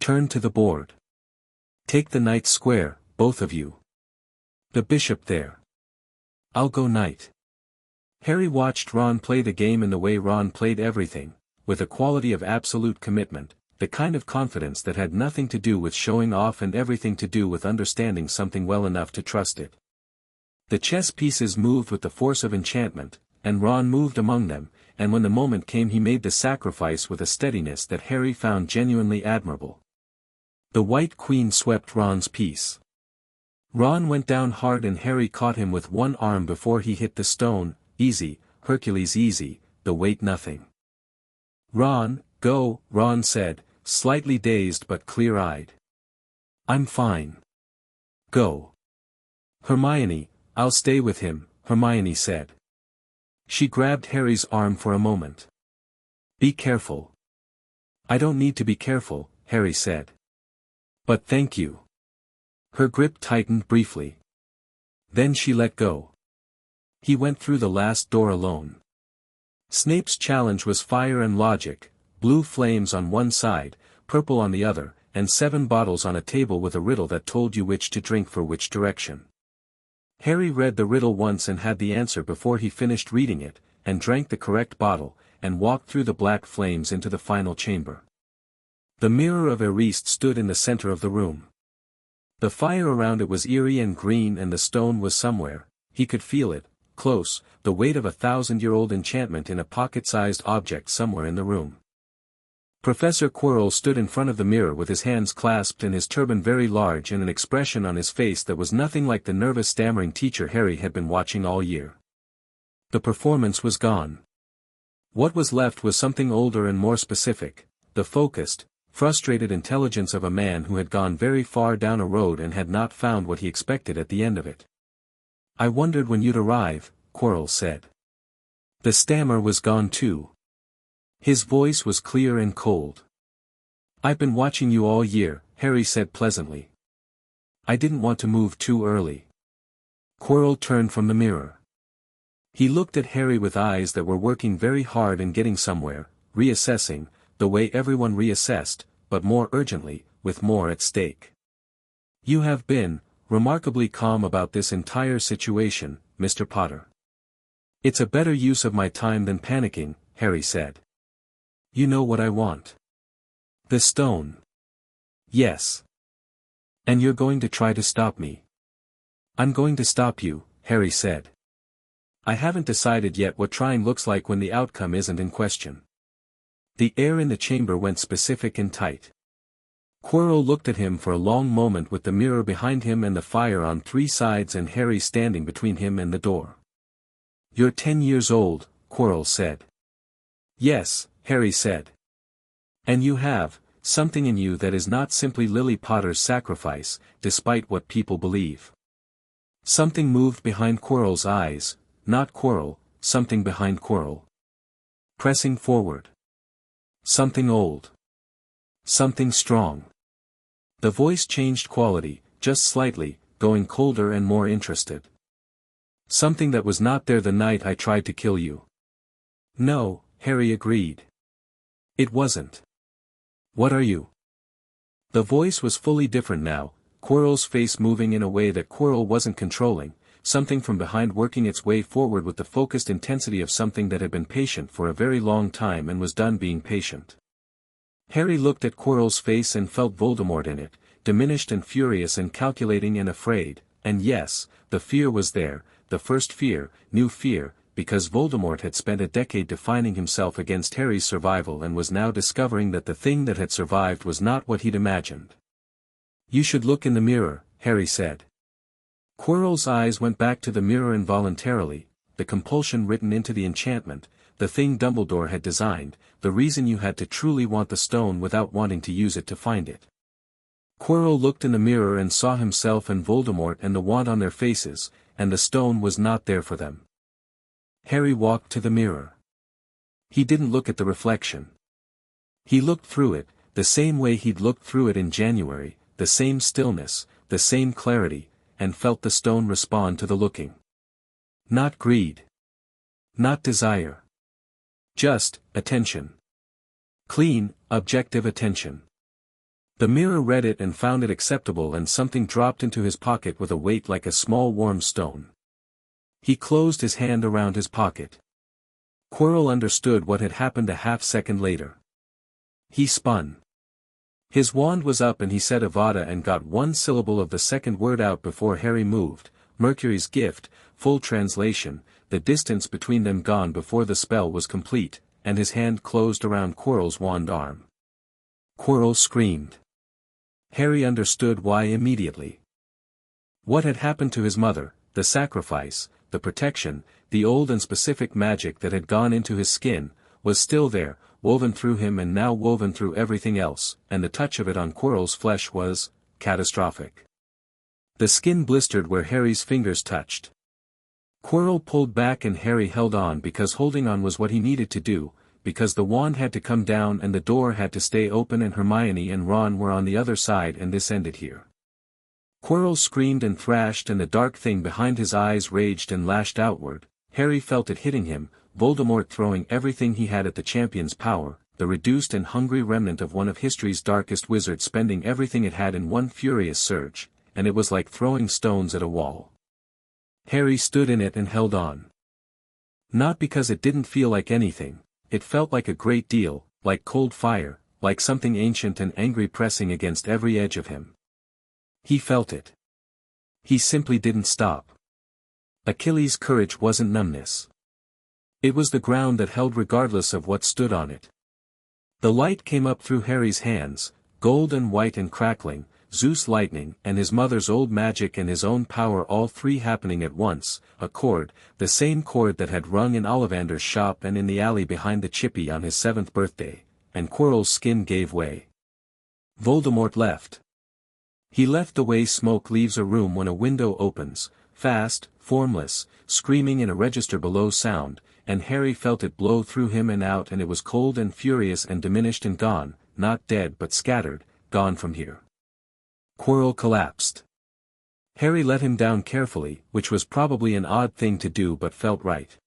Turn to the board. Take the knight square, both of you. The bishop there. I'll go knight. Harry watched Ron play the game in the way Ron played everything, with a quality of absolute commitment, the kind of confidence that had nothing to do with showing off and everything to do with understanding something well enough to trust it. The chess pieces moved with the force of enchantment, and Ron moved among them, and when the moment came he made the sacrifice with a steadiness that Harry found genuinely admirable. The white queen swept Ron's piece. Ron went down hard and Harry caught him with one arm before he hit the stone. Easy, Hercules, easy, the weight nothing. Ron, go, Ron said, slightly dazed but clear-eyed. I'm fine. Go. Hermione, I'll stay with him, Hermione said. She grabbed Harry's arm for a moment. Be careful. I don't need to be careful, Harry said. But thank you. Her grip tightened briefly. Then she let go. He went through the last door alone. Snape's challenge was fire and logic, blue flames on one side, purple on the other, and 7 bottles on a table with a riddle that told you which to drink for which direction. Harry read the riddle once and had the answer before he finished reading it, and drank the correct bottle, and walked through the black flames into the final chamber. The mirror of Eriste stood in the center of the room. The fire around it was eerie and green and the stone was somewhere, he could feel it, close, the weight of a 1,000-year-old enchantment in a pocket-sized object somewhere in the room. Professor Quirrell stood in front of the mirror with his hands clasped and his turban very large and an expression on his face that was nothing like the nervous stammering teacher Harry had been watching all year. The performance was gone. What was left was something older and more specific, the focused, frustrated intelligence of a man who had gone very far down a road and had not found what he expected at the end of it. I wondered when you'd arrive, Quirrell said. The stammer was gone too. His voice was clear and cold. I've been watching you all year, Harry said pleasantly. I didn't want to move too early. Quirrell turned from the mirror. He looked at Harry with eyes that were working very hard and getting somewhere, reassessing, the way everyone reassessed, but more urgently, with more at stake. You have been, remarkably calm about this entire situation, Mr. Potter. It's a better use of my time than panicking, Harry said. You know what I want. The stone. Yes. And you're going to try to stop me. I'm going to stop you, Harry said. I haven't decided yet what trying looks like when the outcome isn't in question. The air in the chamber went specific and tight. Quirrell looked at him for a long moment with the mirror behind him and the fire on 3 sides and Harry standing between him and the door. You're 10 years old, Quirrell said. Yes, Harry said. And you have something in you that is not simply Lily Potter's sacrifice, despite what people believe. Something moved behind Quirrell's eyes, not Quirrell, something behind Quirrell. Pressing forward. Something old. Something strong. The voice changed quality, just slightly, going colder and more interested. Something that was not there the night I tried to kill you. No, Harry agreed. It wasn't. What are you? The voice was fully different now, Quirrell's face moving in a way that Quirrell wasn't controlling, something from behind working its way forward with the focused intensity of something that had been patient for a very long time and was done being patient. Harry looked at Quirrell's face and felt Voldemort in it, diminished and furious and calculating and afraid, and yes, the fear was there, the first fear, new fear, because Voldemort had spent a decade defining himself against Harry's survival and was now discovering that the thing that had survived was not what he'd imagined. "You should look in the mirror," Harry said. Quirrell's eyes went back to the mirror involuntarily, the compulsion written into the enchantment, the thing Dumbledore had designed, the reason you had to truly want the stone without wanting to use it to find it. Quirrell looked in the mirror and saw himself and Voldemort and the wand on their faces, and the stone was not there for them. Harry walked to the mirror. He didn't look at the reflection. He looked through it, the same way he'd looked through it in January, the same stillness, the same clarity, and felt the stone respond to the looking. Not greed. Not desire. Just, attention. Clean, objective attention. The mirror read it and found it acceptable, and something dropped into his pocket with a weight like a small warm stone. He closed his hand around his pocket. Quirrell understood what had happened a half-second later. He spun. His wand was up and he said Avada and got one syllable of the second word out before Harry moved, Mercury's gift, full translation, the distance between them gone before the spell was complete, and his hand closed around Quirrell's wand arm. Quirrell screamed. Harry understood why immediately. What had happened to his mother, the sacrifice, the protection, the old and specific magic that had gone into his skin, was still there, woven through him and now woven through everything else, and the touch of it on Quirrell's flesh was catastrophic. The skin blistered where Harry's fingers touched. Quirrell pulled back and Harry held on because holding on was what he needed to do, because the wand had to come down and the door had to stay open and Hermione and Ron were on the other side and this ended here. Quirrell screamed and thrashed and the dark thing behind his eyes raged and lashed outward. Harry felt it hitting him, Voldemort throwing everything he had at the champion's power, the reduced and hungry remnant of one of history's darkest wizards spending everything it had in one furious surge, and it was like throwing stones at a wall. Harry stood in it and held on. Not because it didn't feel like anything, it felt like a great deal, like cold fire, like something ancient and angry pressing against every edge of him. He felt it. He simply didn't stop. Achilles' courage wasn't numbness. It was the ground that held regardless of what stood on it. The light came up through Harry's hands, gold and white and crackling, Zeus lightning and his mother's old magic and his own power all three happening at once, a chord, the same chord that had rung in Ollivander's shop and in the alley behind the Chippy on his 7th birthday, and Quirrell's skin gave way. Voldemort left. He left the way smoke leaves a room when a window opens, fast, formless, screaming in a register below sound, and Harry felt it blow through him and out and it was cold and furious and diminished and gone, not dead but scattered, gone from here. Quirrell collapsed. Harry let him down carefully, which was probably an odd thing to do but felt right.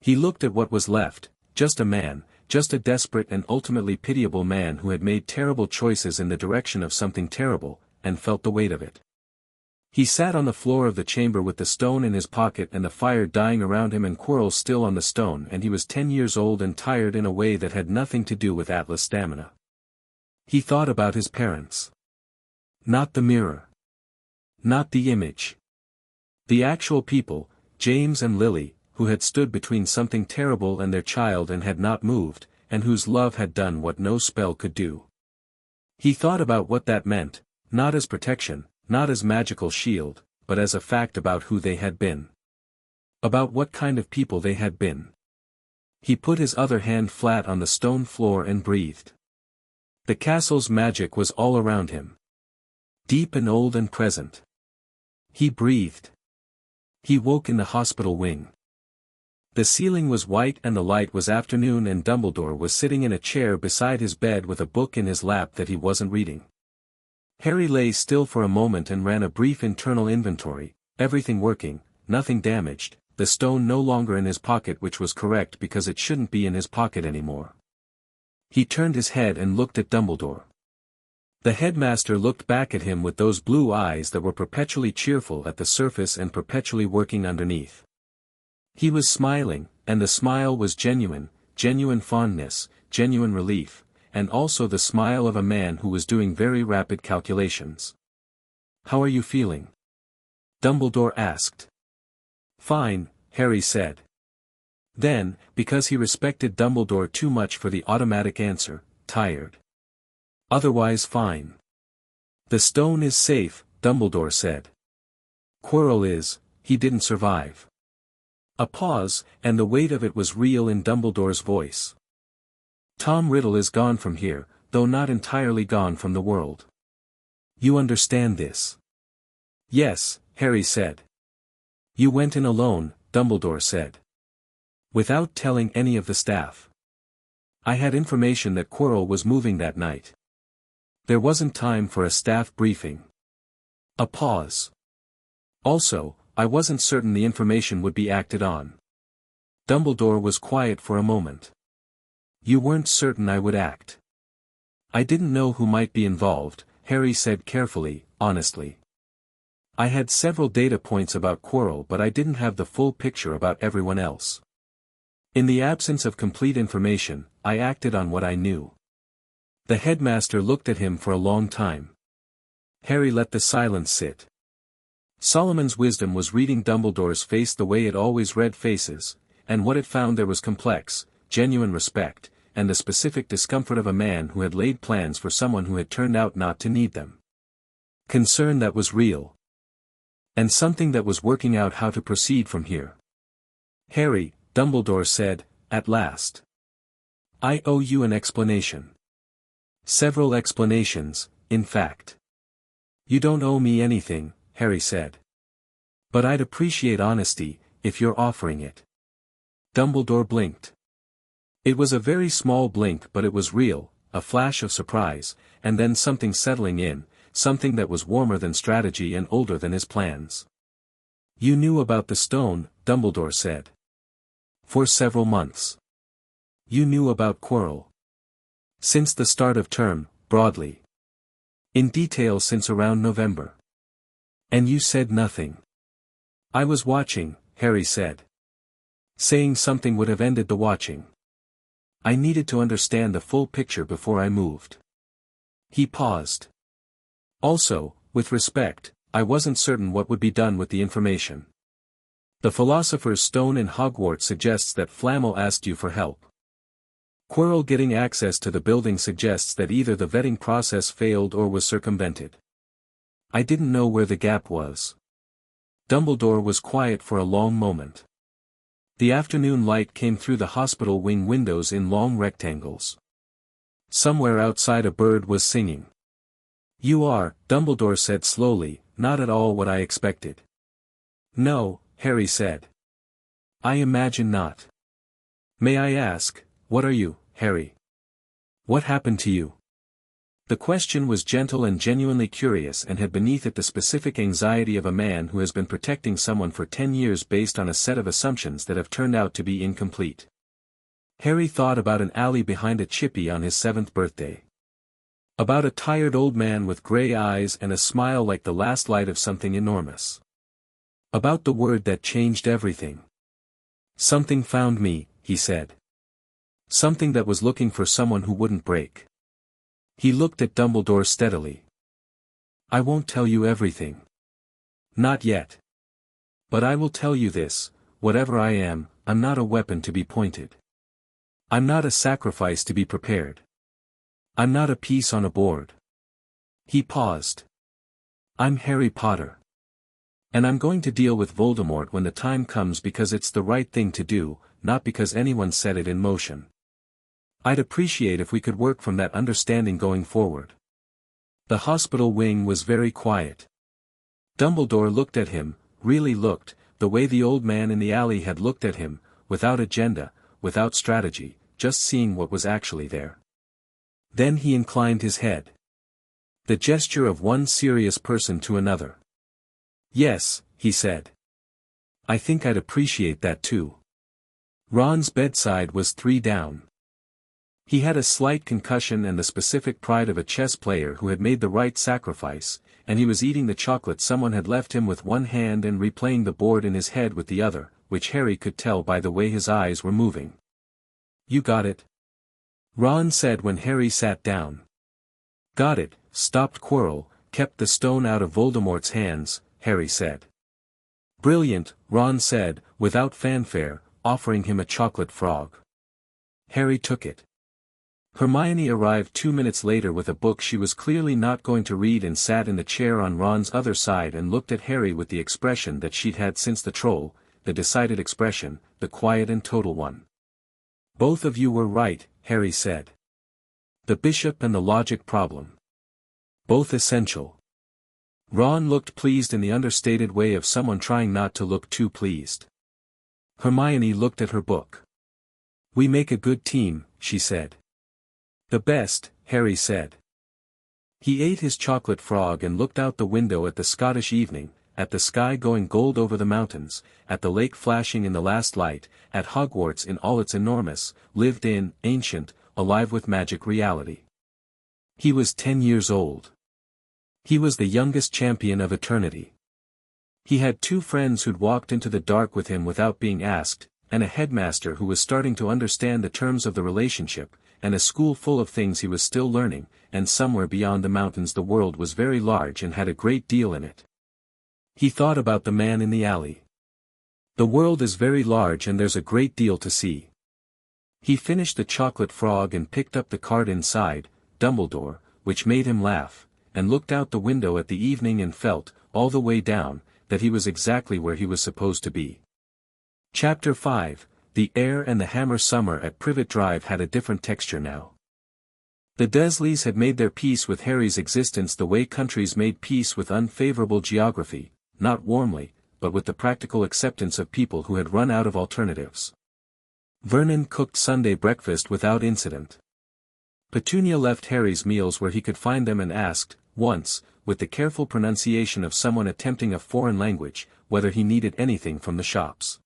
He looked at what was left, just a man, just a desperate and ultimately pitiable man who had made terrible choices in the direction of something terrible, and felt the weight of it. He sat on the floor of the chamber with the stone in his pocket and the fire dying around him and Quirrell still on the stone, and he was 10 years old and tired in a way that had nothing to do with Atlas stamina. He thought about his parents. Not the mirror. Not the image. The actual people, James and Lily, who had stood between something terrible and their child and had not moved, and whose love had done what no spell could do. He thought about what that meant, not as protection, not as magical shield, but as a fact about who they had been. About what kind of people they had been. He put his other hand flat on the stone floor and breathed. The castle's magic was all around him. Deep and old and present. He breathed. He woke in the hospital wing. The ceiling was white and the light was afternoon and Dumbledore was sitting in a chair beside his bed with a book in his lap that he wasn't reading. Harry lay still for a moment and ran a brief internal inventory, everything working, nothing damaged, the stone no longer in his pocket, which was correct because it shouldn't be in his pocket anymore. He turned his head and looked at Dumbledore. The headmaster looked back at him with those blue eyes that were perpetually cheerful at the surface and perpetually working underneath. He was smiling, and the smile was genuine, genuine fondness, genuine relief, and also the smile of a man who was doing very rapid calculations. "How are you feeling?" Dumbledore asked. "Fine," Harry said. Then, because he respected Dumbledore too much for the automatic answer, tired. Otherwise fine. The stone is safe, Dumbledore said. Quirrell is, he didn't survive. A pause, and the weight of it was real in Dumbledore's voice. Tom Riddle is gone from here, though not entirely gone from the world. You understand this? Yes, Harry said. You went in alone, Dumbledore said. Without telling any of the staff. I had information that Quirrell was moving that night. There wasn't time for a staff briefing. A pause. Also, I wasn't certain the information would be acted on. Dumbledore was quiet for a moment. You weren't certain I would act. I didn't know who might be involved, Harry said carefully, honestly. I had several data points about Quirrell, but I didn't have the full picture about everyone else. In the absence of complete information, I acted on what I knew. The headmaster looked at him for a long time. Harry let the silence sit. Solomon's wisdom was reading Dumbledore's face the way it always read faces, and what it found there was complex, genuine respect, and the specific discomfort of a man who had laid plans for someone who had turned out not to need them. Concern that was real. And something that was working out how to proceed from here. Harry, Dumbledore said, at last. I owe you an explanation. Several explanations, in fact. You don't owe me anything, Harry said. But I'd appreciate honesty, if you're offering it. Dumbledore blinked. It was a very small blink, but it was real, a flash of surprise, and then something settling in, something that was warmer than strategy and older than his plans. You knew about the stone, Dumbledore said. For several months. You knew about Quirrell. Since the start of term, broadly. In detail since around November. And you said nothing. I was watching, Harry said. Saying something would have ended the watching. I needed to understand the full picture before I moved. He paused. Also, with respect, I wasn't certain what would be done with the information. The Philosopher's Stone in Hogwarts suggests that Flamel asked you for help. Quirrell getting access to the building suggests that either the vetting process failed or was circumvented. I didn't know where the gap was. Dumbledore was quiet for a long moment. The afternoon light came through the hospital wing windows in long rectangles. Somewhere outside a bird was singing. You are, Dumbledore said slowly, not at all what I expected. No, Harry said. I imagine not. May I ask, what are you, Harry? What happened to you? The question was gentle and genuinely curious and had beneath it the specific anxiety of a man who has been protecting someone for 10 years based on a set of assumptions that have turned out to be incomplete. Harry thought about an alley behind a chippy on his 7th birthday. About a tired old man with gray eyes and a smile like the last light of something enormous. About the word that changed everything. Something found me, he said. Something that was looking for someone who wouldn't break. He looked at Dumbledore steadily. I won't tell you everything. Not yet. But I will tell you this, whatever I am, I'm not a weapon to be pointed. I'm not a sacrifice to be prepared. I'm not a piece on a board. He paused. I'm Harry Potter. And I'm going to deal with Voldemort when the time comes because it's the right thing to do, not because anyone set it in motion. I'd appreciate if we could work from that understanding going forward. The hospital wing was very quiet. Dumbledore looked at him, really looked, the way the old man in the alley had looked at him, without agenda, without strategy, just seeing what was actually there. Then he inclined his head. The gesture of one serious person to another. Yes, he said. I think I'd appreciate that too. Ron's bedside was 3 down. He had a slight concussion and the specific pride of a chess player who had made the right sacrifice, and he was eating the chocolate someone had left him with one hand and replaying the board in his head with the other, which Harry could tell by the way his eyes were moving. You got it? Ron said when Harry sat down. Got it, stopped Quirrell, kept the stone out of Voldemort's hands, Harry said. Brilliant, Ron said, without fanfare, offering him a chocolate frog. Harry took it. Hermione arrived 2 minutes later with a book she was clearly not going to read and sat in the chair on Ron's other side and looked at Harry with the expression that she'd had since the troll, the decided expression, the quiet and total one. "Both of you were right," Harry said. "The bishop and the logic problem. Both essential." Ron looked pleased in the understated way of someone trying not to look too pleased. Hermione looked at her book. "We make a good team," she said. "The best," Harry said. He ate his chocolate frog and looked out the window at the Scottish evening, at the sky going gold over the mountains, at the lake flashing in the last light, at Hogwarts in all its enormous, lived-in, ancient, alive with magic reality. He was 10 years old. He was the youngest champion of eternity. He had 2 friends who'd walked into the dark with him without being asked, and a headmaster who was starting to understand the terms of the relationship, and a school full of things he was still learning, and somewhere beyond the mountains the world was very large and had a great deal in it. He thought about the man in the alley. The world is very large and there's a great deal to see. He finished the chocolate frog and picked up the card inside, Dumbledore, which made him laugh, and looked out the window at the evening and felt, all the way down, that he was exactly where he was supposed to be. Chapter 5. The air and the hammer. Summer at Privet Drive had a different texture now. The Dursleys had made their peace with Harry's existence the way countries made peace with unfavorable geography, not warmly, but with the practical acceptance of people who had run out of alternatives. Vernon cooked Sunday breakfast without incident. Petunia left Harry's meals where he could find them and asked, once, with the careful pronunciation of someone attempting a foreign language, whether he needed anything from the shops.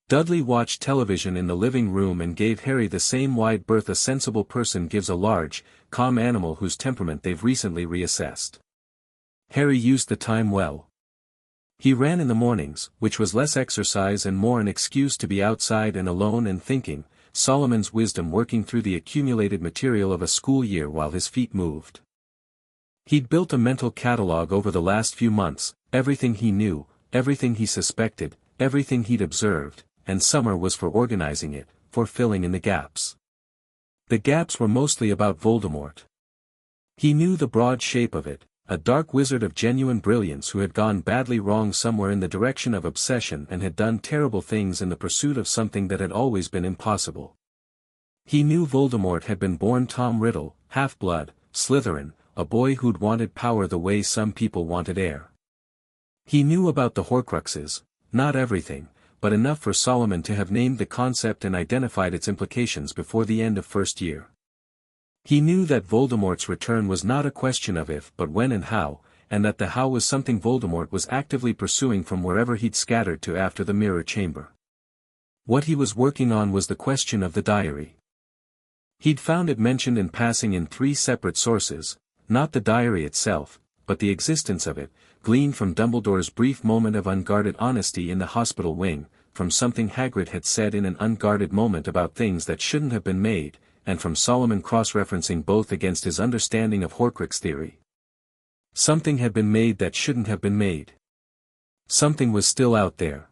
Dudley watched television in the living room and gave Harry the same wide berth a sensible person gives a large, calm animal whose temperament they've recently reassessed. Harry used the time well. He ran in the mornings, which was less exercise and more an excuse to be outside and alone and thinking, Solomon's wisdom working through the accumulated material of a school year while his feet moved. He'd built a mental catalogue over the last few months, everything he knew, everything he suspected, everything he'd observed, and summer was for organizing it, for filling in the gaps. The gaps were mostly about Voldemort. He knew the broad shape of it, a dark wizard of genuine brilliance who had gone badly wrong somewhere in the direction of obsession and had done terrible things in the pursuit of something that had always been impossible. He knew Voldemort had been born Tom Riddle, half-blood, Slytherin, a boy who'd wanted power the way some people wanted air. He knew about the Horcruxes, not everything, but enough for Solomon to have named the concept and identified its implications before the end of first year. He knew that Voldemort's return was not a question of if but when and how, and that the how was something Voldemort was actively pursuing from wherever he'd scattered to after the mirror chamber. What he was working on was the question of the diary. He'd found it mentioned in passing in 3 separate sources, not the diary itself, but the existence of it, gleaned from Dumbledore's brief moment of unguarded honesty in the hospital wing, from something Hagrid had said in an unguarded moment about things that shouldn't have been made, and from Solomon cross-referencing both against his understanding of Horcrux theory. Something had been made that shouldn't have been made. Something was still out there.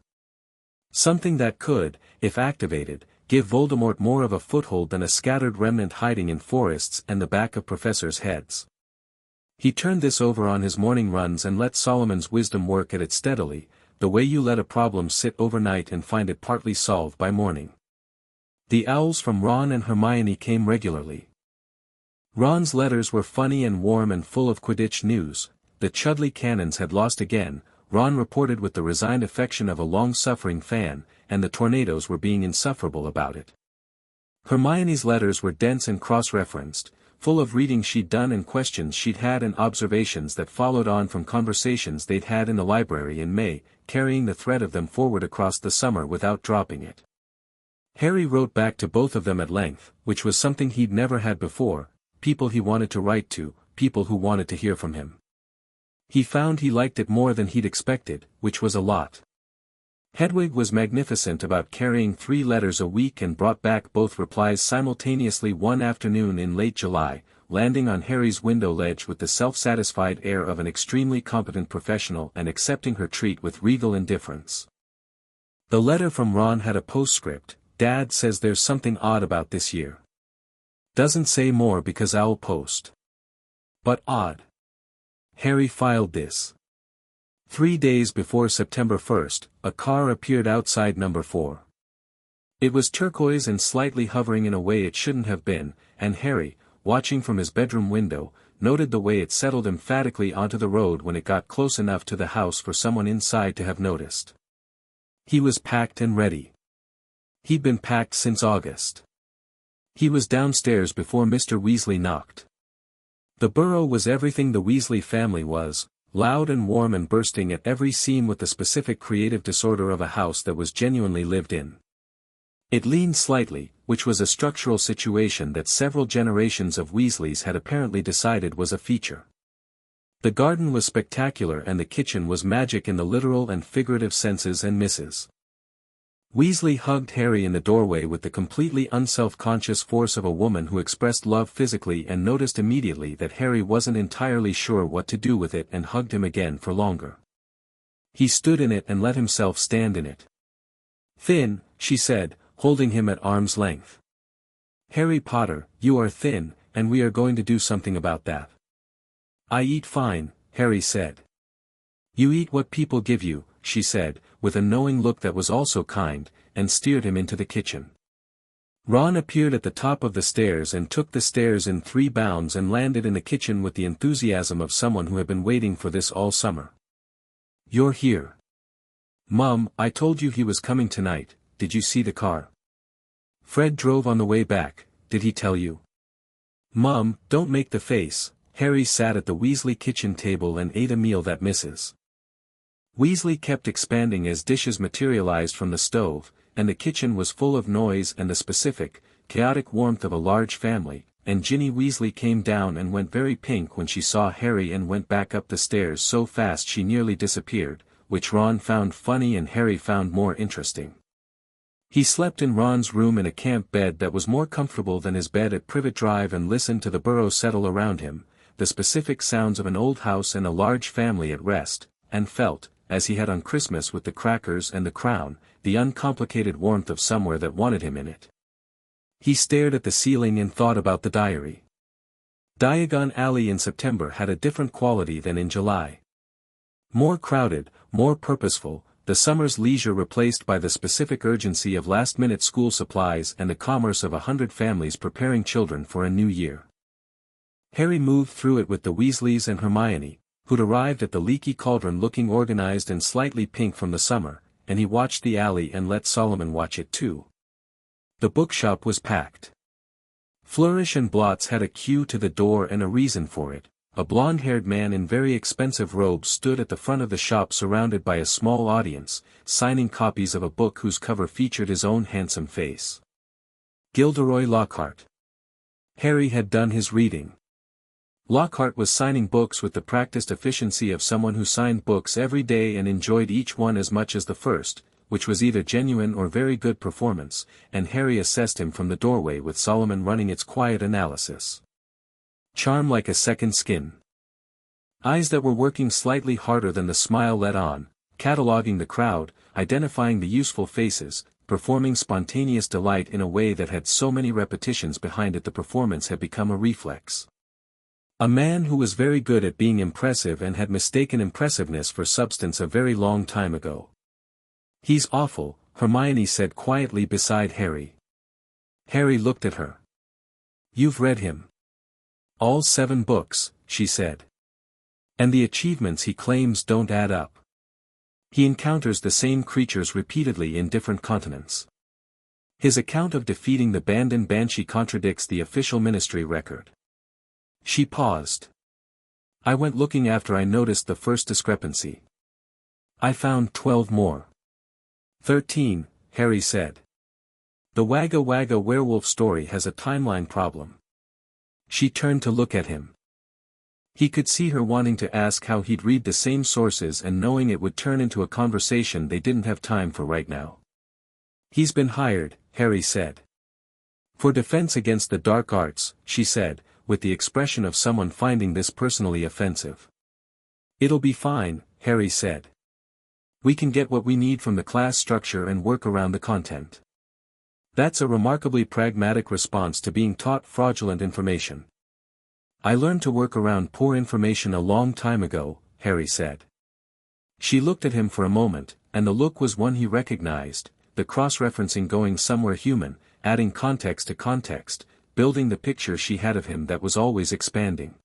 Something that could, if activated, give Voldemort more of a foothold than a scattered remnant hiding in forests and the back of professors' heads. He turned this over on his morning runs and let Solomon's wisdom work at it steadily, the way you let a problem sit overnight and find it partly solved by morning. The owls from Ron and Hermione came regularly. Ron's letters were funny and warm and full of Quidditch news. The Chudley Cannons had lost again, Ron reported with the resigned affection of a long-suffering fan, and the tornadoes were being insufferable about it. Hermione's letters were dense and cross-referenced, full of reading she'd done and questions she'd had and observations that followed on from conversations they'd had in the library in May, carrying the thread of them forward across the summer without dropping it. Harry wrote back to both of them at length, which was something he'd never had before, people he wanted to write to, people who wanted to hear from him. He found he liked it more than he'd expected, which was a lot. Hedwig was magnificent about carrying 3 letters a week and brought back both replies simultaneously one afternoon in late July, landing on Harry's window ledge with the self-satisfied air of an extremely competent professional and accepting her treat with regal indifference. The letter from Ron had a postscript. Dad says there's something odd about this year. Doesn't say more because I'll post. But odd. Harry filed this. 3 days before September 1st, a car appeared outside number 4. It was turquoise and slightly hovering in a way it shouldn't have been, and Harry, watching from his bedroom window, noted the way it settled emphatically onto the road when it got close enough to the house for someone inside to have noticed. He was packed and ready. He'd been packed since August. He was downstairs before Mr. Weasley knocked. The burrow was everything the Weasley family was, loud and warm and bursting at every seam with the specific creative disorder of a house that was genuinely lived in. It leaned slightly, which was a structural situation that several generations of Weasleys had apparently decided was a feature. The garden was spectacular and the kitchen was magic in the literal and figurative senses and Mrs. Weasley hugged Harry in the doorway with the completely unself-conscious force of a woman who expressed love physically and noticed immediately that Harry wasn't entirely sure what to do with it and hugged him again for longer. He stood in it and let himself stand in it. "Thin," she said, holding him at arm's length. "Harry Potter, you are thin, and we are going to do something about that." "I eat fine," Harry said. "You eat what people give you," she said, with a knowing look that was also kind, and steered him into the kitchen. Ron appeared at the top of the stairs and took the stairs in 3 bounds and landed in the kitchen with the enthusiasm of someone who had been waiting for this all summer. "You're here. Mum, I told you he was coming tonight. Did you see the car? Fred drove on the way back, did he tell you?" "Mum, don't make the face." Harry sat at the Weasley kitchen table and ate a meal that Mrs. Weasley kept expanding as dishes materialized from the stove, and the kitchen was full of noise and the specific, chaotic warmth of a large family, and Ginny Weasley came down and went very pink when she saw Harry and went back up the stairs so fast she nearly disappeared, which Ron found funny and Harry found more interesting. He slept in Ron's room in a camp bed that was more comfortable than his bed at Privet Drive and listened to the burrow settle around him, the specific sounds of an old house and a large family at rest, and felt, as he had on Christmas with the crackers and the crown, the uncomplicated warmth of somewhere that wanted him in it. He stared at the ceiling and thought about the diary. Diagon Alley in September had a different quality than in July. More crowded, more purposeful, the summer's leisure replaced by the specific urgency of last-minute school supplies and the commerce of 100 families preparing children for a new year. Harry moved through it with the Weasleys and Hermione, who'd arrived at the leaky cauldron looking organized and slightly pink from the summer, and he watched the alley and let Solomon watch it too. The bookshop was packed. Flourish and Blots had a queue to the door and a reason for it. A blonde-haired man in very expensive robes stood at the front of the shop surrounded by a small audience, signing copies of a book whose cover featured his own handsome face. Gilderoy Lockhart. Harry had done his reading. Lockhart was signing books with the practiced efficiency of someone who signed books every day and enjoyed each one as much as the first, which was either genuine or very good performance, and Harry assessed him from the doorway with Solomon running its quiet analysis. Charm like a second skin. Eyes that were working slightly harder than the smile let on, cataloging the crowd, identifying the useful faces, performing spontaneous delight in a way that had so many repetitions behind it the performance had become a reflex. A man who was very good at being impressive and had mistaken impressiveness for substance a very long time ago. "He's awful," Hermione said quietly beside Harry. Harry looked at her. "You've read him." "All 7 books," she said. "And the achievements he claims don't add up. He encounters the same creatures repeatedly in different continents. His account of defeating the Bandon Banshee contradicts the official ministry record." She paused. "I went looking after I noticed the first discrepancy. I found 12 more." 13, Harry said. "The Wagga Wagga werewolf story has a timeline problem." She turned to look at him. He could see her wanting to ask how he'd read the same sources and knowing it would turn into a conversation they didn't have time for right now. "He's been hired," Harry said. "For defense against the dark arts," she said, with the expression of someone finding this personally offensive. "It'll be fine," Harry said. We can get what we need from the class structure and work around the content. That's a remarkably pragmatic response to being taught fraudulent information. I learned to work around poor information a long time ago, Harry said. She looked at him for a moment, and the look was one he recognized, the cross-referencing going somewhere human, adding context to context, building the picture she had of him that was always expanding.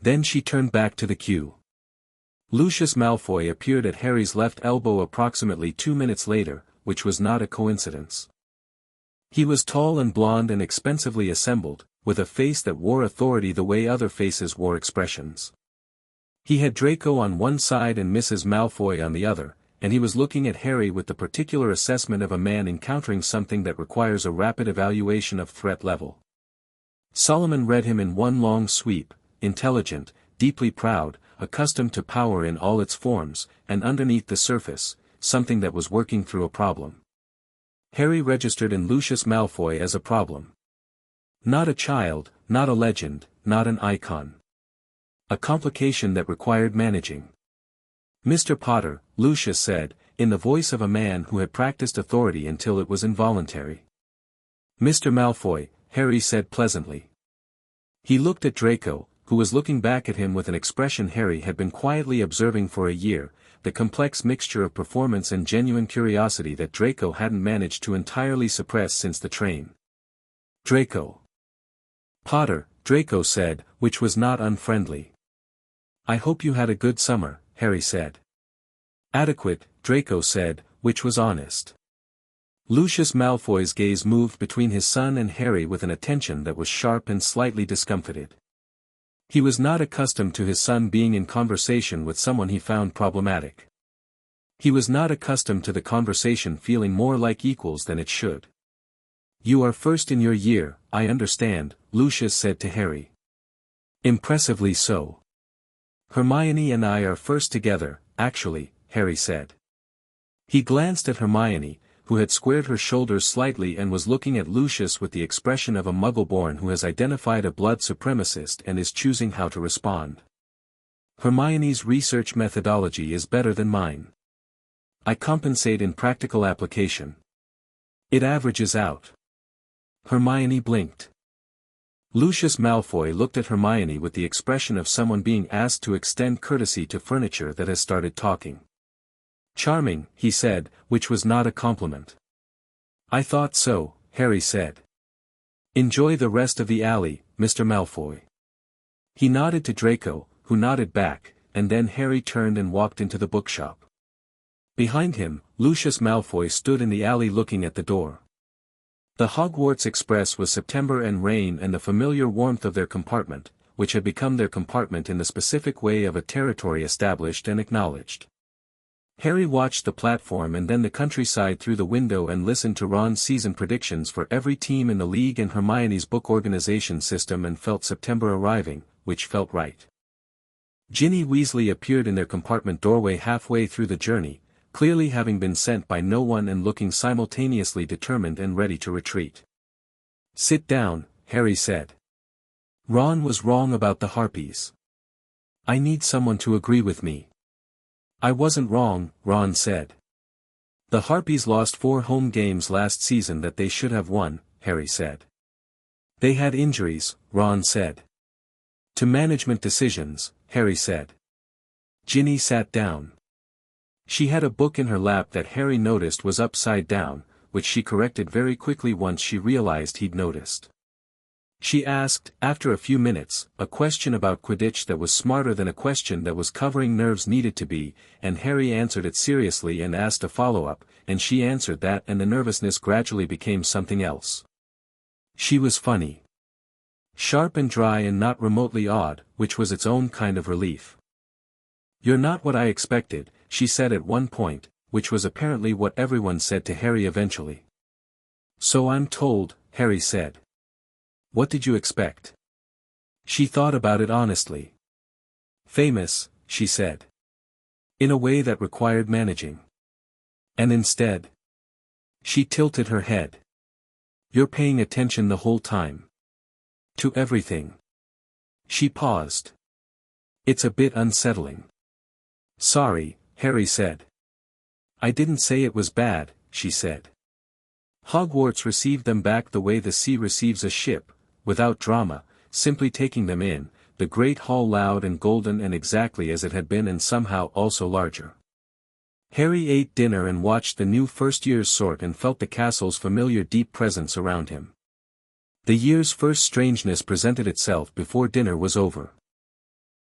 Then she turned back to the queue. Lucius Malfoy appeared at Harry's left elbow approximately 2 minutes later, which was not a coincidence. He was tall and blond and expensively assembled, with a face that wore authority the way other faces wore expressions. He had Draco on one side and Mrs. Malfoy on the other, and he was looking at Harry with the particular assessment of a man encountering something that requires a rapid evaluation of threat level. Solomon read him in one long sweep, intelligent, deeply proud, accustomed to power in all its forms, and underneath the surface, something that was working through a problem. Harry registered in Lucius Malfoy as a problem. Not a child, not a legend, not an icon. A complication that required managing. Mr. Potter, Lucius said, in the voice of a man who had practiced authority until it was involuntary. Mr. Malfoy, Harry said pleasantly. He looked at Draco, who was looking back at him with an expression Harry had been quietly observing for a year, the complex mixture of performance and genuine curiosity that Draco hadn't managed to entirely suppress since the train. Draco. Potter, Draco said, which was not unfriendly. I hope you had a good summer, Harry said. Adequate, Draco said, which was honest. Lucius Malfoy's gaze moved between his son and Harry with an attention that was sharp and slightly discomfited. He was not accustomed to his son being in conversation with someone he found problematic. He was not accustomed to the conversation feeling more like equals than it should. You are first in your year, I understand, Lucius said to Harry. Impressively so. Hermione and I are first together, actually, Harry said. He glanced at Hermione, who had squared her shoulders slightly and was looking at Lucius with the expression of a Muggle-born who has identified a blood supremacist and is choosing how to respond. Hermione's research methodology is better than mine. I compensate in practical application. It averages out. Hermione blinked. Lucius Malfoy looked at Hermione with the expression of someone being asked to extend courtesy to furniture that has started talking. Charming, he said, which was not a compliment. I thought so, Harry said. Enjoy the rest of the alley, Mr. Malfoy. He nodded to Draco, who nodded back, and then Harry turned and walked into the bookshop. Behind him, Lucius Malfoy stood in the alley looking at the door. The Hogwarts Express was September and rain and the familiar warmth of their compartment, which had become their compartment in the specific way of a territory established and acknowledged. Harry watched the platform and then the countryside through the window and listened to Ron's season predictions for every team in the league and Hermione's book organization system and felt September arriving, which felt right. Ginny Weasley appeared in their compartment doorway halfway through the journey, clearly having been sent by no one and looking simultaneously determined and ready to retreat. Sit down, Harry said. Ron was wrong about the Harpies. I need someone to agree with me. I wasn't wrong, Ron said. The Harpies lost 4 home games last season that they should have won, Harry said. They had injuries, Ron said. To management decisions, Harry said. Ginny sat down. She had a book in her lap that Harry noticed was upside down, which she corrected very quickly once she realized he'd noticed. She asked, after a few minutes, a question about Quidditch that was smarter than a question that was covering nerves needed to be, and Harry answered it seriously and asked a follow-up, and she answered that and the nervousness gradually became something else. She was funny. Sharp and dry and not remotely odd, which was its own kind of relief. You're not what I expected, she said at one point, which was apparently what everyone said to Harry eventually. So I'm told, Harry said. What did you expect? She thought about it honestly. Famous, she said. In a way that required managing. And instead. She tilted her head. You're paying attention the whole time. To everything. She paused. It's a bit unsettling. Sorry, Harry said. "I didn't say it was bad," she said. Hogwarts received them back the way the sea receives a ship, without drama, simply taking them in, the great hall loud and golden and exactly as it had been and somehow also larger. Harry ate dinner and watched the new first year's sort and felt the castle's familiar deep presence around him. The year's first strangeness presented itself before dinner was over.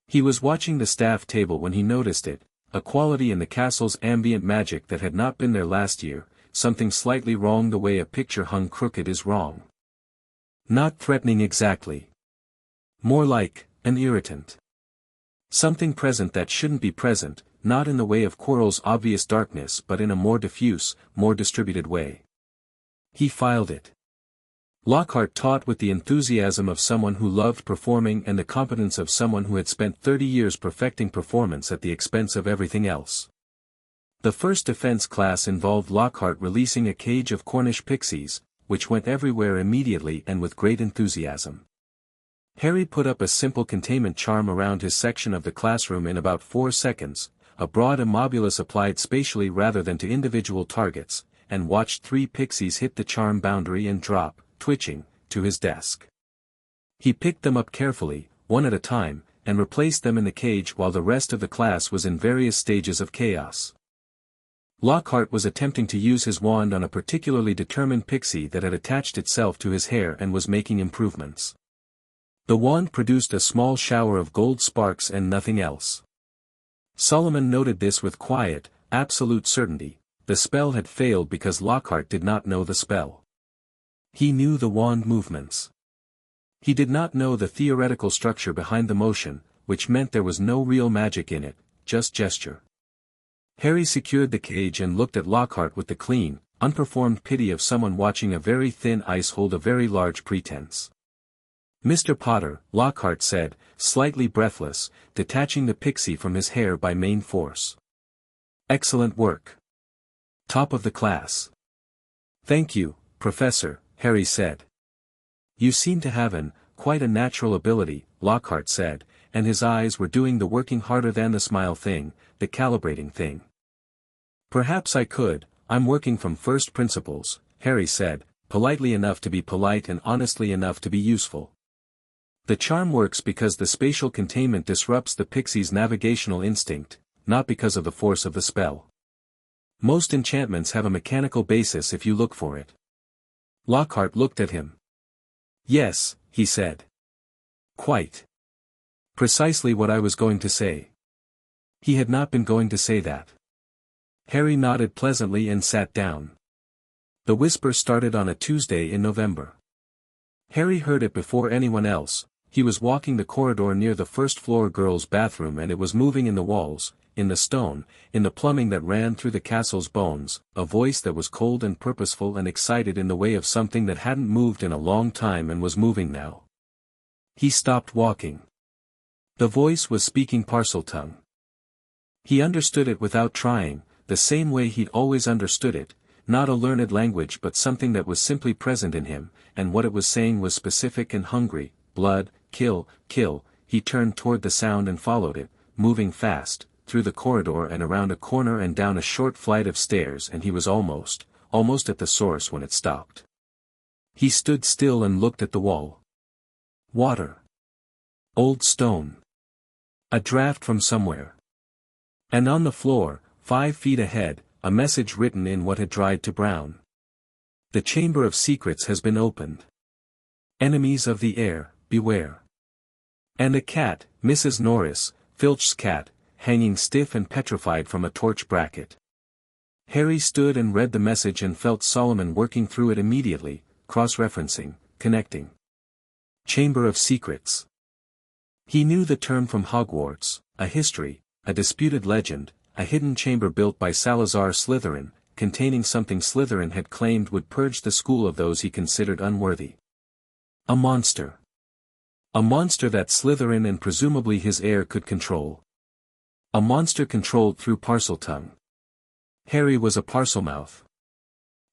He was watching the staff table when he noticed it, a quality in the castle's ambient magic that had not been there last year, something slightly wrong the way a picture hung crooked is wrong. Not threatening exactly. More like, an irritant. Something present that shouldn't be present, not in the way of Quirrell's obvious darkness but in a more diffuse, more distributed way. He filed it. Lockhart taught with the enthusiasm of someone who loved performing and the competence of someone who had spent 30 years perfecting performance at the expense of everything else. The first defense class involved Lockhart releasing a cage of Cornish pixies, which went everywhere immediately and with great enthusiasm. Harry put up a simple containment charm around his section of the classroom in about 4 seconds, a broad immobulus applied spatially rather than to individual targets, and watched 3 pixies hit the charm boundary and drop, twitching, to his desk. He picked them up carefully, one at a time, and replaced them in the cage while the rest of the class was in various stages of chaos. Lockhart was attempting to use his wand on a particularly determined pixie that had attached itself to his hair and was making improvements. The wand produced a small shower of gold sparks and nothing else. Solomon noted this with quiet, absolute certainty. The spell had failed because Lockhart did not know the spell. He knew the wand movements. He did not know the theoretical structure behind the motion, which meant there was no real magic in it, just gesture. Harry secured the cage and looked at Lockhart with the clean, unperformed pity of someone watching a very thin ice hold a very large pretense. "Mr. Potter," Lockhart said, slightly breathless, detaching the pixie from his hair by main force. "Excellent work. Top of the class." "Thank you, Professor," Harry said. "You seem to have quite a natural ability," Lockhart said, and his eyes were doing the working harder than the smile thing, the calibrating thing. "Perhaps I could, I'm working from first principles," Harry said, politely enough to be polite and honestly enough to be useful. "The charm works because the spatial containment disrupts the pixie's navigational instinct, not because of the force of the spell. Most enchantments have a mechanical basis if you look for it." Lockhart looked at him. "Yes," he said. "Quite. Precisely what I was going to say." He had not been going to say that. Harry nodded pleasantly and sat down. The whisper started on a Tuesday in November. Harry heard it before anyone else. He was walking the corridor near the first-floor girls' bathroom and it was moving in the walls, in the stone, in the plumbing that ran through the castle's bones, a voice that was cold and purposeful and excited in the way of something that hadn't moved in a long time and was moving now. He stopped walking. The voice was speaking Parseltongue. He understood it without trying, the same way he'd always understood it, not a learned language but something that was simply present in him, and what it was saying was specific and hungry. Blood, kill, kill. He turned toward the sound and followed it, moving fast, through the corridor and around a corner and down a short flight of stairs and he was almost at the source when it stopped. He stood still and looked at the wall. Water. Old stone. A draft from somewhere. And on the floor, 5 feet ahead, a message written in what had dried to brown. "The Chamber of Secrets has been opened. Enemies of the air, beware." And a cat, Mrs. Norris, Filch's cat, hanging stiff and petrified from a torch bracket. Harry stood and read the message and felt Solomon working through it immediately, cross-referencing, connecting. Chamber of Secrets. He knew the term from Hogwarts, a history, a disputed legend, a hidden chamber built by Salazar Slytherin, containing something Slytherin had claimed would purge the school of those he considered unworthy. A monster. A monster that Slytherin and presumably his heir could control. A monster controlled through Parseltongue. Harry was a Parselmouth.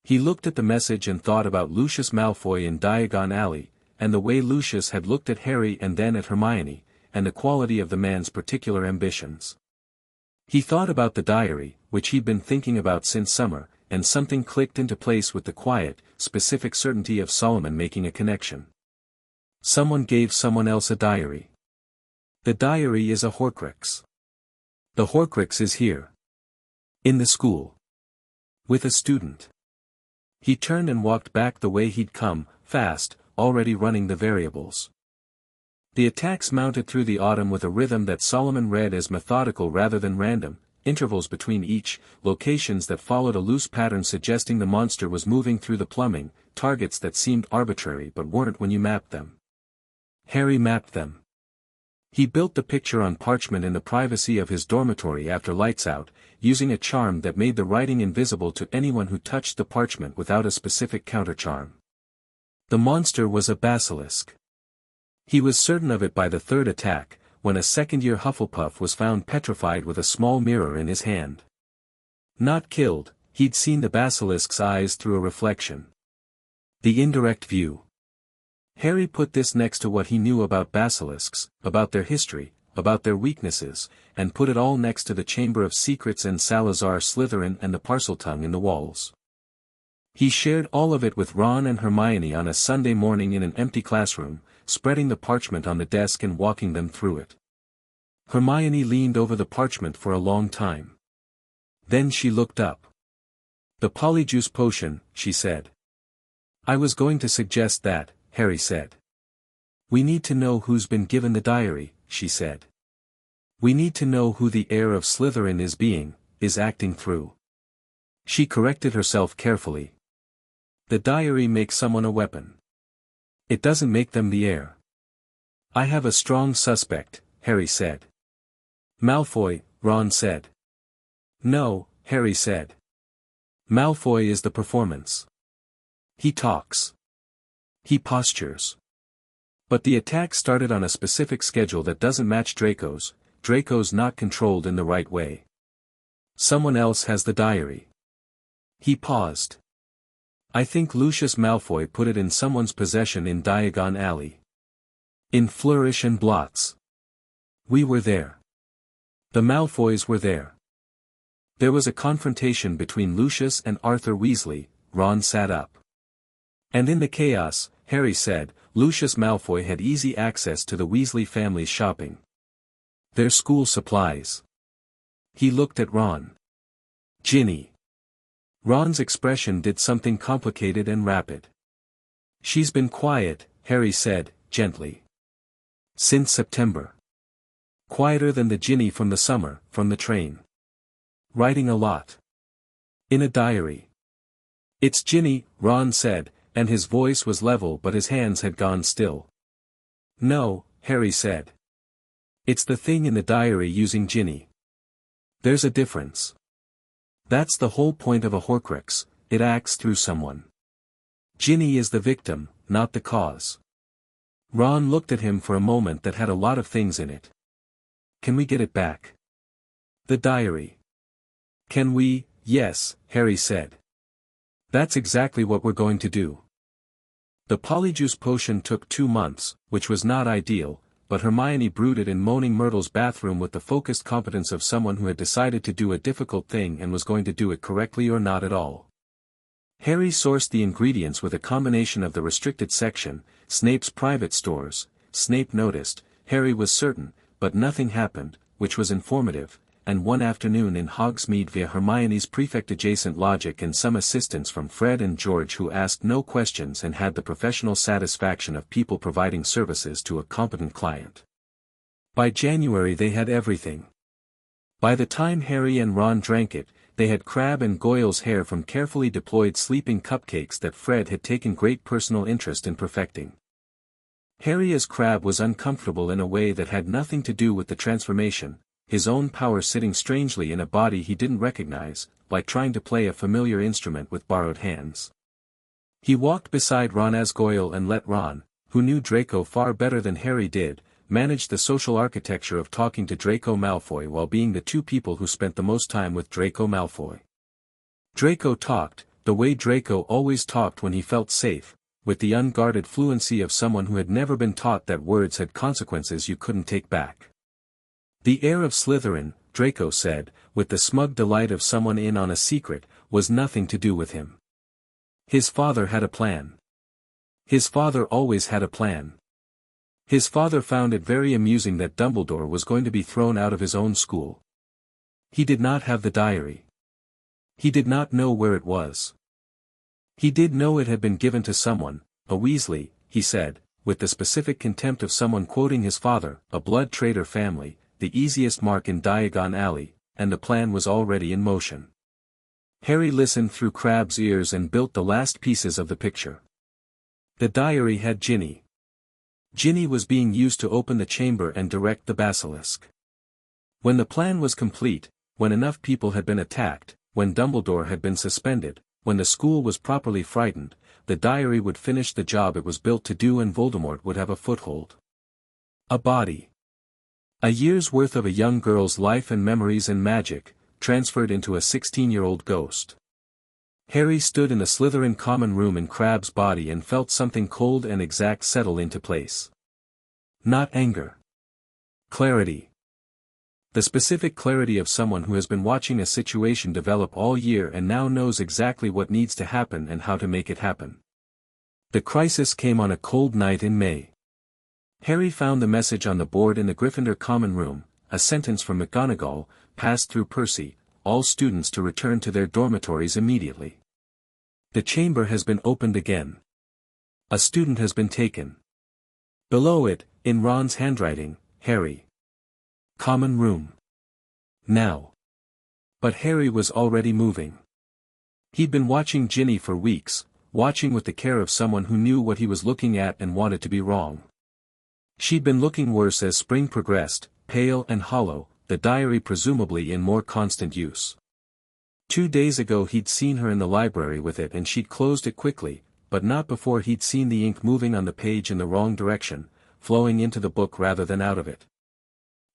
He looked at the message and thought about Lucius Malfoy in Diagon Alley, and the way Lucius had looked at Harry and then at Hermione, and the quality of the man's particular ambitions. He thought about the diary, which he'd been thinking about since summer, and something clicked into place with the quiet, specific certainty of Solomon making a connection. Someone gave someone else a diary. The diary is a Horcrux. The Horcrux is here. In the school. With a student. He turned and walked back the way he'd come, fast, already running the variables. The attacks mounted through the autumn with a rhythm that Solomon read as methodical rather than random, intervals between each, locations that followed a loose pattern suggesting the monster was moving through the plumbing, targets that seemed arbitrary but weren't when you mapped them. Harry mapped them. He built the picture on parchment in the privacy of his dormitory after lights out, using a charm that made the writing invisible to anyone who touched the parchment without a specific countercharm. The monster was a basilisk. He was certain of it by the third attack, when a second-year Hufflepuff was found petrified with a small mirror in his hand. Not killed, he'd seen the basilisk's eyes through a reflection. The indirect view. Harry put this next to what he knew about basilisks, about their history, about their weaknesses, and put it all next to the Chamber of Secrets and Salazar Slytherin and the Parseltongue in the walls. He shared all of it with Ron and Hermione on a Sunday morning in an empty classroom, spreading the parchment on the desk and walking them through it. Hermione leaned over the parchment for a long time. Then she looked up. "The polyjuice potion," she said. "I was going to suggest that," Harry said. "We need to know who's been given the diary," she said. "We need to know who the heir of Slytherin is acting through." She corrected herself carefully. "The diary makes someone a weapon. It doesn't make them the heir." "I have a strong suspect," Harry said. "Malfoy," Ron said. "No," Harry said. "Malfoy is the performance. He talks. He postures. But the attack started on a specific schedule that doesn't match Draco's. Draco's not controlled in the right way. Someone else has the diary." He paused. "I think Lucius Malfoy put it in someone's possession in Diagon Alley. In Flourish and Blots. We were there. The Malfoys were there. There was a confrontation between Lucius and Arthur Weasley." Ron sat up. "And in the chaos," Harry said, "Lucius Malfoy had easy access to the Weasley family's shopping. Their school supplies." He looked at Ron. "Ginny." Ron's expression did something complicated and rapid. "She's been quiet," Harry said, gently. "Since September. Quieter than the Ginny from the summer, from the train. Writing a lot. In a diary." "It's Ginny," Ron said, and his voice was level but his hands had gone still. "No," Harry said. "It's the thing in the diary using Ginny. There's a difference. That's the whole point of a Horcrux, it acts through someone. Ginny is the victim, not the cause." Ron looked at him for a moment that had a lot of things in it. "Can we get it back? The diary?" "Can we?" "Yes," Harry said. "That's exactly what we're going to do." The polyjuice potion took 2 months, which was not ideal, but Hermione brewed it in Moaning Myrtle's bathroom with the focused competence of someone who had decided to do a difficult thing and was going to do it correctly or not at all. Harry sourced the ingredients with a combination of the restricted section, Snape's private stores. Snape noticed, Harry was certain, but nothing happened, which was informative, and one afternoon in Hogsmeade via Hermione's prefect-adjacent logic and some assistance from Fred and George who asked no questions and had the professional satisfaction of people providing services to a competent client. By January they had everything. By the time Harry and Ron drank it, they had Crabbe and Goyle's hair from carefully deployed sleeping cupcakes that Fred had taken great personal interest in perfecting. Harry as Crabbe was uncomfortable in a way that had nothing to do with the transformation, his own power sitting strangely in a body he didn't recognize, like trying to play a familiar instrument with borrowed hands. He walked beside Ron as Goyle and let Ron, who knew Draco far better than Harry did, manage the social architecture of talking to Draco Malfoy while being the two people who spent the most time with Draco Malfoy. Draco talked, the way Draco always talked when he felt safe, with the unguarded fluency of someone who had never been taught that words had consequences you couldn't take back. The heir of Slytherin, Draco said, with the smug delight of someone in on a secret, was nothing to do with him. His father had a plan. His father always had a plan. His father found it very amusing that Dumbledore was going to be thrown out of his own school. He did not have the diary. He did not know where it was. He did know it had been given to someone, a Weasley, he said, with the specific contempt of someone quoting his father, a blood traitor family, the easiest mark in Diagon Alley, and the plan was already in motion. Harry listened through Crabbe's ears and built the last pieces of the picture. The diary had Ginny. Ginny was being used to open the chamber and direct the basilisk. When the plan was complete, when enough people had been attacked, when Dumbledore had been suspended, when the school was properly frightened, the diary would finish the job it was built to do and Voldemort would have a foothold. A body. A year's worth of a young girl's life and memories and magic, transferred into a 16-year-old ghost. Harry stood in the Slytherin common room in Crabbe's body and felt something cold and exact settle into place. Not anger. Clarity. The specific clarity of someone who has been watching a situation develop all year and now knows exactly what needs to happen and how to make it happen. The crisis came on a cold night in May. Harry found the message on the board in the Gryffindor common room, a sentence from McGonagall, passed through Percy, all students to return to their dormitories immediately. The chamber has been opened again. A student has been taken. Below it, in Ron's handwriting, Harry. Common room. Now. But Harry was already moving. He'd been watching Ginny for weeks, watching with the care of someone who knew what he was looking at and wanted to be wrong. She'd been looking worse as spring progressed, pale and hollow, the diary presumably in more constant use. 2 days ago he'd seen her in the library with it and she'd closed it quickly, but not before he'd seen the ink moving on the page in the wrong direction, flowing into the book rather than out of it.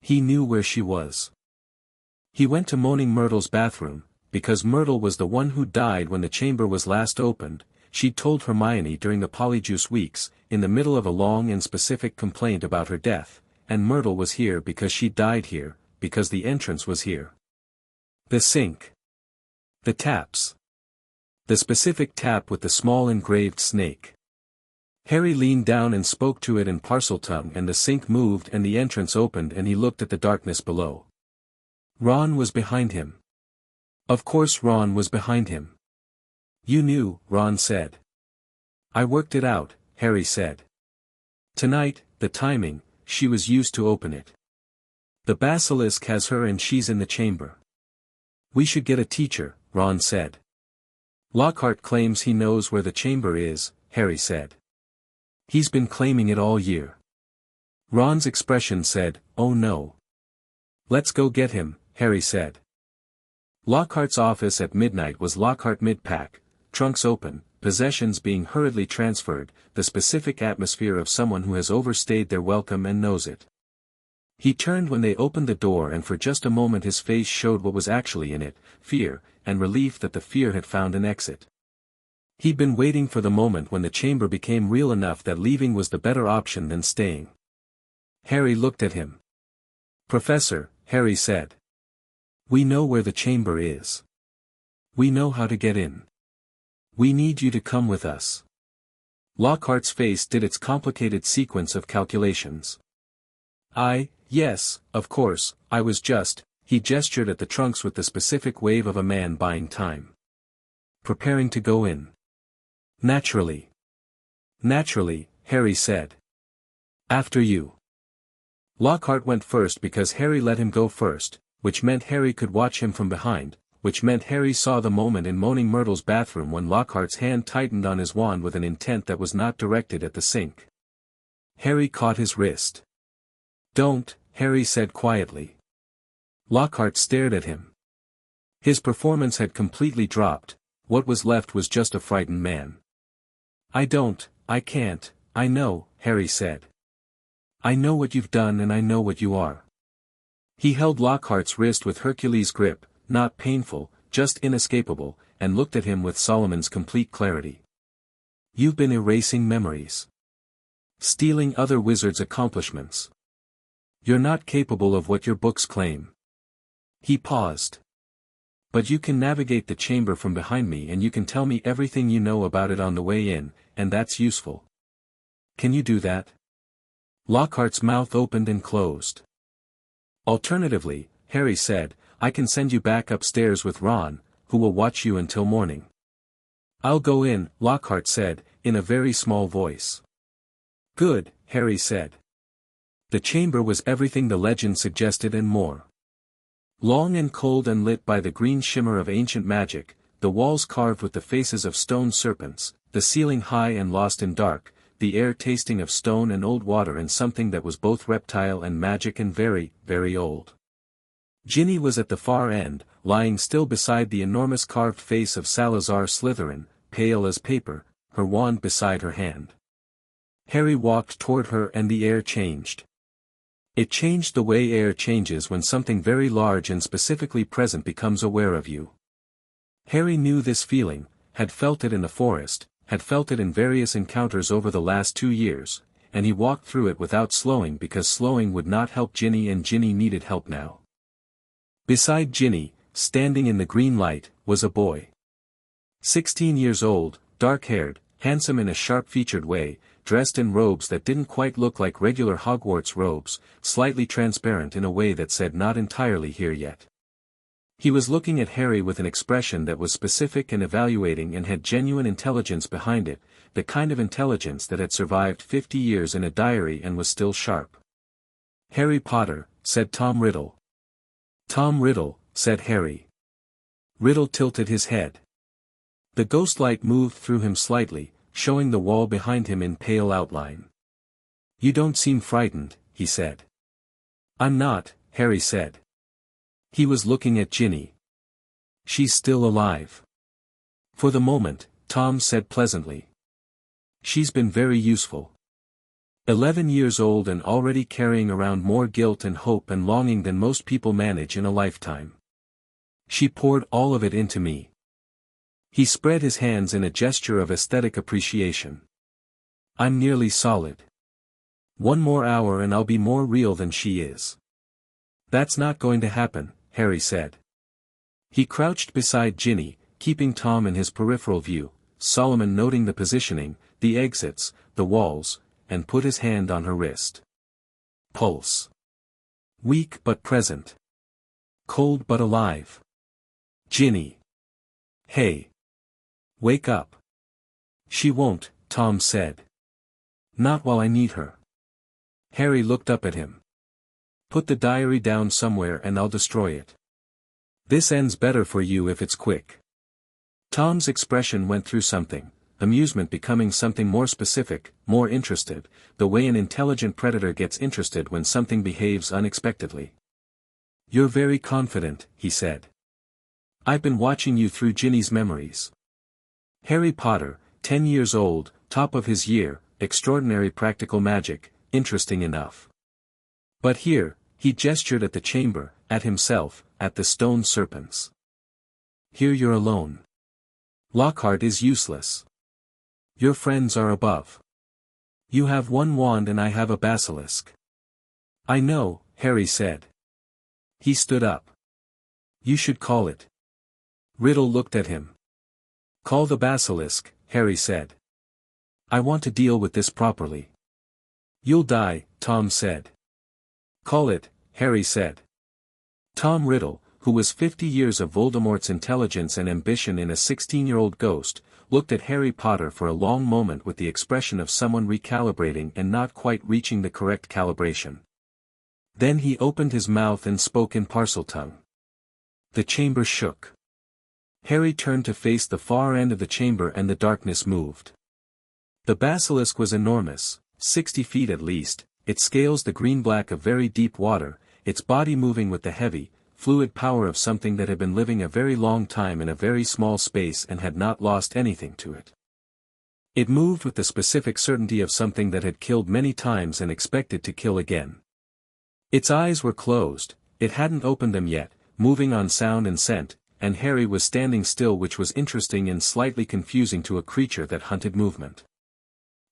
He knew where she was. He went to Moaning Myrtle's bathroom, because Myrtle was the one who died when the chamber was last opened. She'd told Hermione during the Polyjuice weeks, in the middle of a long and specific complaint about her death, and Myrtle was here because she died here, because the entrance was here. The sink. The taps. The specific tap with the small engraved snake. Harry leaned down and spoke to it in Parseltongue and the sink moved and the entrance opened and he looked at the darkness below. Ron was behind him. Of course Ron was behind him. You knew, Ron said. I worked it out, Harry said. Tonight, the timing, she was used to open it. The basilisk has her and she's in the chamber. We should get a teacher, Ron said. Lockhart claims he knows where the chamber is, Harry said. He's been claiming it all year. Ron's expression said, oh no. Let's go get him, Harry said. Lockhart's office at midnight was Lockhart Midpack, trunks open, possessions being hurriedly transferred, the specific atmosphere of someone who has overstayed their welcome and knows it. He turned when they opened the door and for just a moment his face showed what was actually in it, fear, and relief that the fear had found an exit. He'd been waiting for the moment when the chamber became real enough that leaving was the better option than staying. Harry looked at him. Professor, Harry said. We know where the chamber is. We know how to get in. We need you to come with us. Lockhart's face did its complicated sequence of calculations. Yes, of course, I was just, he gestured at the trunks with the specific wave of a man buying time. Preparing to go in. Naturally. Naturally, Harry said. After you. Lockhart went first because Harry let him go first, which meant Harry could watch him from behind, which meant Harry saw the moment in Moaning Myrtle's bathroom when Lockhart's hand tightened on his wand with an intent that was not directed at the sink. Harry caught his wrist. Don't, Harry said quietly. Lockhart stared at him. His performance had completely dropped, what was left was just a frightened man. I can't, I know, Harry said. I know what you've done and I know what you are. He held Lockhart's wrist with Hercules' grip, not painful, just inescapable, and looked at him with Solomon's complete clarity. You've been erasing memories. Stealing other wizards' accomplishments. You're not capable of what your books claim. He paused. But you can navigate the chamber from behind me and you can tell me everything you know about it on the way in, and that's useful. Can you do that? Lockhart's mouth opened and closed. Alternatively, Harry said, I can send you back upstairs with Ron, who will watch you until morning. I'll go in, Lockhart said, in a very small voice. Good, Harry said. The chamber was everything the legend suggested and more. Long and cold and lit by the green shimmer of ancient magic, the walls carved with the faces of stone serpents, the ceiling high and lost in dark, the air tasting of stone and old water and something that was both reptile and magic and very, very old. Ginny was at the far end, lying still beside the enormous carved face of Salazar Slytherin, pale as paper, her wand beside her hand. Harry walked toward her and the air changed. It changed the way air changes when something very large and specifically present becomes aware of you. Harry knew this feeling, had felt it in the forest, had felt it in various encounters over the last 2 years, and he walked through it without slowing because slowing would not help Ginny and Ginny needed help now. Beside Ginny, standing in the green light, was a boy. 16 years old, dark-haired, handsome in a sharp-featured way, dressed in robes that didn't quite look like regular Hogwarts robes, slightly transparent in a way that said not entirely here yet. He was looking at Harry with an expression that was specific and evaluating and had genuine intelligence behind it, the kind of intelligence that had survived 50 years in a diary and was still sharp. Harry Potter, said Tom Riddle. Tom Riddle, said Harry. Riddle tilted his head. The ghost light moved through him slightly, showing the wall behind him in pale outline. You don't seem frightened, he said. I'm not, Harry said. He was looking at Ginny. She's still alive. For the moment, Tom said pleasantly. She's been very useful. 11 years old and already carrying around more guilt and hope and longing than most people manage in a lifetime. She poured all of it into me. He spread his hands in a gesture of aesthetic appreciation. I'm nearly solid. 1 more hour and I'll be more real than she is. That's not going to happen, Harry said. He crouched beside Ginny, keeping Tom in his peripheral view, Solomon noting the positioning, the exits, the walls, and put his hand on her wrist. Pulse. Weak but present. Cold but alive. Ginny. Hey. Wake up. She won't, Tom said. Not while I need her. Harry looked up at him. Put the diary down somewhere and I'll destroy it. This ends better for you if it's quick. Tom's expression went through something, amusement becoming something more specific, more interested, the way an intelligent predator gets interested when something behaves unexpectedly. You're very confident, he said. I've been watching you through Ginny's memories. Harry Potter, 10 years old, top of his year, extraordinary practical magic, interesting enough. But here, he gestured at the chamber, at himself, at the stone serpents. Here you're alone. Lockhart is useless. Your friends are above. You have 1 wand and I have a basilisk. I know, Harry said. He stood up. You should call it. Riddle looked at him. Call the basilisk, Harry said. I want to deal with this properly. You'll die, Tom said. Call it, Harry said. Tom Riddle, who was 50 years of Voldemort's intelligence and ambition in a 16-year-old ghost, looked at Harry Potter for a long moment with the expression of someone recalibrating and not quite reaching the correct calibration. Then he opened his mouth and spoke in Parseltongue. The chamber shook. Harry turned to face the far end of the chamber and the darkness moved. The basilisk was enormous, 60 feet at least, its scales the green-black of very deep water, its body moving with the heavy, fluid power of something that had been living a very long time in a very small space and had not lost anything to it. It moved with the specific certainty of something that had killed many times and expected to kill again. Its eyes were closed, it hadn't opened them yet, moving on sound and scent, and Harry was standing still, which was interesting and slightly confusing to a creature that hunted movement.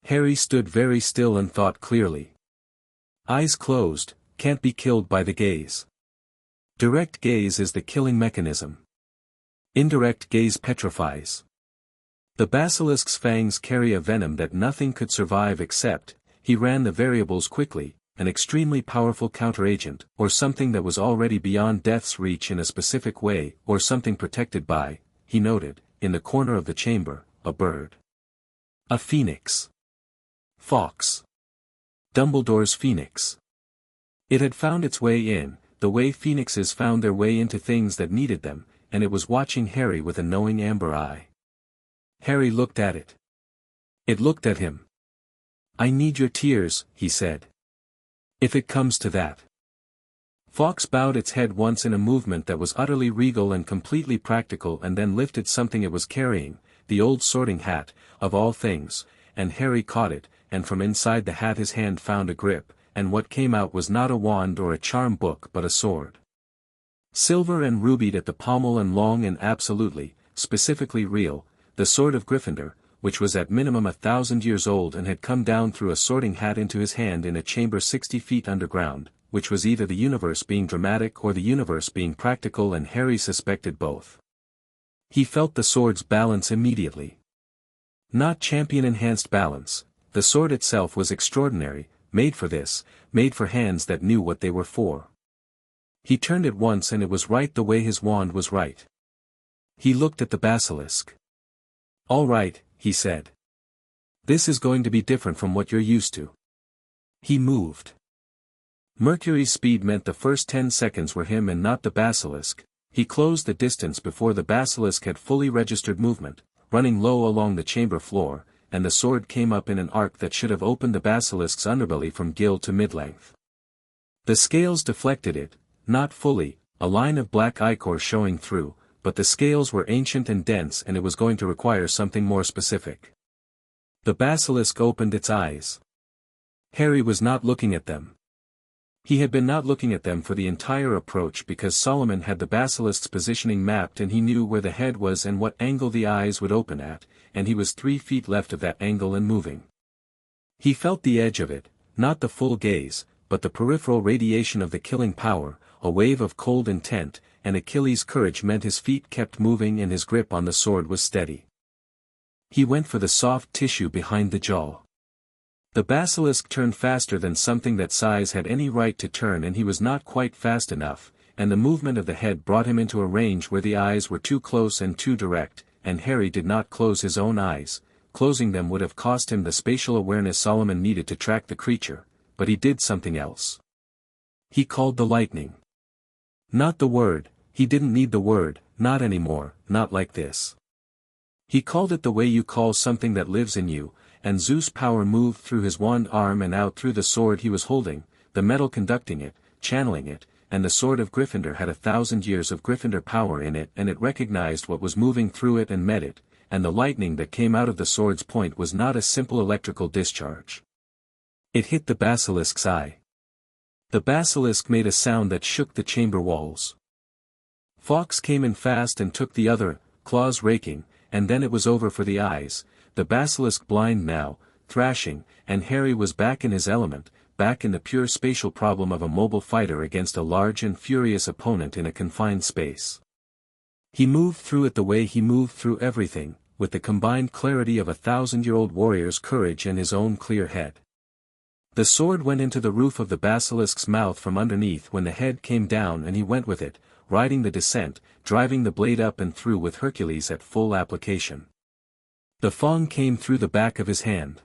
Harry stood very still and thought clearly. Eyes closed, can't be killed by the gaze. Direct gaze is the killing mechanism. Indirect gaze petrifies. The basilisk's fangs carry a venom that nothing could survive except, he ran the variables quickly, an extremely powerful counteragent, or something that was already beyond death's reach in a specific way, or something protected by, he noted, in the corner of the chamber, a bird. A phoenix. Fawkes. Dumbledore's phoenix. It had found its way in, the way phoenixes found their way into things that needed them, and it was watching Harry with a knowing amber eye. Harry looked at it. It looked at him. "I need your tears," he said. "If it comes to that." Fawkes bowed its head once in a movement that was utterly regal and completely practical, and then lifted something it was carrying, the old sorting hat, of all things, and Harry caught it, and from inside the hat his hand found a grip, and what came out was not a wand or a charm book but a sword. Silver and rubied at the pommel and long and absolutely, specifically real, the sword of Gryffindor, which was at minimum 1,000 years old and had come down through a sorting hat into his hand in a chamber 60 feet underground, which was either the universe being dramatic or the universe being practical, and Harry suspected both. He felt the sword's balance immediately. Not champion-enhanced balance, the sword itself was extraordinary, made for this, made for hands that knew what they were for. He turned it once and it was right the way his wand was right. He looked at the basilisk. "All right," he said. "This is going to be different from what you're used to." He moved. Mercury's speed meant the first 10 seconds were him and not the basilisk. He closed the distance before the basilisk had fully registered movement, running low along the chamber floor, and the sword came up in an arc that should have opened the basilisk's underbelly from gill to mid-length. The scales deflected it, not fully, a line of black ichor showing through, but the scales were ancient and dense and it was going to require something more specific. The basilisk opened its eyes. Harry was not looking at them. He had been not looking at them for the entire approach because Solomon had the basilisk's positioning mapped and he knew where the head was and what angle the eyes would open at, and he was 3 feet left of that angle and moving. He felt the edge of it, not the full gaze, but the peripheral radiation of the killing power, a wave of cold intent, and Achilles' courage meant his feet kept moving and his grip on the sword was steady. He went for the soft tissue behind the jaw. The basilisk turned faster than something that size had any right to turn, and he was not quite fast enough, and the movement of the head brought him into a range where the eyes were too close and too direct, and Harry did not close his own eyes. Closing them would have cost him the spatial awareness Solomon needed to track the creature, but he did something else. He called the lightning. Not the word, he didn't need the word, not anymore, not like this. He called it the way you call something that lives in you, and Zeus' power moved through his wand arm and out through the sword he was holding, the metal conducting it, channeling it, and the sword of Gryffindor had 1,000 years of Gryffindor power in it, and it recognized what was moving through it and met it, and the lightning that came out of the sword's point was not a simple electrical discharge. It hit the basilisk's eye. The basilisk made a sound that shook the chamber walls. Fawkes came in fast and took the other, claws raking, and then it was over for the eyes, the basilisk blind now, thrashing, and Harry was back in his element, back in the pure spatial problem of a mobile fighter against a large and furious opponent in a confined space. He moved through it the way he moved through everything, with the combined clarity of 1,000-year-old warrior's courage and his own clear head. The sword went into the roof of the basilisk's mouth from underneath when the head came down, and he went with it, riding the descent, driving the blade up and through with Hercules at full application. The fong came through the back of his hand.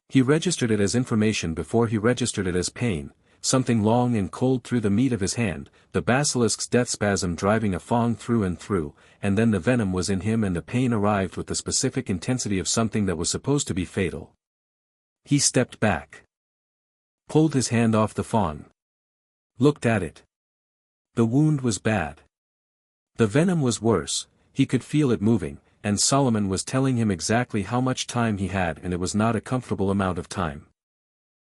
He registered it as information before he registered it as pain, something long and cold through the meat of his hand, the basilisk's death spasm driving a fong through and through, and then the venom was in him and the pain arrived with the specific intensity of something that was supposed to be fatal. He stepped back. Pulled his hand off the fong. Looked at it. The wound was bad. The venom was worse, he could feel it moving, and Solomon was telling him exactly how much time he had, and it was not a comfortable amount of time.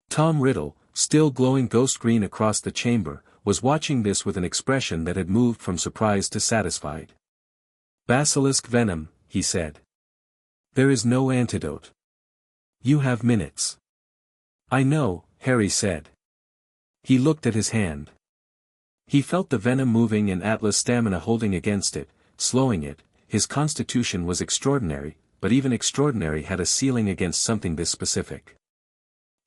Tom Riddle, still glowing ghost green across the chamber, was watching this with an expression that had moved from surprised to satisfied. "Basilisk venom," he said. "There is no antidote. You have minutes." "I know," Harry said. He looked at his hand. He felt the venom moving and Atlas' stamina holding against it, slowing it. His constitution was extraordinary, but even extraordinary had a ceiling against something this specific.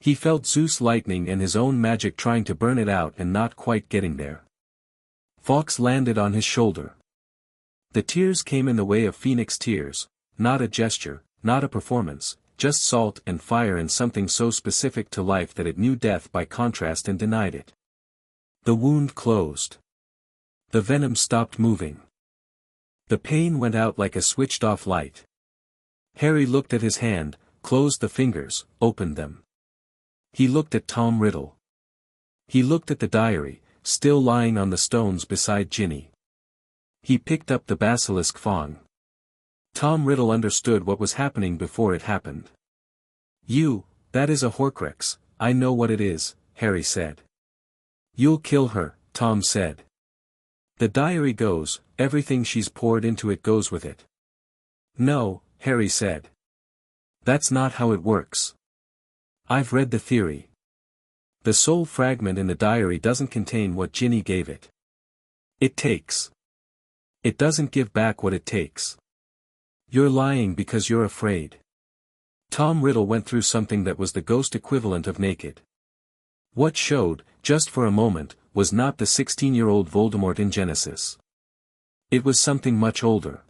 He felt Zeus' lightning and his own magic trying to burn it out and not quite getting there. Fawkes landed on his shoulder. The tears came in the way of phoenix tears, not a gesture, not a performance, just salt and fire and something so specific to life that it knew death by contrast and denied it. The wound closed. The venom stopped moving. The pain went out like a switched-off light. Harry looked at his hand, closed the fingers, opened them. He looked at Tom Riddle. He looked at the diary, still lying on the stones beside Ginny. He picked up the basilisk fawn. Tom Riddle understood what was happening before it happened. That is a Horcrux, I know what it is, Harry said. You'll kill her, Tom said. The diary goes, everything she's poured into it goes with it. No, Harry said. That's not how it works. I've read the theory. The soul fragment in the diary doesn't contain what Ginny gave it. It takes. It doesn't give back what it takes. You're lying because you're afraid. Tom Riddle went through something that was the ghost equivalent of naked. What showed, just for a moment, was not the 16-year-old Voldemort in Genesis. It was something much older.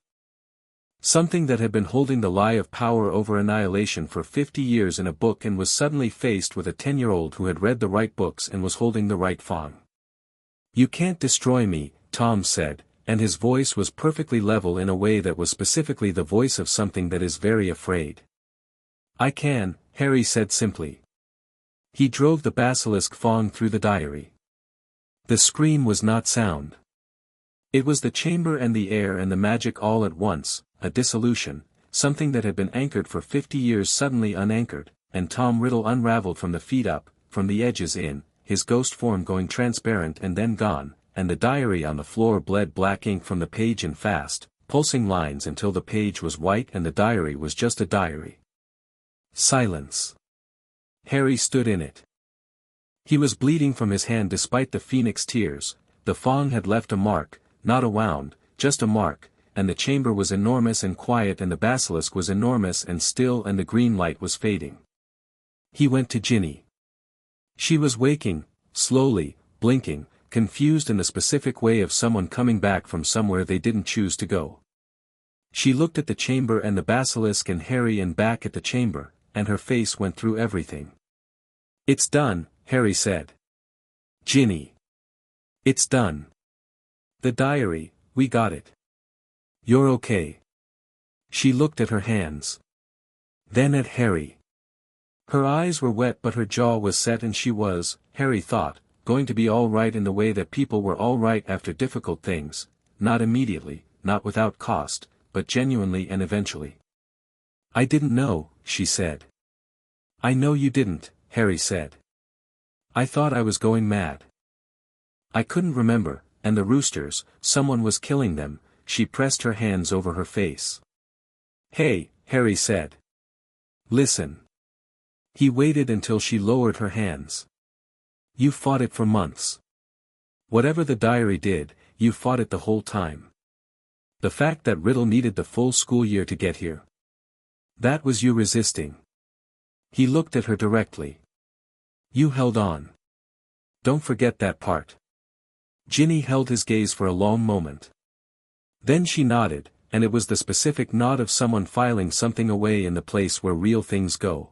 Something that had been holding the lie of power over annihilation for 50 years in a book and was suddenly faced with a 10-year-old who had read the right books and was holding the right fang. You can't destroy me, Tom said, and his voice was perfectly level in a way that was specifically the voice of something that is very afraid. I can, Harry said simply. He drove the basilisk fawn through the diary. The scream was not sound. It was the chamber and the air and the magic all at once, a dissolution, something that had been anchored for 50 years suddenly unanchored, and Tom Riddle unraveled from the feet up, from the edges in, his ghost form going transparent and then gone, and the diary on the floor bled black ink from the page in fast, pulsing lines until the page was white and the diary was just a diary. Silence. Harry stood in it. He was bleeding from his hand despite the phoenix tears. The fawn had left a mark, not a wound, just a mark, and the chamber was enormous and quiet and the basilisk was enormous and still and the green light was fading. He went to Ginny. She was waking, slowly, blinking, confused in the specific way of someone coming back from somewhere they didn't choose to go. She looked at the chamber and the basilisk and Harry and back at the chamber, and her face went through everything. It's done, Harry said. Ginny. It's done. The diary, we got it. You're okay. She looked at her hands. Then at Harry. Her eyes were wet but her jaw was set and she was, Harry thought, going to be all right in the way that people were all right after difficult things, not immediately, not without cost, but genuinely and eventually. I didn't know, she said. I know you didn't, Harry said. I thought I was going mad. I couldn't remember, and the roosters, someone was killing them. She pressed her hands over her face. Hey, Harry said. Listen. He waited until she lowered her hands. You fought it for months. Whatever the diary did, you fought it the whole time. The fact that Riddle needed the full school year to get here. That was you resisting. He looked at her directly. You held on. Don't forget that part. Ginny held his gaze for a long moment. Then she nodded, and it was the specific nod of someone filing something away in the place where real things go.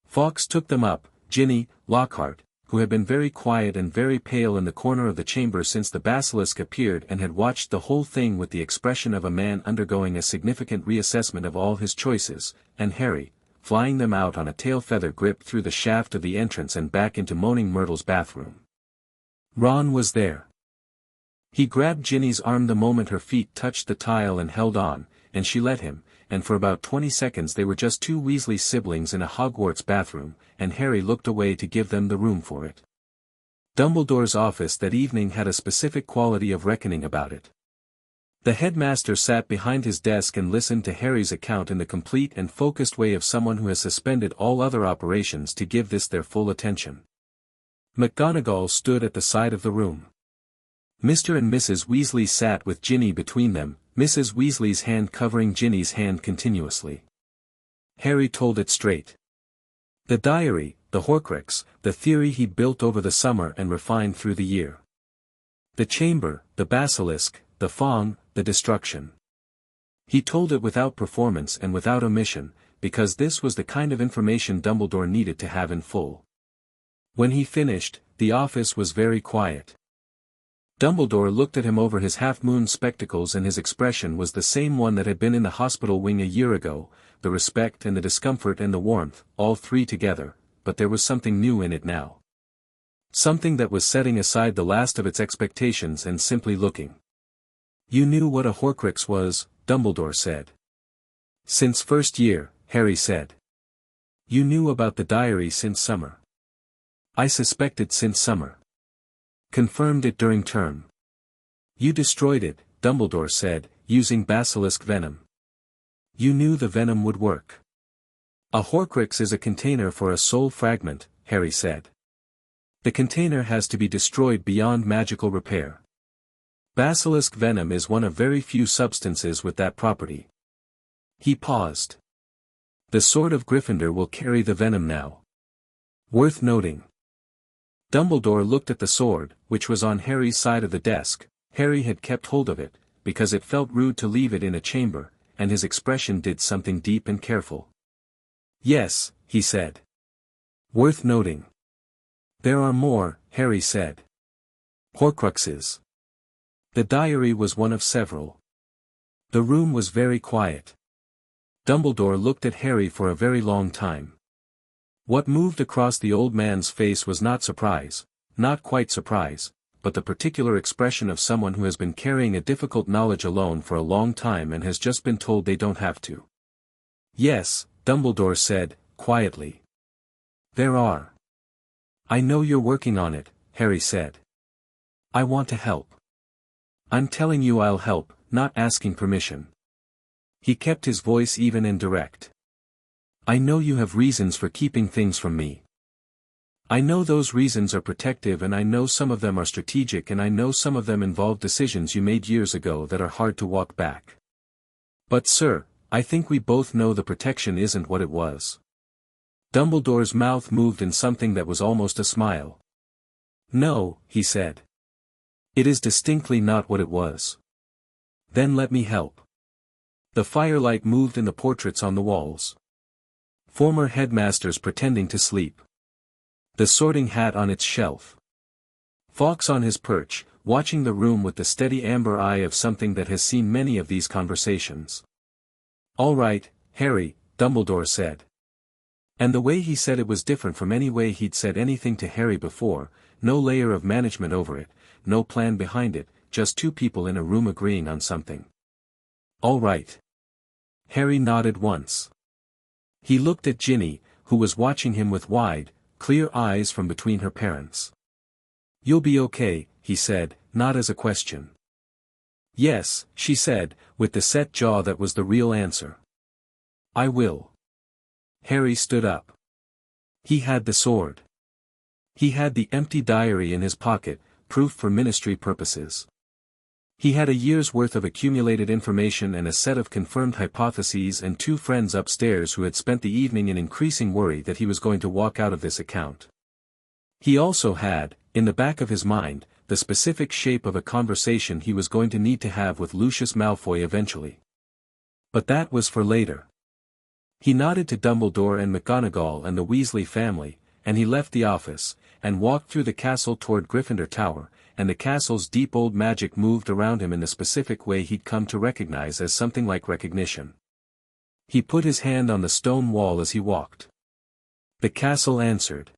Fawkes took them up, Ginny, Lockhart, who had been very quiet and very pale in the corner of the chamber since the basilisk appeared and had watched the whole thing with the expression of a man undergoing a significant reassessment of all his choices, and Harry, flying them out on a tail-feather grip through the shaft of the entrance and back into Moaning Myrtle's bathroom. Ron was there. He grabbed Ginny's arm the moment her feet touched the tile and held on, and she let him, and for about 20 seconds they were just two Weasley siblings in a Hogwarts bathroom, and Harry looked away to give them the room for it. Dumbledore's office that evening had a specific quality of reckoning about it. The headmaster sat behind his desk and listened to Harry's account in the complete and focused way of someone who has suspended all other operations to give this their full attention. McGonagall stood at the side of the room. Mr. and Mrs. Weasley sat with Ginny between them, Mrs. Weasley's hand covering Ginny's hand continuously. Harry told it straight. The diary, the Horcrux, the theory he'd built over the summer and refined through the year. The chamber, the basilisk, the Fong, the destruction. He told it without performance and without omission, because this was the kind of information Dumbledore needed to have in full. When he finished, the office was very quiet. Dumbledore looked at him over his half-moon spectacles and his expression was the same one that had been in the hospital wing a year ago, the respect and the discomfort and the warmth, all three together, but there was something new in it now. Something that was setting aside the last of its expectations and simply looking. You knew what a Horcrux was, Dumbledore said. Since first year, Harry said. You knew about the diary since summer. I suspected since summer. Confirmed it during term. You destroyed it, Dumbledore said, using basilisk venom. You knew the venom would work. A Horcrux is a container for a soul fragment, Harry said. The container has to be destroyed beyond magical repair. Basilisk venom is one of very few substances with that property. He paused. The sword of Gryffindor will carry the venom now. Worth noting. Dumbledore looked at the sword, which was on Harry's side of the desk. Harry had kept hold of it, because it felt rude to leave it in a chamber, and his expression did something deep and careful. Yes, he said. Worth noting. There are more, Harry said. Horcruxes. The diary was one of several. The room was very quiet. Dumbledore looked at Harry for a very long time. What moved across the old man's face was not surprise, not quite surprise, but the particular expression of someone who has been carrying a difficult knowledge alone for a long time and has just been told they don't have to. Yes, Dumbledore said, quietly. There are. I know you're working on it, Harry said. I want to help. I'm telling you I'll help, not asking permission. He kept his voice even and direct. I know you have reasons for keeping things from me. I know those reasons are protective and I know some of them are strategic and I know some of them involve decisions you made years ago that are hard to walk back. But sir, I think we both know the protection isn't what it was. Dumbledore's mouth moved in something that was almost a smile. No, he said. It is distinctly not what it was. Then let me help. The firelight moved in the portraits on the walls. Former headmasters pretending to sleep. The sorting hat on its shelf. Fawkes on his perch, watching the room with the steady amber eye of something that has seen many of these conversations. All right, Harry, Dumbledore said. And the way he said it was different from any way he'd said anything to Harry before, no layer of management over it, no plan behind it, just two people in a room agreeing on something. All right. Harry nodded once. He looked at Ginny, who was watching him with wide, clear eyes from between her parents. You'll be okay, he said, not as a question. Yes, she said, with the set jaw that was the real answer. I will. Harry stood up. He had the sword. He had the empty diary in his pocket, proof for ministry purposes. He had a year's worth of accumulated information and a set of confirmed hypotheses and two friends upstairs who had spent the evening in increasing worry that he was going to walk out of this account. He also had, in the back of his mind, the specific shape of a conversation he was going to need to have with Lucius Malfoy eventually. But that was for later. He nodded to Dumbledore and McGonagall and the Weasley family, and he left the office, and walked through the castle toward Gryffindor Tower, and the castle's deep old magic moved around him in the specific way he'd come to recognize as something like recognition. He put his hand on the stone wall as he walked. The castle answered.